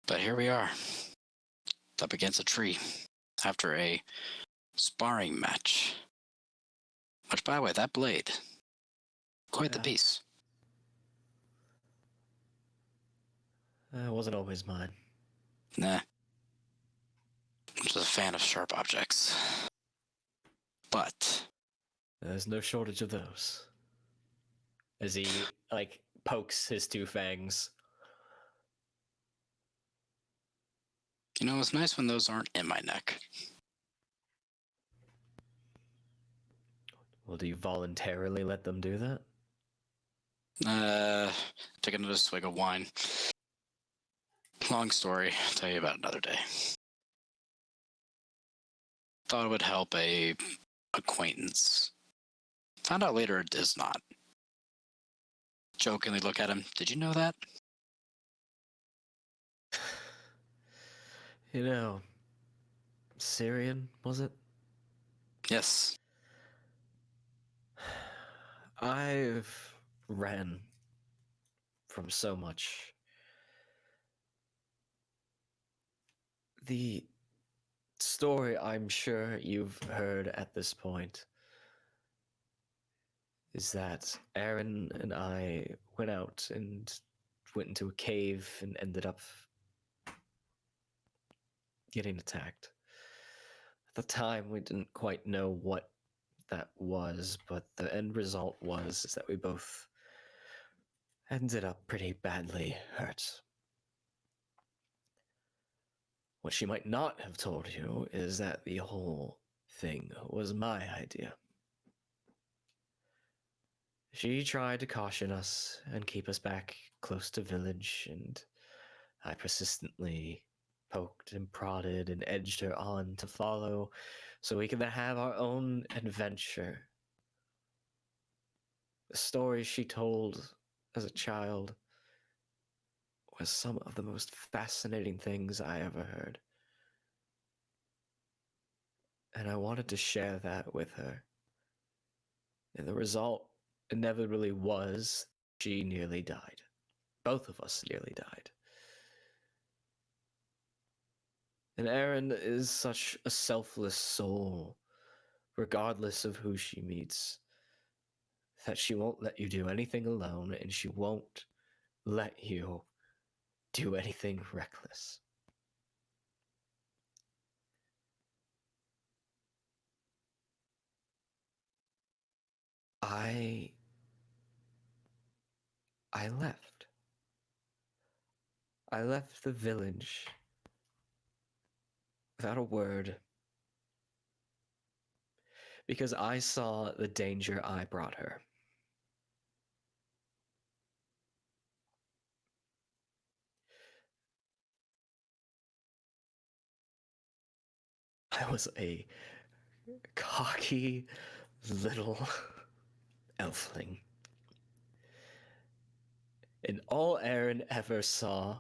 But here we are, up against a tree, after a sparring match. Which, by the way, that blade, quite the piece. It wasn't always mine. Nah. I'm just a fan of sharp objects. But there's no shortage of those. As he, pokes his two fangs. You know, it's nice when those aren't in my neck. Well, do you voluntarily let them do that? Take another swig of wine. Long story, I'll tell you about another day. Thought it would help a acquaintance. Found out later it does not. Jokingly look at him. Did you know that? You know, Cirion, was it? Yes. I've ran from so much. The story I'm sure you've heard at this point is that Aaron and I went out and went into a cave and ended up getting attacked. At the time, we didn't quite know what that was, but the end result was is that we both ended up pretty badly hurt. What she might not have told you is that the whole thing was my idea. She tried to caution us and keep us back close to village, and I persistently poked and prodded and edged her on to follow so we could have our own adventure. The stories she told as a child was some of the most fascinating things I ever heard. And I wanted to share that with her. And the result inevitably was she nearly died. Both of us nearly died. And Erin is such a selfless soul, regardless of who she meets, that she won't let you do anything alone, and she won't let you do anything reckless. I left. I left the village without a word because I saw the danger I brought her. I was a cocky little elfling. And all Aaron ever saw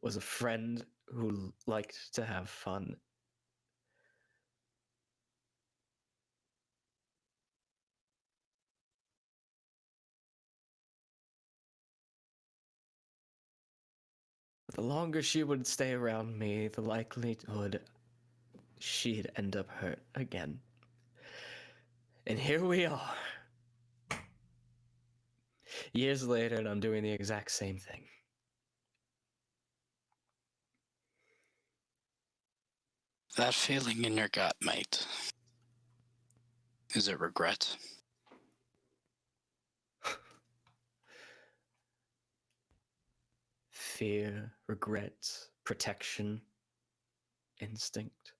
was a friend who liked to have fun. The longer she would stay around me, the likelihood she'd end up hurt again. And here we are. Years later, and I'm doing the exact same thing. That feeling in your gut, mate. Is it regret? Fear, regret, protection, instinct.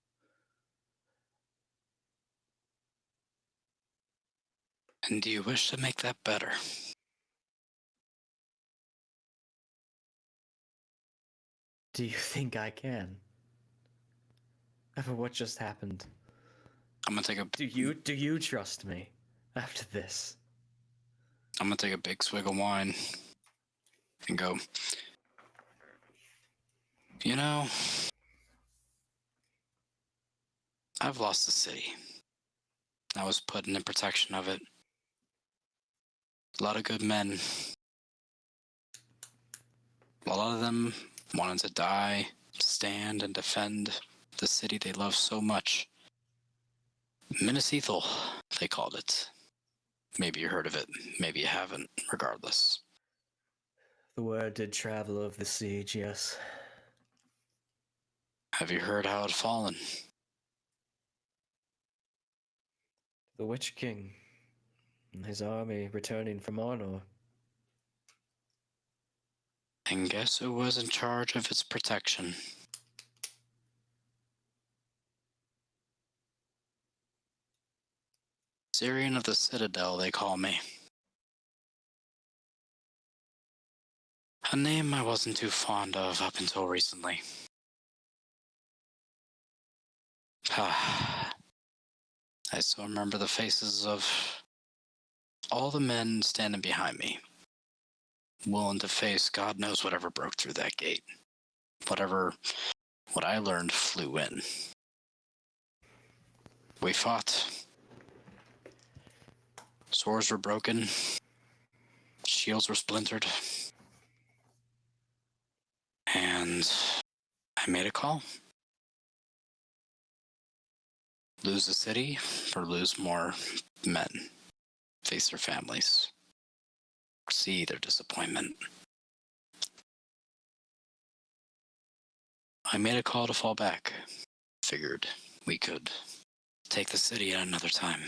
And do you wish to make that better? Do you think I can? After what just happened? I'm gonna take a... Do you trust me after this? I'm gonna take a big swig of wine and go, you know, I've lost the city. I was put in the protection of it. A lot of good men. A lot of them wanted to die, stand, and defend the city they love so much. Minas Ithil, they called it. Maybe you heard of it, maybe you haven't, regardless. The word did travel over the siege, yes. Have you heard how it fallen? The Witch King and his army returning from Arnor. And guess who was in charge of its protection? Cirion of the Citadel, they call me. A name I wasn't too fond of up until recently. I still remember the faces of all the men standing behind me, willing to face God knows whatever broke through that gate. What I learned flew in. We fought. Swords were broken. Shields were splintered. and I made a call. Lose the city or lose more men, face their families, see their disappointment. I made a call to fall back. Figured we could take the city at another time.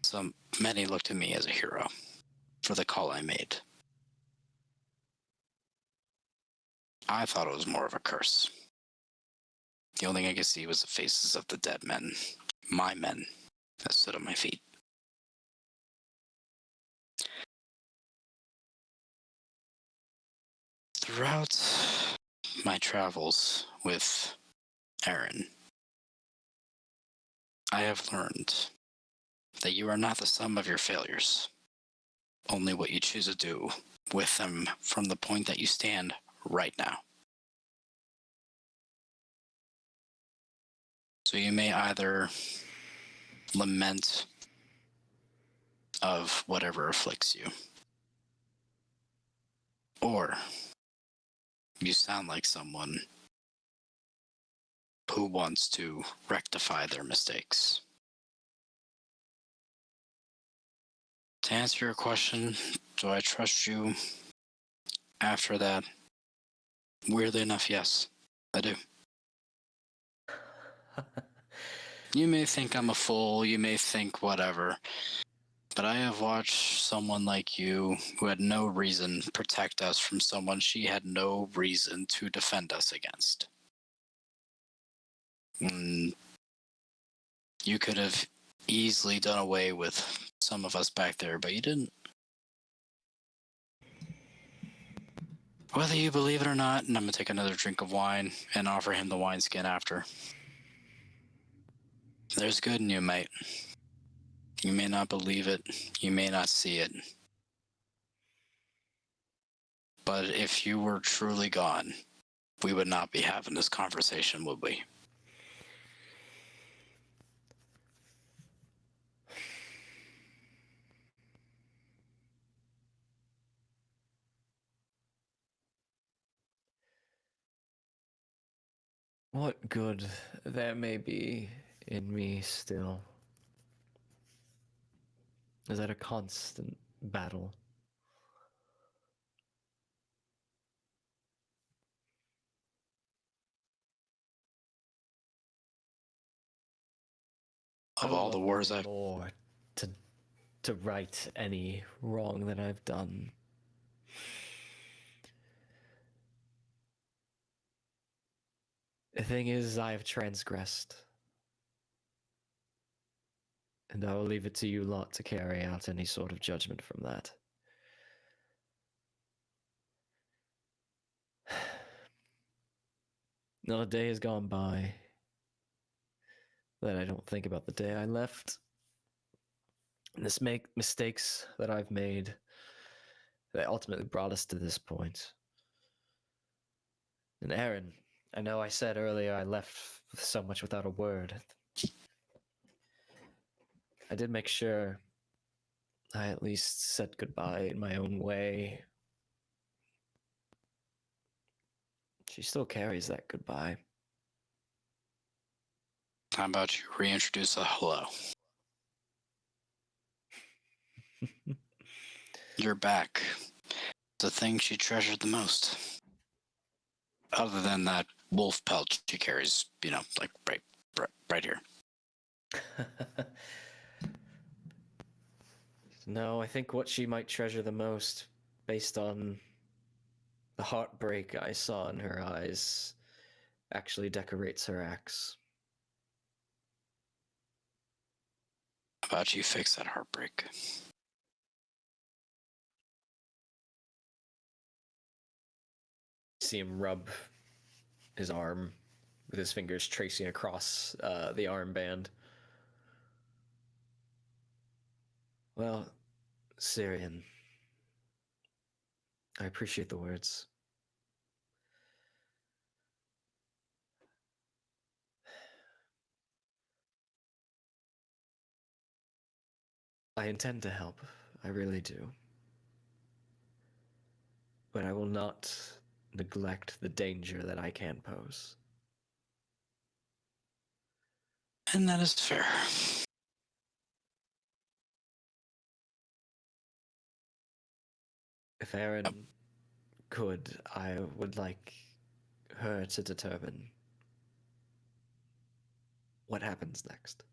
So many looked to me as a hero for the call I made. I thought it was more of a curse. The only thing I could see was the faces of the dead men, my men, that stood at my feet. Throughout my travels with Aaron, I have learned that you are not the sum of your failures, only what you choose to do with them from the point that you stand right now. So you may either lament of whatever afflicts you, or you sound like someone who wants to rectify their mistakes. To answer your question, do I trust you after that? Weirdly enough, yes, I do. You may think I'm a fool, you may think whatever, but I have watched someone like you, who had no reason, protect us from someone she had no reason to defend us against. You could have easily done away with some of us back there, but you didn't. Whether you believe it or not, and I'm going to take another drink of wine and offer him the wineskin after. There's good in you, mate. You may not believe it, you may not see it. But if you were truly gone, we would not be having this conversation, would we? What good there may be in me still is at a constant battle. Of all the wars I've... more to right any wrong that I've done. The thing is, I have transgressed. And I will leave it to you lot to carry out any sort of judgment from that. Not a day has gone by that I don't think about the day I left. And mistakes that I've made that ultimately brought us to this point. And Aaron, I know I said earlier I left so much without a word. I did make sure I at least said goodbye in my own way. She still carries that goodbye. How about you reintroduce a hello? You're back. The thing she treasured the most. Other than that wolf pelt she carries, like right here. No, I think what she might treasure the most, based on the heartbreak I saw in her eyes, actually decorates her axe. How about you fix that heartbreak? See him rub his arm with his fingers tracing across the armband. Well, Cirion, I appreciate the words. I intend to help. I really do. but I will not neglect the danger that I can pose. And that is fair. If Erin could, I would like her to determine what happens next.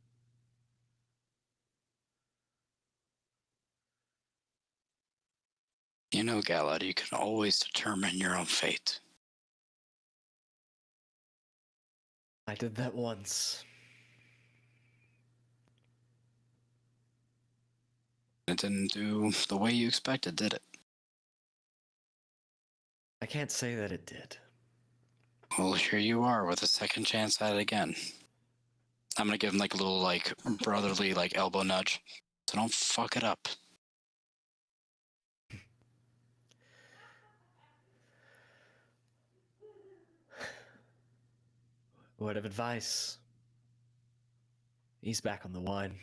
You know, Galad, you can always determine your own fate. I did that once. It didn't do the way you expected, did it? I can't say that it did. Well, here you are with a second chance at it again. I'm gonna give him like a little like brotherly like elbow nudge. So don't fuck it up. Word of advice. He's back on the wine.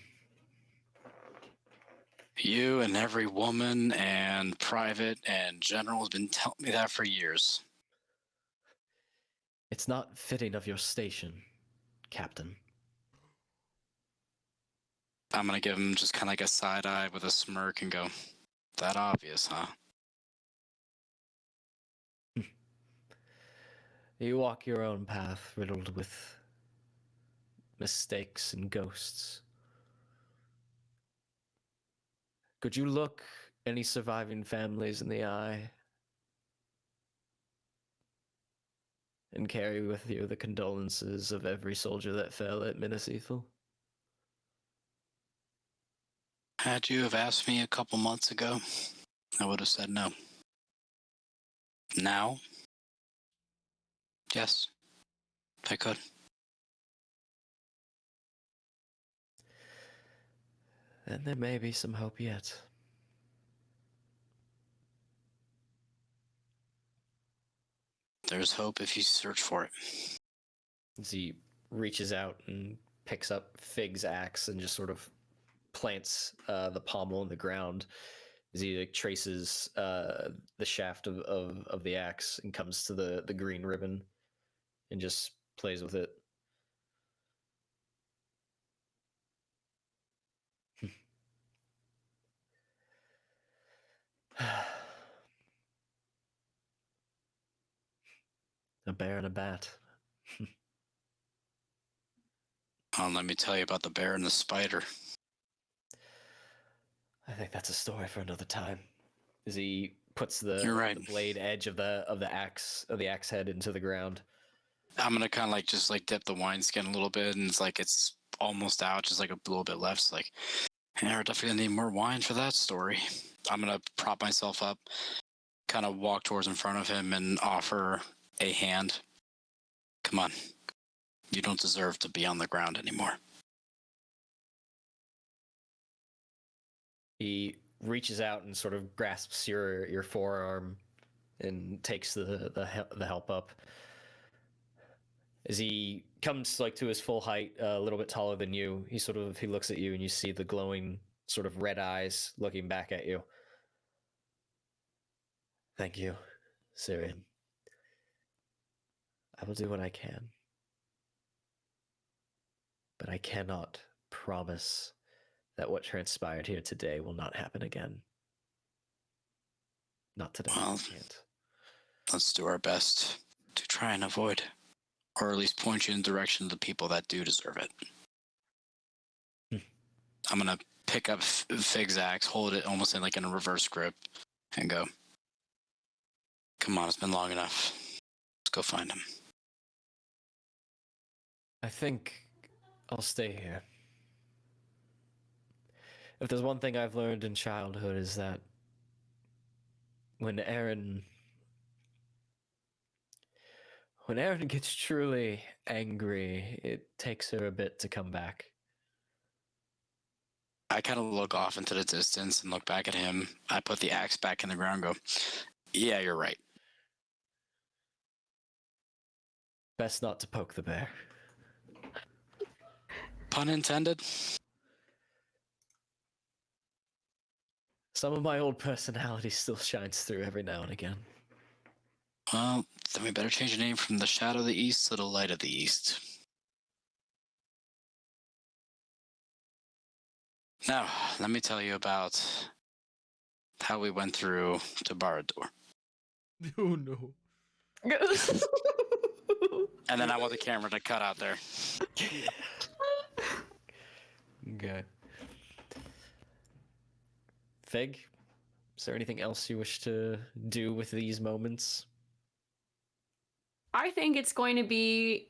You and every woman and private and general has been telling me that for years. It's not fitting of your station, Captain. I'm gonna give him just kind of like a side eye with a smirk and go, that obvious, huh? You walk your own path riddled with mistakes and ghosts. Could you look any surviving families in the eye and carry with you the condolences of every soldier that fell at Minas Ithil? Had you have asked me a couple months ago, I would have said no. Now? Yes, I could. And there may be some hope yet. There's hope if you search for it. As he reaches out and picks up Fig's axe and just sort of plants the pommel in the ground as he like, traces the shaft of the axe and comes to the green ribbon and just plays with it. A bear and a bat. Let me tell you about the bear and the spider. I think that's a story for another time. As he puts the, You're right. the blade edge of the axe head into the ground. I'm gonna kind of like just like dip the wineskin a little bit, and it's like it's almost out, just like a little bit left. It's like, hey, we're definitely gonna need more wine for that story. I'm gonna prop myself up, kind of walk towards in front of him, and offer a hand. Come on, you don't deserve to be on the ground anymore. He reaches out and sort of grasps your forearm and takes the help up. As he comes like to his full height, a little bit taller than you, he looks at you and you see the glowing sort of red eyes looking back at you. Thank you, Cirion. I will do what I can. But I cannot promise that what transpired here today will not happen again. Not today. Well, I can't. Let's do our best to try and avoid, or at least point you in the direction of the people that do deserve it. I'm gonna pick up Fig's axe, hold it almost in like in a reverse grip, and go, come on, it's been long enough. Let's go find him. I think I'll stay here. If there's one thing I've learned in childhood is that when Erin gets truly angry, it takes her a bit to come back. I kind of look off into the distance and look back at him. I put the axe back in the ground and go, yeah, you're right. Best not to poke the bear. Pun intended. Some of my old personality still shines through every now and again. Well, then we better change the name from the Shadow of the East to the Light of the East. Now, let me tell you about how we went through to Barad-dûr. Oh no. And then I want the camera to cut out there. Okay. Fig, is there anything else you wish to do with these moments? I think it's going to be.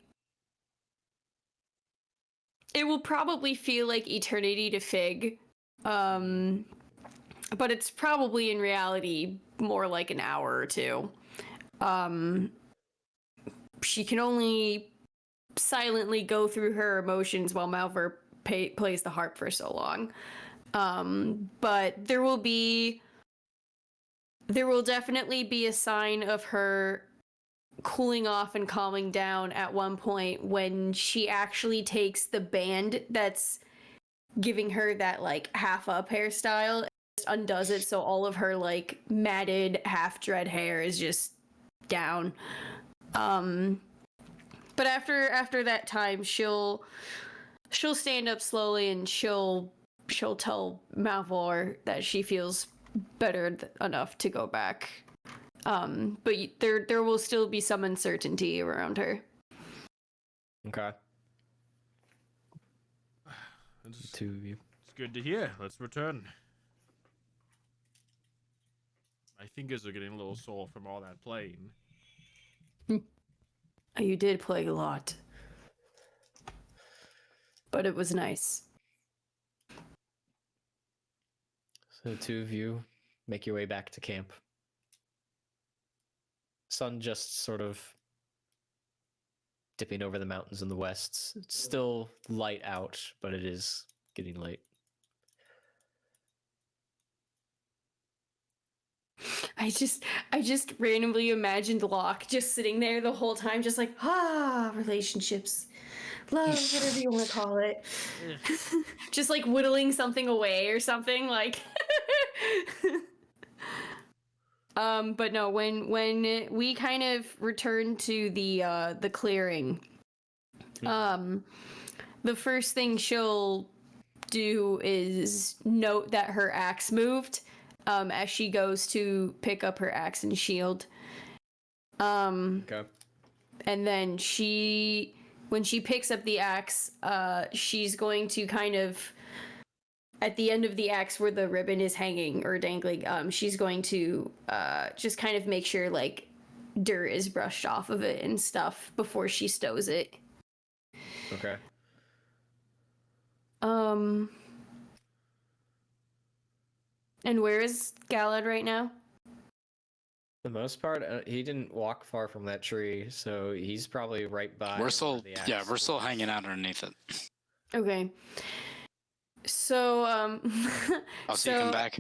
It will probably feel like eternity to Fig. But it's probably in reality more like an hour or two. She can only silently go through her emotions while Malvhor plays the harp for so long. But there will definitely be a sign of her cooling off and calming down at one point when she actually takes the band that's giving her that like half up hairstyle and just undoes it, so all of her like matted half dread hair is just down. But after that time, she'll stand up slowly and she'll tell Malvhor that she feels better enough to go back. But there will still be some uncertainty around her. Okay. It's Two of you. good to hear. Let's return. My fingers are getting a little sore from all that playing. You did play a lot. But it was nice. So the two of you make your way back to camp. Sun just sort of dipping over the mountains in the west. It's still light out, but it is getting late. I just randomly imagined Locke just sitting there the whole time, just like, relationships, love, whatever you want to call it. Just like whittling something away or something, like. But no, when we kind of return to the clearing, the first thing she'll do is note that her axe moved, as she goes to pick up her axe and shield. Okay. And then when she picks up the axe, she's going to kind of, at the end of the axe where the ribbon is hanging or dangling, she's going to just kind of make sure like dirt is brushed off of it and stuff before she stows it. Okay. And where is Galad right now? For the most part, he didn't walk far from that tree, so he's probably right by. We're still hanging out underneath it. Okay. So, So you come back.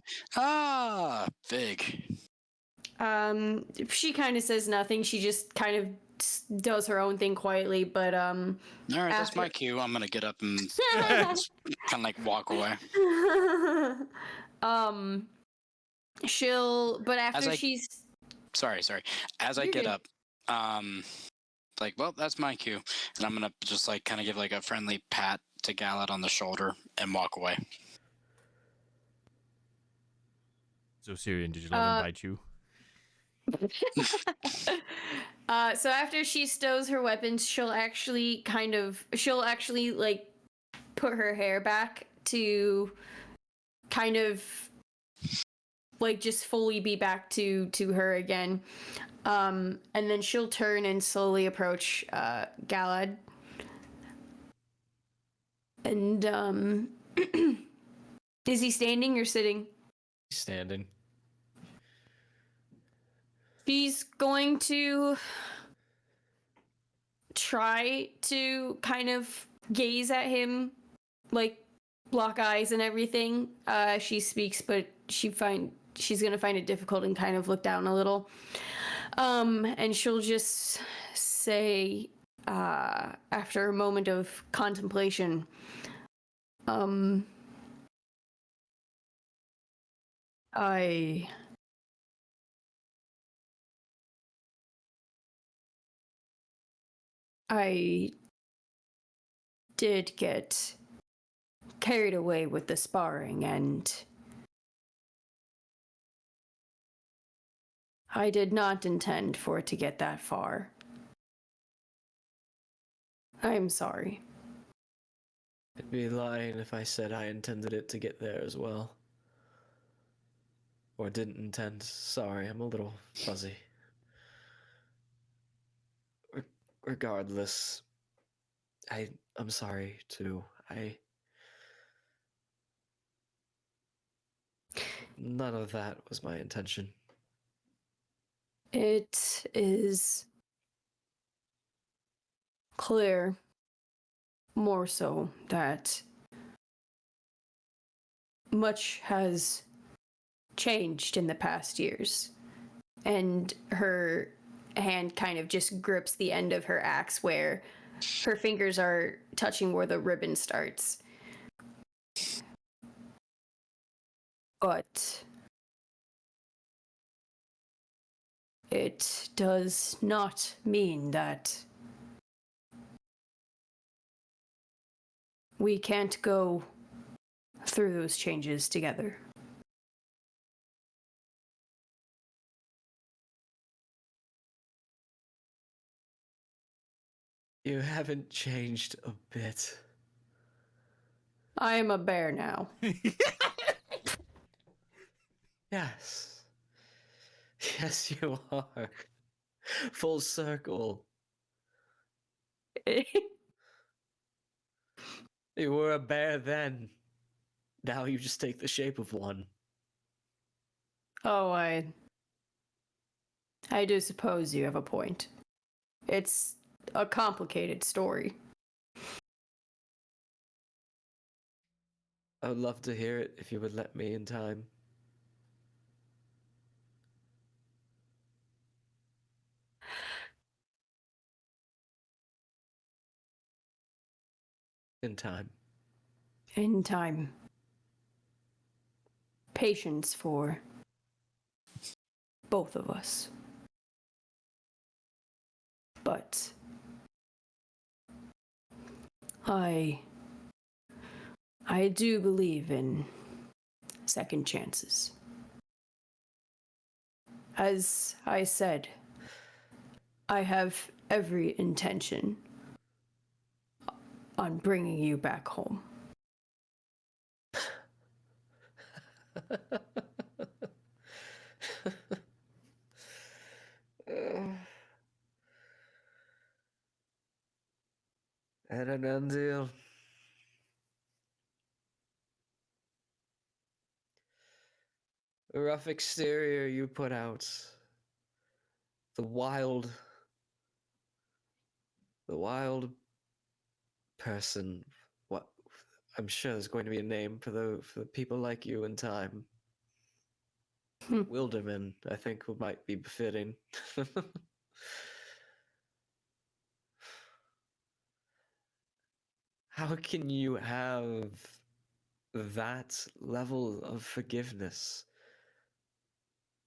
Big. She kind of says nothing. She just kind of does her own thing quietly, but, All right, that's my cue. I'm gonna get up and kind of like walk away. But after she's... Sorry. As I get up, like, well, that's my cue. And I'm gonna just like kind of give like a friendly pat to Galad on the shoulder and walk away. So Cirion, did you let him bite you? So after she stows her weapons, she'll actually like put her hair back to kind of like just fully be back to her again. And then she'll turn and slowly approach Galad. And is he standing or sitting? He's standing. She's going to try to kind of gaze at him, like lock eyes and everything. She speaks, but she's gonna find it difficult and kind of look down a little. And she'll just say, after a moment of contemplation, I did get carried away with the sparring, and I did not intend for it to get that far. I'm sorry. I'd be lying if I said I intended it to get there as well. Or didn't intend. Sorry, I'm a little fuzzy. Regardless, I'm sorry too. None of that was my intention. It is clear, more so, that much has changed in the past years. And her hand kind of just grips the end of her axe where her fingers are touching where the ribbon starts. But it does not mean that we can't go through those changes together. You haven't changed a bit. I am a bear now. Yes. Yes, you are. Full circle. You were a bear then. Now you just take the shape of one. Oh, I do suppose you have a point. It's a complicated story. I would love to hear it if you would let me in time. In time. In time. Patience for both of us. But I do believe in second chances. As I said, I have every intention on bringing you back home. And an end deal. The rough exterior you put out. The wild person. What? I'm sure there's going to be a name for the people like you in time. Wilderman, I think, might be befitting. How can you have that level of forgiveness?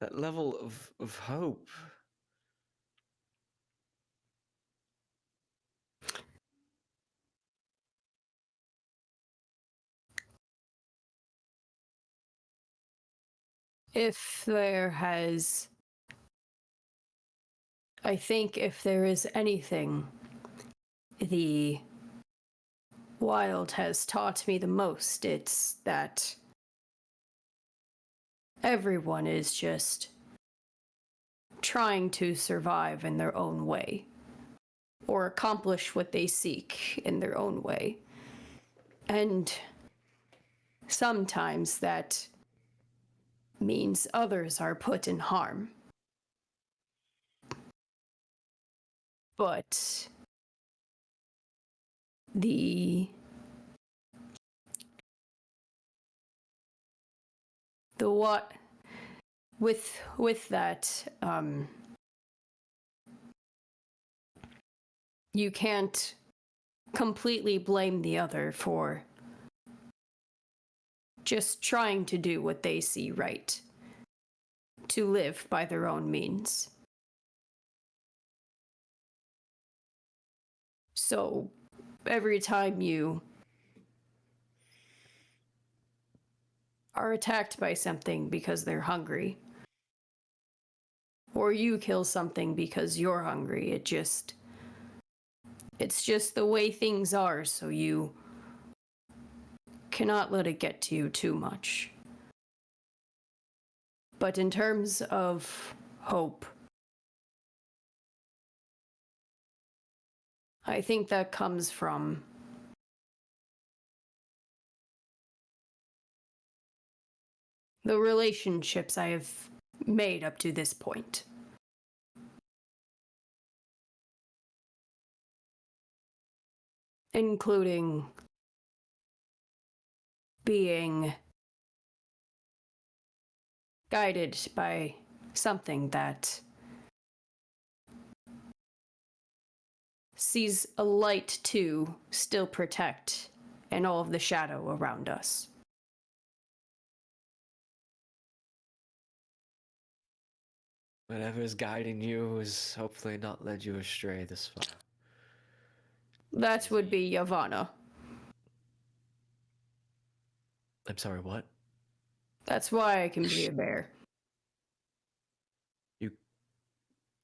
That level of hope? I think if there is anything the wild has taught me the most, it's that everyone is just trying to survive in their own way, or accomplish what they seek in their own way. And sometimes that means others are put in harm. But with that, you can't completely blame the other for just trying to do what they see right, to live by their own means. So every time you are attacked by something because they're hungry, or you kill something because you're hungry, it's just the way things are, so you cannot let it get to you too much. But in terms of hope, I think that comes from the relationships I have made up to this point. Including being guided by something that sees a light to still protect and all of the shadow around us. Whatever is guiding you has hopefully not led you astray this far. That would be Yavanna. I'm sorry, what? That's why I can be a bear. You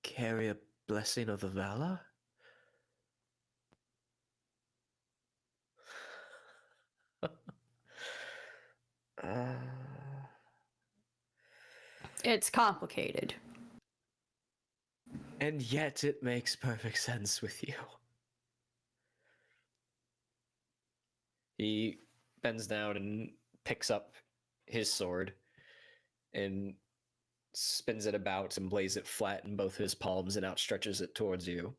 carry a blessing of the Vala? It's complicated. And yet it makes perfect sense with you. He bends down and picks up his sword and spins it about and lays it flat in both his palms and outstretches it towards you.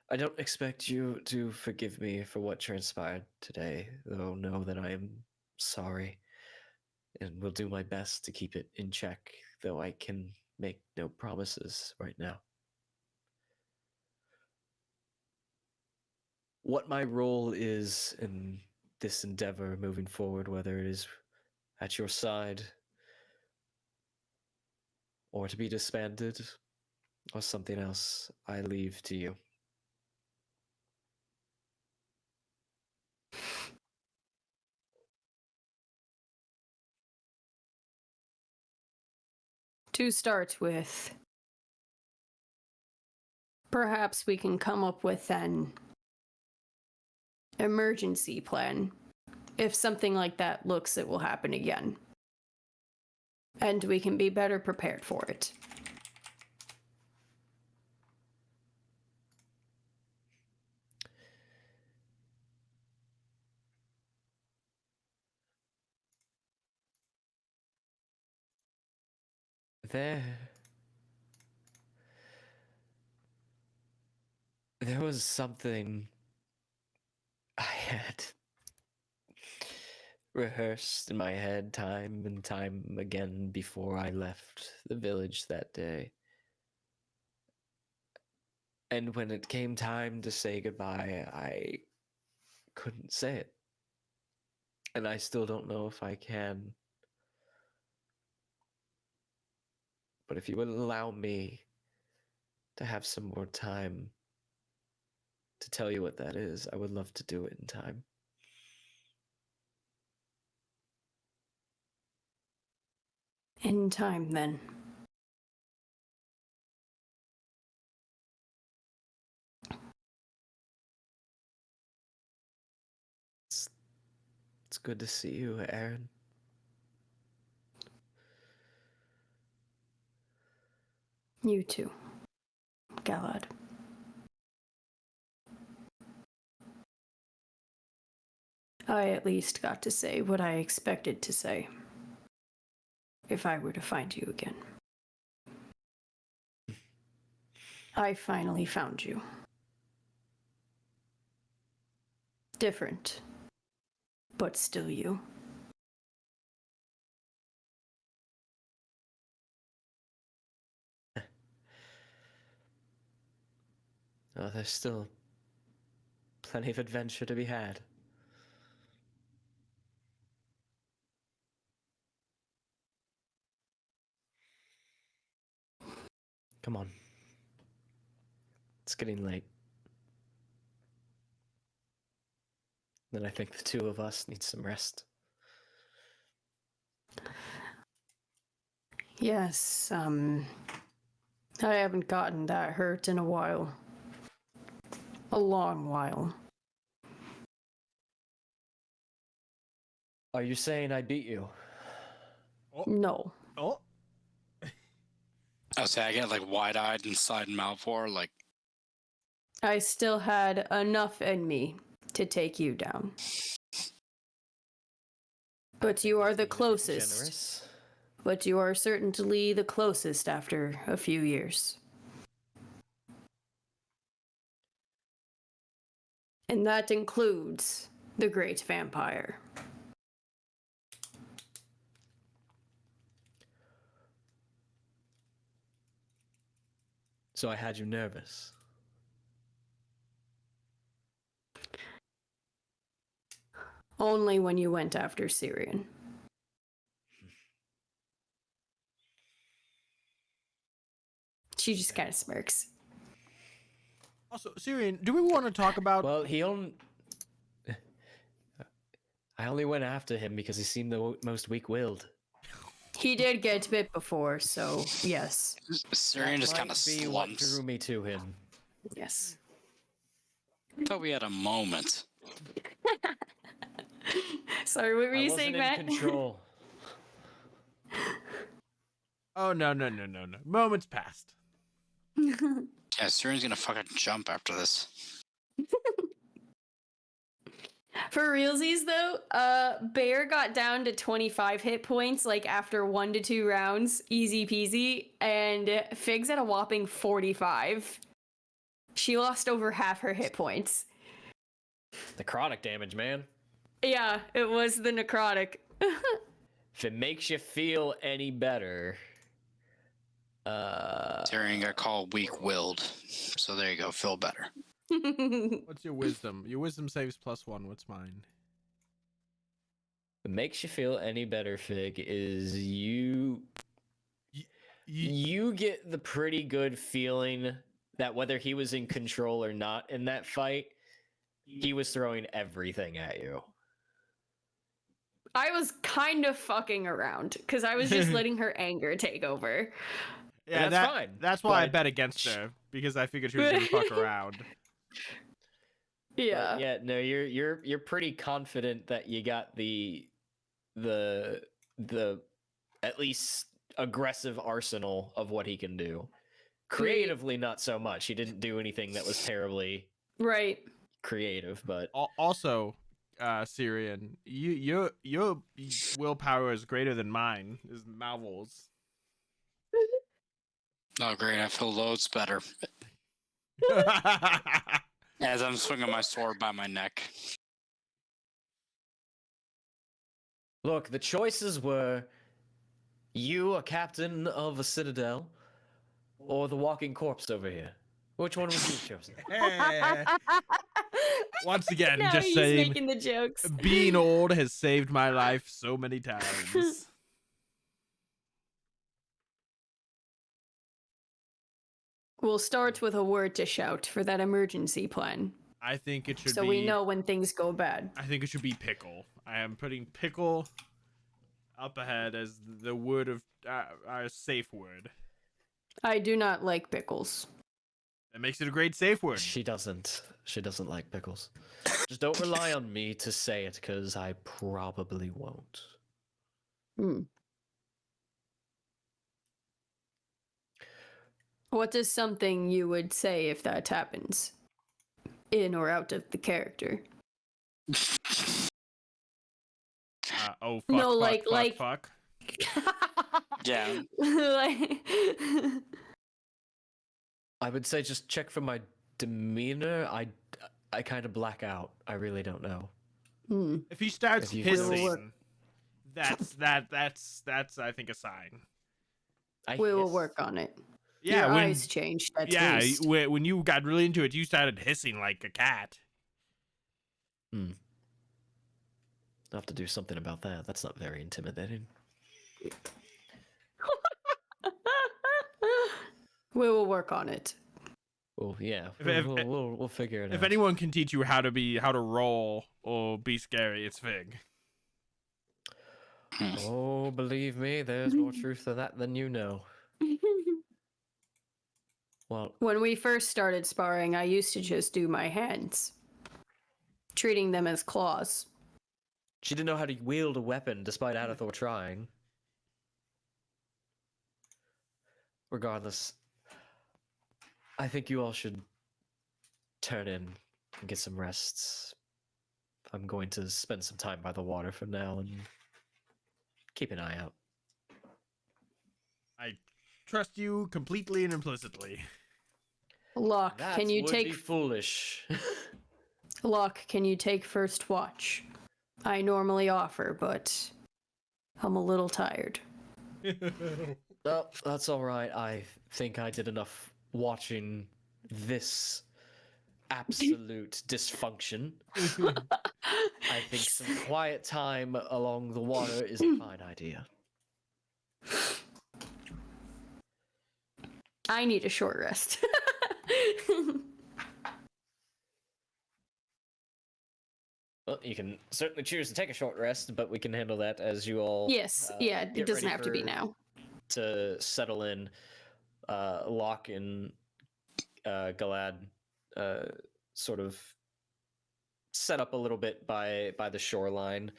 I don't expect you to forgive me for what transpired today, though know that I am sorry and will do my best to keep it in check, though I can make no promises right now. What my role is in this endeavor moving forward, whether it is at your side or to be disbanded or something else, I leave to you. To start with, perhaps we can come up with an emergency plan if something like that looks it will happen again. And we can be better prepared for it. There was something I had rehearsed in my head time and time again before I left the village that day. And when it came time to say goodbye, I couldn't say it. And I still don't know if I can. But if you would allow me to have some more time to tell you what that is, I would love to do it in time. In time, then. It's good to see you, Aaron. You too, Galad. I at least got to say what I expected to say. If I were to find you again. I finally found you. Different, but still you. Oh, there's still plenty of adventure to be had. Come on. It's getting late. Then I think the two of us need some rest. Yes, I haven't gotten that hurt in a while. A long while. Are you saying I beat you? No. Oh. I was saying I get like wide-eyed inside Malvhor, like I still had enough in me to take you down. But you are the closest. Generous. But you are certainly the closest after a few years. And that includes the Great Vampire. So I had you nervous. Only when you went after Cirion. She just kind of smirks. Also, Cirion, do we want to talk about... Well, I only went after him because he seemed the most weak-willed. He did get bit before, so yes. Cirion just kind of Be what slumps. drew me to him. Yes. I thought we had a moment. Sorry, what were you saying, Matt? In control. Oh, no. Moments passed. Yeah, Cirion's gonna fucking jump after this. For realsies, though, Bear got down to 25 hit points, like, after 1 to 2 rounds. Easy peasy. And Fig's at a whopping 45. She lost over half her hit points. Necrotic damage, man. Yeah, it was the necrotic. If it makes you feel any better... Cirion got called weak-willed. So there you go, feel better. What's your wisdom? Your wisdom saves +1. What's mine? What makes you feel any better, Fig, is you get the pretty good feeling that whether he was in control or not in that fight, he was throwing everything at you. I was kind of fucking around, because I was just letting her anger take over. Yeah, that's fine. That's why I bet against her, because I figured she was gonna fuck around. Yeah. But yeah, no, you're pretty confident that you got the at least aggressive arsenal of what he can do. Creatively, not so much. He didn't do anything that was terribly creative, but Also, Cirion, your willpower is greater than mine. Is Malvhor's. Oh, great, I feel loads better. As I'm swinging my sword by my neck. look, the choices were you, a captain of a citadel, or the walking corpse over here. Which one was you chosen? Once again, Now just he's saying, making the jokes. being old has saved my life so many times. We'll start with a word to shout for that emergency plan. I think it should be... So we know when things go bad. I think it should be pickle. I am putting pickle up ahead as the word of our safe word. I do not like pickles. That makes it a great safe word. She doesn't like pickles. Just don't rely on me to say it, because I probably won't. What is something you would say if that happens? In or out of the character? Oh, fuck, No, fuck. Yeah. I would say just check for my demeanor. I kind of black out. I really don't know. If he starts If you hissing, that's I think a sign. We will work on it. Yeah, Your when, eyes changed. At yeah, least. when you got really into it, you started hissing like a cat. I'll have to do something about that. That's not very intimidating. We will work on it. Well, yeah, If- we'll figure it out. If anyone can teach you how to roll or be scary, it's Fig. Oh, believe me, there's more truth to that than you know. Well, when we first started sparring, I used to just do my hands, treating them as claws. she didn't know how to wield a weapon despite Adathor trying. Regardless, I think you all should turn in and get some rests. I'm going to spend some time by the water for now and keep an eye out. I trust you completely and implicitly. Luck, That can you would take be foolish. Luck, can you take first watch? I normally offer, but I'm a little tired. Oh, that's all right. I think I did enough watching this absolute dysfunction. I think some quiet time along the water is a fine idea. I need a short rest. Well, you can certainly choose to take a short rest, but we can handle that as you all. Yes, yeah, get it doesn't ready have to be for- now. To settle in, Locke and Galad sort of set up a little bit by the shoreline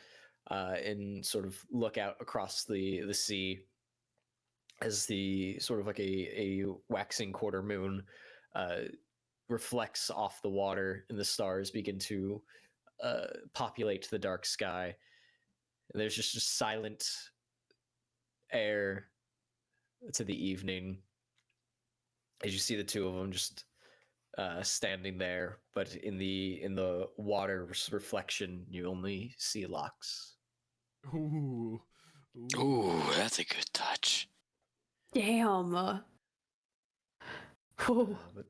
and sort of look out across the sea as the sort of like a waxing quarter moon reflects off the water and the stars begin to populate the dark sky. And there's just a silent air to the evening as you see the two of them just standing there, but in the water reflection you only see Locks. Ooh. Ooh, that's a good touch. Damn. But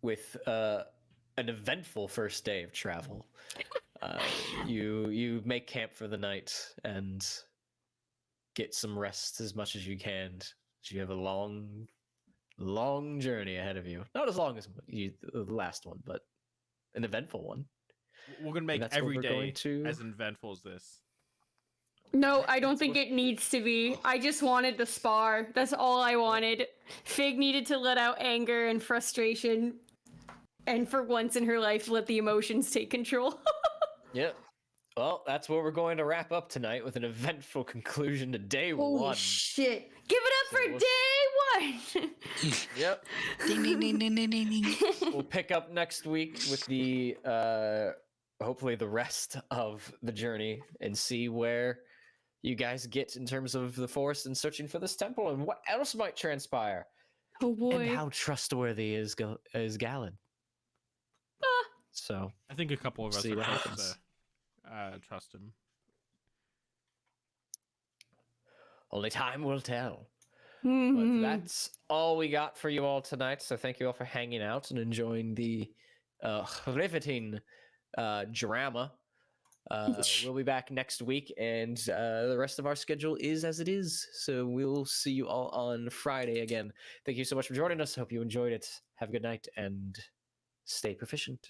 with an eventful first day of travel, you make camp for the night and get some rest as much as you can. You have a long journey ahead of you. Not as long as the last one, but an eventful one. We're gonna make that's what every we're day going to- as eventful as this. No, I don't think it needs to be. I just wanted the spar. That's all I wanted. Fig needed to let out anger and frustration. And for once in her life, let the emotions take control. Yep. Well, that's where we're going to wrap up tonight with an eventful conclusion to day Holy one. shit. Give it up for day one! Yep. Ding ding ding ding ding ding ding. We'll pick up next week with the hopefully the rest of the journey and see where you guys get in terms of the forest and searching for this temple and what else might transpire. Oh boy. And how trustworthy is Galad. So I think a couple of us see are what close happens. to trust him. Only time will tell. Mhm. But that's all we got for you all tonight. So thank you all for hanging out and enjoying the riveting drama. We'll be back next week, and the rest of our schedule is as it is. So we'll see you all on Friday again. Thank you so much for joining us. Hope you enjoyed it. Have a good night and stay proficient.